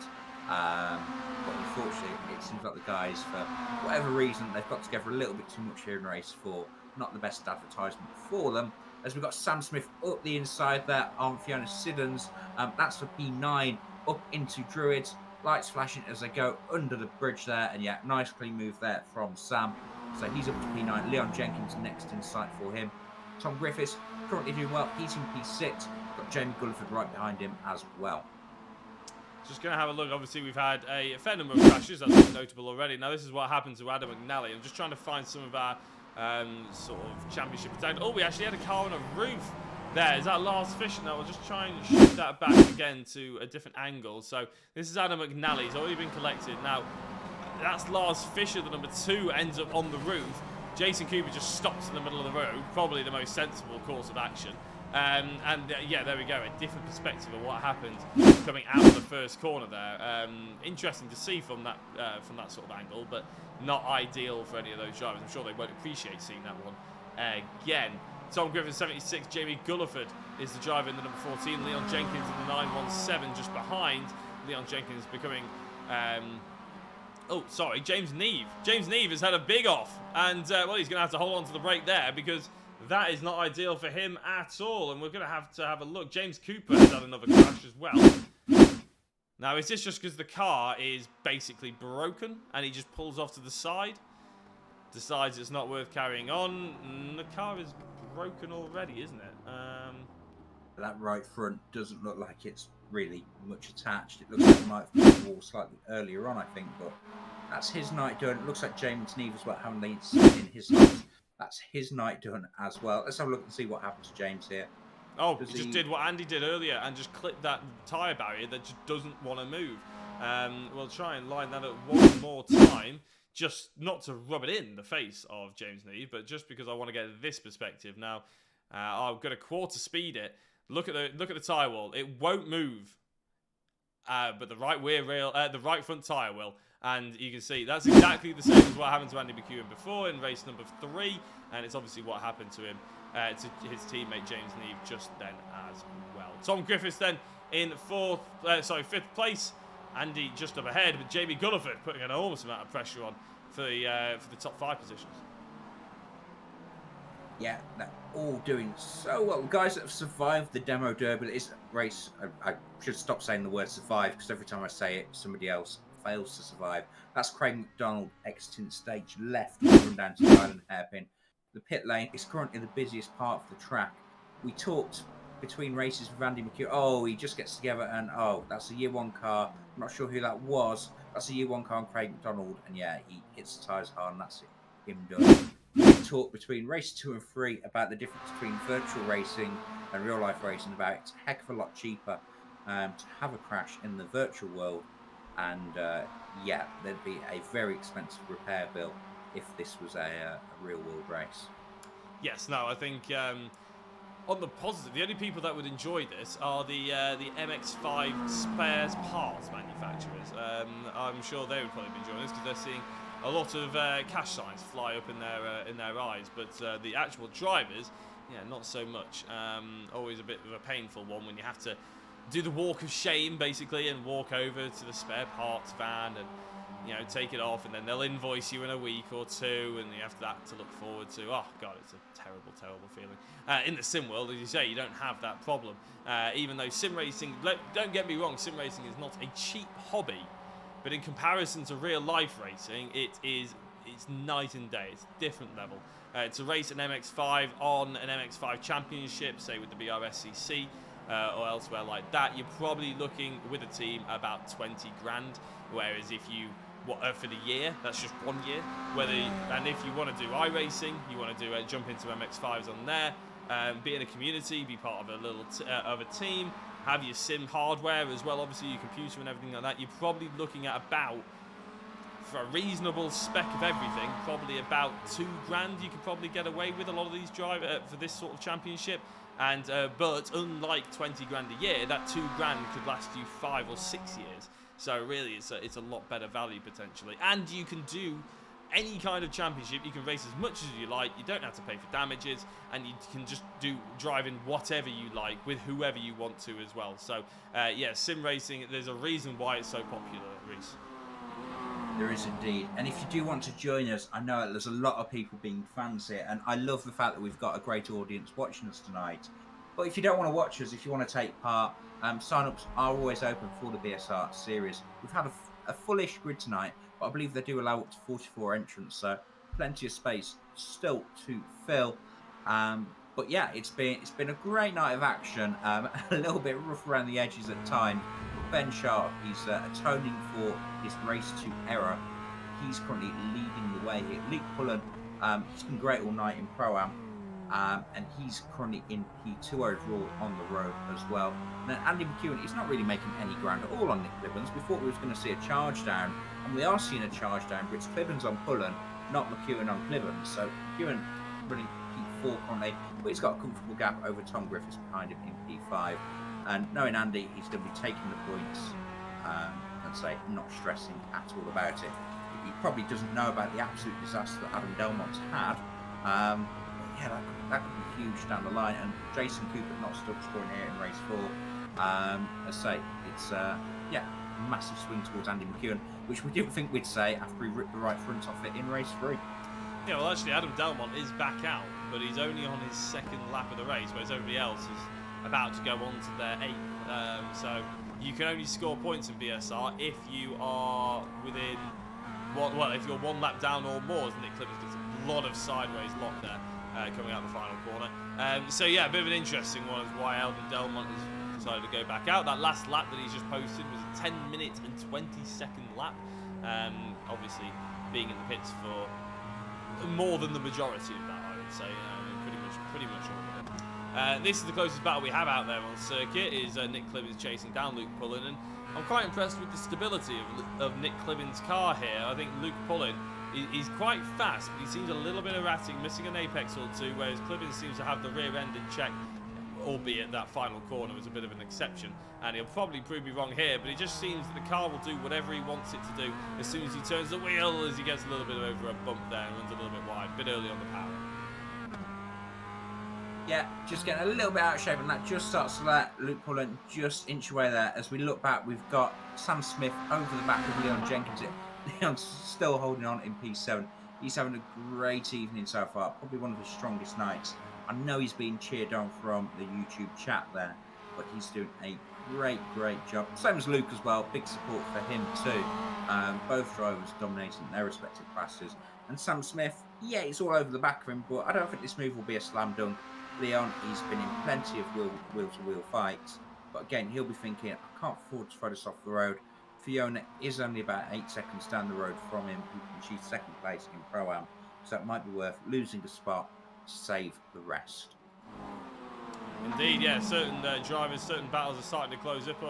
Speaker 2: but unfortunately it seems like the guys, for whatever reason, they've got together a little bit too much here in race 4. Not the best advertisement for them, as we've got Sam Smith up the inside there on Fiona Siddons. That's for P9 up into Druids. Lights flashing as they go under the bridge there, and yeah, nice clean move there from Sam. So he's up to P9. Leon Jenkins next in sight for him. Tom Griffiths currently doing well. He's in P6. Got Jamie Gulliford right behind him as well.
Speaker 1: Just going to have a look. Obviously, we've had a fair number of crashes. That's notable already. Now, this is what happened to Adam McNally. I'm just trying to find some of our sort of championship attack. Oh, we actually had a car on a roof there. Is that Lars Fisher? Now, we'll just try and shoot that back again to a different angle. So, this is Adam McNally. He's already been collected. Now, that's Lars Fisher, the number 2, ends up on the roof. Jason Cooper just stops in the middle of the road. Probably the most sensible course of action. Yeah, there we go. A different perspective of what happened coming out of the first corner there. Interesting to see from that sort of angle, but not ideal for any of those drivers. I'm sure they won't appreciate seeing that one again. Tom Griffin 76, Jamie Gulliford is the driver in the number 14. Leon Jenkins in the 917 just behind. Leon Jenkins becoming James Neve. James Neve has had a big off, and well, he's going to have to hold on to the brake there because that is not ideal for him at all, and we're going to have a look. James Cooper has had another crash as well. Now, is this just because the car is basically broken and he just pulls off to the side? Decides it's not worth carrying on? The car is broken already, isn't it?
Speaker 2: that right front doesn't look like it's really much attached. It looks like he might have put the wall slightly earlier on, I think, but that's his night done. It looks like James Neve as well, having leads in his sights. That's his night done as well. Let's have a look and see what happens to James here.
Speaker 1: Oh, he just did what Andy did earlier and just clipped that tyre barrier that just doesn't want to move. We'll try and line that up one more time, just not to rub it in the face of James Neve, but just because I want to get this perspective. Now, I'm going to quarter speed it. Look at the tyre wall. It won't move, but the right rear rail, the right front tyre will. And you can see that's exactly the same as what happened to Andy McEwen before in race number 3, and it's obviously what happened to him, to his teammate James Neve just then as well. Tom Griffiths then in 5th place. Andy just up ahead, but Jamie Gulliford putting an enormous amount of pressure on for the top 5 positions.
Speaker 2: Yeah, they're all doing so well. The guys that have survived the demo derby, this race, I should stop saying the word survive, because every time I say it, somebody else fails to survive. That's Craig McDonald exiting stage left, run down to the island hairpin. The pit lane is currently the busiest part of the track. We talked between races with Andy McEwen. Oh, he just gets together and, oh, that's a year 1 car. I'm not sure who that was. That's a year 1 car on Craig McDonald. And yeah, he hits the tyres hard and that's it. Him done. We talked between race 2 and 3 about the difference between virtual racing and real life racing, about it's a heck of a lot cheaper to have a crash in the virtual world. And yeah, there'd be a very expensive repair bill if this was a real world race.
Speaker 1: Yes, no, I think on the positive, the only people that would enjoy this are the MX5 spares parts manufacturers. I'm sure they would probably be enjoying this because they're seeing a lot of cash signs fly up in their eyes, but the actual drivers, yeah, not so much. Always a bit of a painful one when you have to do the walk of shame basically and walk over to the spare parts van and, you know, take it off, and then they'll invoice you in a week or 2, and you have that to look forward to. Oh god, it's a terrible, terrible feeling. In the sim world, as you say, you don't have that problem. Even though sim racing, don't get me wrong, sim racing is not a cheap hobby, but in comparison to real life racing, it's night and day. It's a different level. To race an MX5 on an MX5 championship, say with the BRSCC, or elsewhere like that, you're probably looking with a team about 20 grand. Whereas if you for the year, that's just 1 year. And if you want to do iRacing, you want to do jump into MX5s on there, be in a community, be part of a little of a team, have your sim hardware as well, obviously your computer and everything like that. You're probably looking at about, for a reasonable spec of everything, probably about 2 grand. You could probably get away with a lot of these drivers for this sort of championship. And but unlike 20 grand a year, that 2 grand could last you 5 or 6 years. So really, it's a lot better value potentially. And you can do any kind of championship. You can race as much as you like. You don't have to pay for damages, and you can just drive in whatever you like with whoever you want to as well. So yeah, sim racing. There's a reason why it's so popular, Reese.
Speaker 2: There is indeed. And if you do want to join us, I know there's a lot of people being fans here, and I love the fact that we've got a great audience watching us tonight. But if you don't want to watch us, if you want to take part, sign-ups are always open for the BSR series. We've had a fullish grid tonight, but I believe they do allow up to 44 entrants, so plenty of space still to fill. But yeah, it's been a great night of action. A little bit rough around the edges at times. Ben Sharp, he's atoning for his race 2 error. He's currently leading the way here. Luke Pullen, he's been great all night in Pro-Am, and he's currently in P2 overall on the road as well. And then Andy McEwen, he's not really making any ground at all on Nick Clibbans. We thought we was going to see a charge down, and we are seeing a charge down, but it's Clibbans on Pullen, not McEwen on Clibbans. So McEwen running P4 currently, but he's got a comfortable gap over Tom Griffiths behind him in P5. And knowing Andy, he's going to be taking the points and say not stressing at all about it. He probably doesn't know about the absolute disaster that Adam Delmont's had. Yeah, that could be huge down the line. And Jason Cooper not still scoring here in race 4. As I say, it's yeah, massive swing towards Andy McEwen, which we didn't think we'd say after he ripped the right front off it in race 3.
Speaker 1: Yeah, well, actually, Adam Delmont is back out, but he's only on his 2nd lap of the race, whereas everybody else is about to go on to their 8th. So you can only score points in BSR if you are within, well, if you're 1 lap down or more, as Nick Clippers does a lot of sideways lock there. coming out the final corner. So yeah, a bit of an interesting one is why Eldon Delmont has decided to go back out. That last lap that he's just posted was a 10-minute and 20-second lap. Obviously, being in the pits for more than the majority of that, I would say. Pretty much all of it. This is the closest battle we have out there on circuit. Is Nick Clibbins chasing down Luke Pullen, and I'm quite impressed with the stability of Nick Clibbins' car here. I think Luke Pullen is quite fast, but he seems a little bit erratic, missing an apex or two, whereas Clibbins seems to have the rear end in check, albeit that final corner was a bit of an exception, and he'll probably prove me wrong here, but it just seems that the car will do whatever he wants it to do as soon as he turns the wheel, as he gets a little bit over a bump there and runs a little bit wide, a bit early on the power.
Speaker 2: Yeah, just getting a little bit out of shape, and that just starts to let Luke Pullen just inch away there. As we look back, we've got Sam Smith over the back of Leon Jenkins. Leon's still holding on in P7. He's having a great evening so far, probably one of his strongest nights. I know he's being cheered on from the YouTube chat there, but he's doing a great job. Same as Luke as well, big support for him too. Both drivers dominating their respective classes. And Sam Smith, yeah, it's all over the back of him, but I don't think this move will be a slam dunk. Leon, he's been in plenty of wheel-to-wheel fights, but again, he'll be thinking, I can't afford to throw this off the road. Fiona is only about 8 seconds down the road from him, who can achieve second place in Pro-Am, so it might be worth losing a spot to save the rest.
Speaker 1: Indeed, yeah, certain drivers, certain battles are starting to close up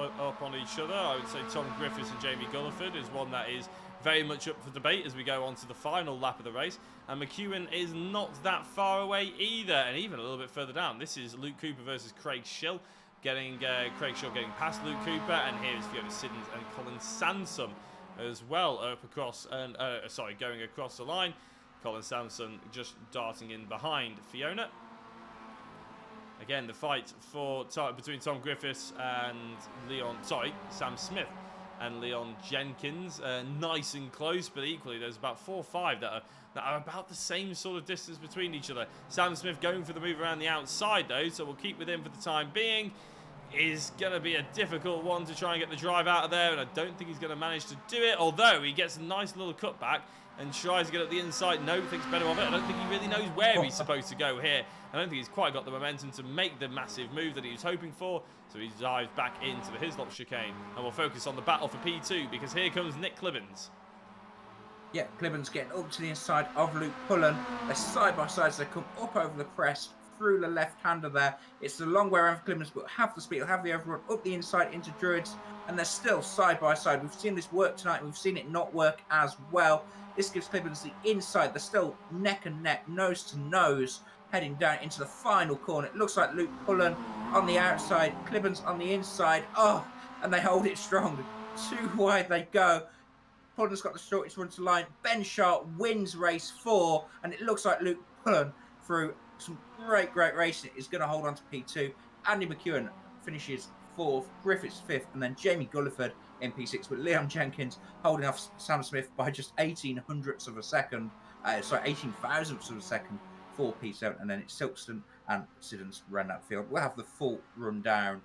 Speaker 1: on each other. I would say Tom Griffiths and Jamie Gulliford is one that is very much up for debate as we go on to the final lap of the race. And McEwen is not that far away either, and even a little bit further down. This is Luke Cooper versus Craig Schill, Craig Schill getting past Luke Cooper, and here is Fiona Siddons and Colin Sansom as well up across, and going across the line. Colin Sansom just darting in behind Fiona. Again, the fight between Tom Griffiths and Sam Smith and Leon Jenkins, nice and close, but equally there's about 4 or 5 that are about the same sort of distance between each other. Sam Smith going for the move around the outside though, so we'll keep with him for the time being. Is going to be a difficult one to try and get the drive out of there, and I don't think he's going to manage to do it, although he gets a nice little cutback and tries to get up the inside. No, thinks better of it. I don't think he really knows where he's supposed to go here. I don't think he's quite got the momentum to make the massive move that he was hoping for, so he dives back into the Hislop chicane, and we'll focus on the battle for P2, because here comes Nick Clibbins.
Speaker 2: Yeah, Clibbins getting up to the inside of Luke Pullen. They're side by side, so they come up over the crest, through the left-hander there. It's the long way around for Clibbins, but have the speed, have the overrun up the inside into Druids, and they're still side by side. We've seen this work tonight, we've seen it not work as well. This gives Clibbins the inside. They're still neck and neck, nose to nose, heading down into the final corner. It looks like Luke Pullen on the outside, Clibbins on the inside. Oh, and they hold it strong. Too wide they go. Pullen's got the shortest run to line. Ben Sharp wins race 4, and it looks like Luke Pullen, through some great racing, is going to hold on to P2. Andy McEwen finishes 4th, Griffiths 5th, and then Jamie Gulliford in P6, with Leon Jenkins holding off Sam Smith by just 18 thousandths of a second for P7, and then it's Silkston and Siddons ran that field. We'll have the full rundown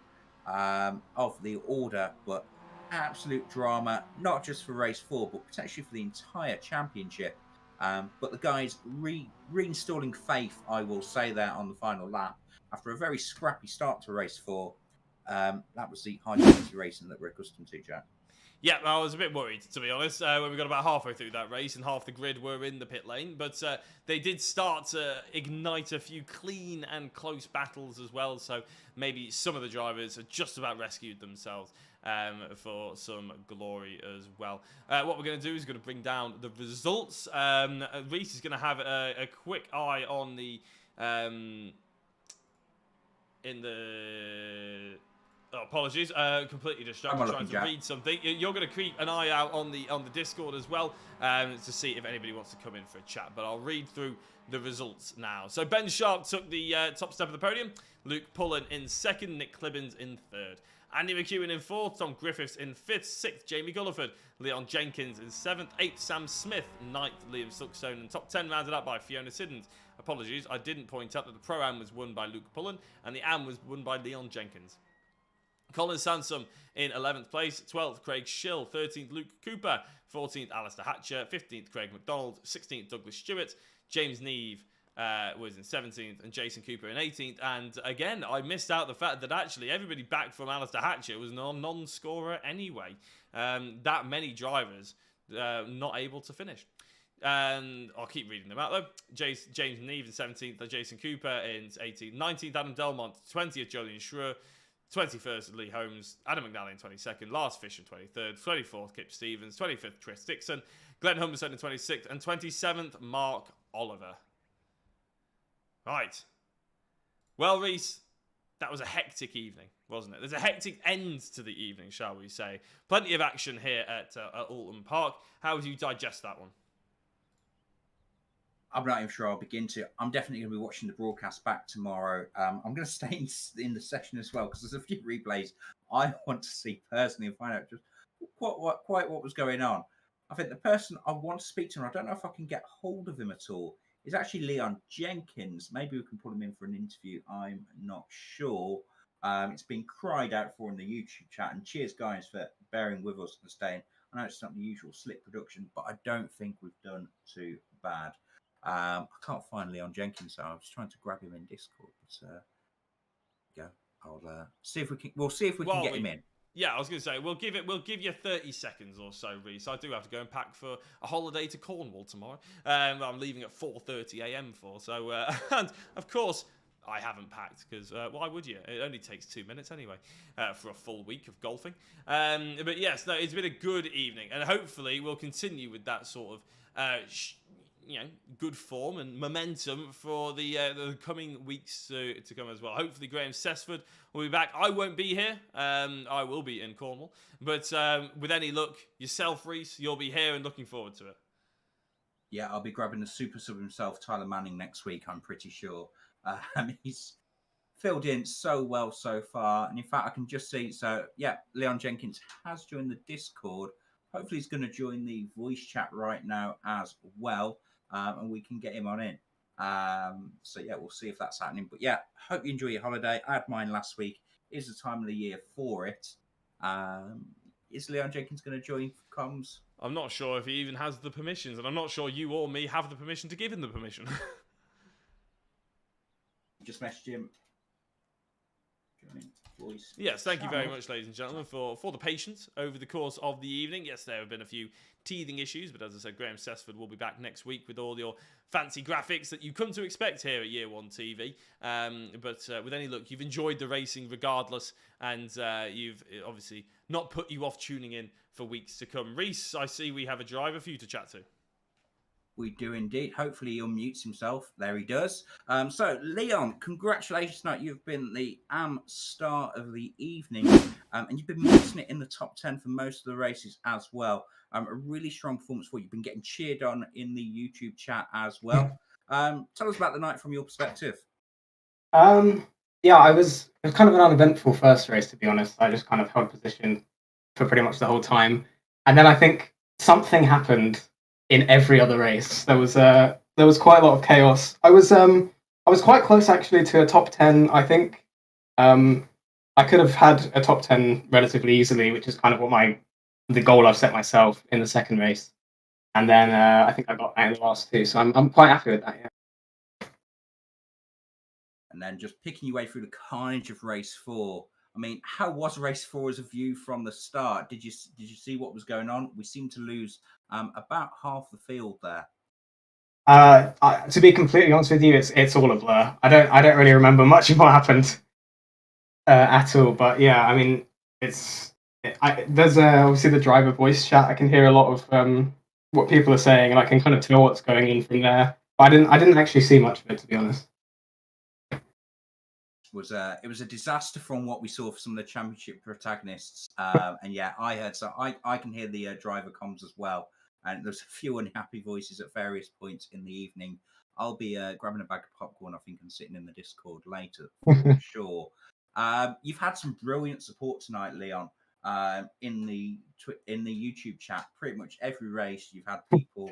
Speaker 2: of the order, but absolute drama, not just for race 4, but potentially for the entire championship. But the guys reinstalling faith, I will say, there on the final lap after a very scrappy start to race 4. That was the high-quality racing that we're accustomed to, Jack.
Speaker 1: Yeah, I was a bit worried, to be honest, when we got about halfway through that race and half the grid were in the pit lane. But they did start to ignite a few clean and close battles as well. So maybe some of the drivers have just about rescued themselves for some glory as well. What we're going to do is going to bring down the results. Reese is going to have a quick eye on the... Oh, apologies, completely distracted trying to read something. You're going to keep an eye out on the Discord as well to see if anybody wants to come in for a chat. But I'll read through the results now. So Ben Sharp took the top step of the podium. Luke Pullen in 2nd. Nick Clibbins in 3rd. Andy McEwen in 4th. Tom Griffiths in 5th. 6th, Jamie Gulliford. Leon Jenkins in 7th. 8th, Sam Smith. 9th, Liam Silkstone. And top 10 rounded up by Fiona Siddons. Apologies, I didn't point out that the Pro-Am was won by Luke Pullen and the Am was won by Leon Jenkins. Colin Sansom in 11th place, 12th Craig Schill, 13th Luke Cooper, 14th Alistair Hatcher, 15th Craig McDonald, 16th Douglas Stewart, James Neve was in 17th, and Jason Cooper in 18th. And again, I missed out the fact that actually everybody back from Alistair Hatcher was non-scorer anyway. That many drivers not able to finish. And I'll keep reading them out though. James Neve in 17th, Jason Cooper in 18th, 19th Adam Delmont, 20th Julian Schroer, 21st Lee Holmes, Adam McNally in 22nd, Lars Fisher 23rd, 24th Kip Stevens, 25th Chris Dixon, Glenn Humberstone in 26th, and 27th Mark Oliver. Right. Well, Reese, that was a hectic evening, wasn't it? There's a hectic end to the evening, shall we say. Plenty of action here at Oulton Park. How would you digest that one?
Speaker 2: I'm not even sure I'll begin to. I'm definitely going to be watching the broadcast back tomorrow. I'm going to stay in the session as well because there's a few replays I want to see personally and find out just quite what was going on. I think the person I want to speak to, and I don't know if I can get hold of him at all, is actually Leon Jenkins. Maybe we can pull him in for an interview. I'm not sure. It's been cried out for in the YouTube chat. And cheers, guys, for bearing with us and staying. I know it's not the usual slick production, but I don't think we've done too bad. I can't find Leon Jenkins, so I was trying to grab him in Discord. But go. I'll see if we can. We'll see if we can get him in.
Speaker 1: Yeah, I was going to say we'll give you 30 seconds or so, Reese. I do have to go and pack for a holiday to Cornwall tomorrow. I'm leaving at 4:30 a.m. for so, and of course I haven't packed because why would you? It only takes 2 minutes anyway for a full week of golfing. But yes, no, it's been a good evening, and hopefully we'll continue with that sort of. Good form and momentum for the coming weeks to come as well. Hopefully Graham Sessford will be back. I won't be here. I will be in Cornwall. But with any luck, yourself, Reese, you'll be here and looking forward to it.
Speaker 2: Yeah, I'll be grabbing the super sub himself, Tyler Manning, next week, I'm pretty sure. He's filled in so well so far. And in fact, I can just see, Leon Jenkins has joined the Discord. Hopefully he's going to join the voice chat right now as well. And we can get him on in. We'll see if that's happening. But yeah, hope you enjoy your holiday. I had mine last week. It is the time of the year for it. Is Leon Jenkins going to join comms?
Speaker 1: I'm not sure if he even has the permissions, and I'm not sure you or me have the permission to give him the permission.
Speaker 2: Just message him. Voice.
Speaker 1: Yes, thank you very much, ladies and gentlemen, for the patience over the course of the evening. Yes, there have been a few teething issues, but as I said, Graham Sessford will be back next week with all your fancy graphics that you come to expect here at Year One TV. But with any luck, you've enjoyed the racing regardless, and you've obviously not put you off tuning in for weeks to come. Reese, I see we have a driver for you to chat to.
Speaker 2: We do indeed. Hopefully he unmutes himself. There he does. So, Leon, congratulations tonight. You've been the star of the evening. And you've been missing it in the top 10 for most of the races as well. A really strong performance for you. You've been getting cheered on in the YouTube chat as well. Tell us about the night from your perspective.
Speaker 3: It was kind of an uneventful first race, to be honest. I just kind of held position for pretty much the whole time. And then I think something happened in every other race. There was quite a lot of chaos. I was quite close actually to a top 10. I think I could have had a top 10 relatively easily, which is kind of what the goal I've set myself in the second race. And then I think I got that in the last two, so I'm quite happy with that. Yeah.
Speaker 2: And then just picking your way through the carnage of race 4. I mean, how was race 4 as a view from the start? Did you see what was going on? We seemed to lose about half the field there.
Speaker 3: To be completely honest with you, it's all a blur. I don't really remember much of what happened at all. But yeah, I mean, there's obviously the driver voice chat. I can hear a lot of what people are saying, and I can kind of tell what's going on from there. But I didn't actually see much of it, to be honest.
Speaker 2: It was a disaster from what we saw for some of the championship protagonists. And yeah, I can hear the driver comms as well. And there's a few unhappy voices at various points in the evening. I'll be grabbing a bag of popcorn, I think, and sitting in the Discord later for sure. You've had some brilliant support tonight, Leon, in the YouTube chat. Pretty much every race, you've had people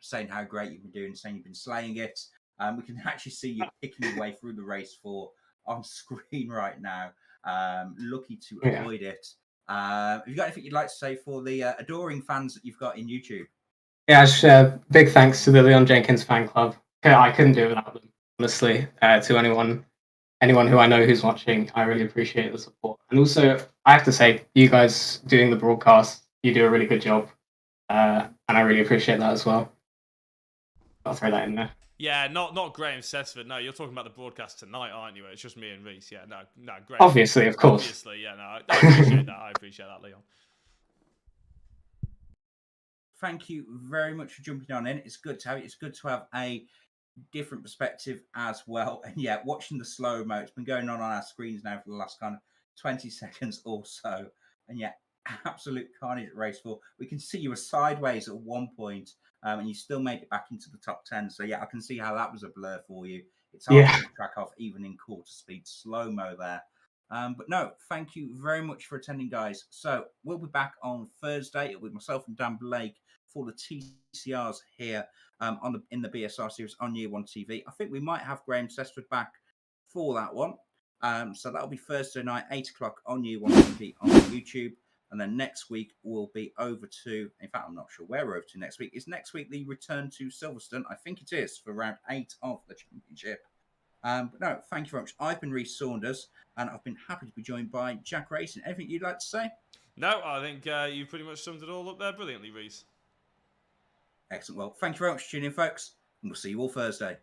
Speaker 2: saying how great you've been doing, saying you've been slaying it. We can actually see you picking your way through the race 4 on screen right now. Lucky to avoid it. Have you got anything you'd like to say for the adoring fans that you've got in YouTube?
Speaker 3: Yeah, big thanks to the Leon Jenkins fan club. I couldn't do it without them. Honestly, to anyone who I know who's watching, I really appreciate the support. And also, I have to say, you guys doing the broadcast, you do a really good job, and I really appreciate that as well. I'll throw that in there.
Speaker 1: Yeah, not Graham Sessford. No, you're talking about the broadcast tonight, aren't you? It's just me and Reese. Yeah, no, Graham.
Speaker 3: Obviously, of course.
Speaker 1: Obviously, yeah, no, I appreciate that. I appreciate that, Leon.
Speaker 2: Thank you very much for jumping on in. It's good to have a different perspective as well. And yeah, watching the slow mo, it's been going on our screens now for the last kind of 20 seconds or so. And yeah, absolute carnage at race 4. We can see you were sideways at one point, and you still made it back into the top 10. So yeah, I can see how that was a blur for you. It's hard to keep track of even in quarter speed slow mo there. But no, thank you very much for attending, guys. So we'll be back on Thursday with myself and Dan Blake for the TCRs here in the BSR series on Year One TV. I think we might have Graham Sessford back for that one. So that'll be Thursday night, 8 o'clock on Year One TV on YouTube. And then next week we'll be over to, in fact, I'm not sure where we're over to next week. Is next week the return to Silverstone? I think it is for round 8 of the championship. But no, thank you very much. I've been Reece Saunders, and I've been happy to be joined by Jack Racing. Anything you'd like to say?
Speaker 1: No, I think you pretty much summed it all up there brilliantly, Reese.
Speaker 2: Excellent. Well, thank you very much for tuning in, folks, and we'll see you all Thursday.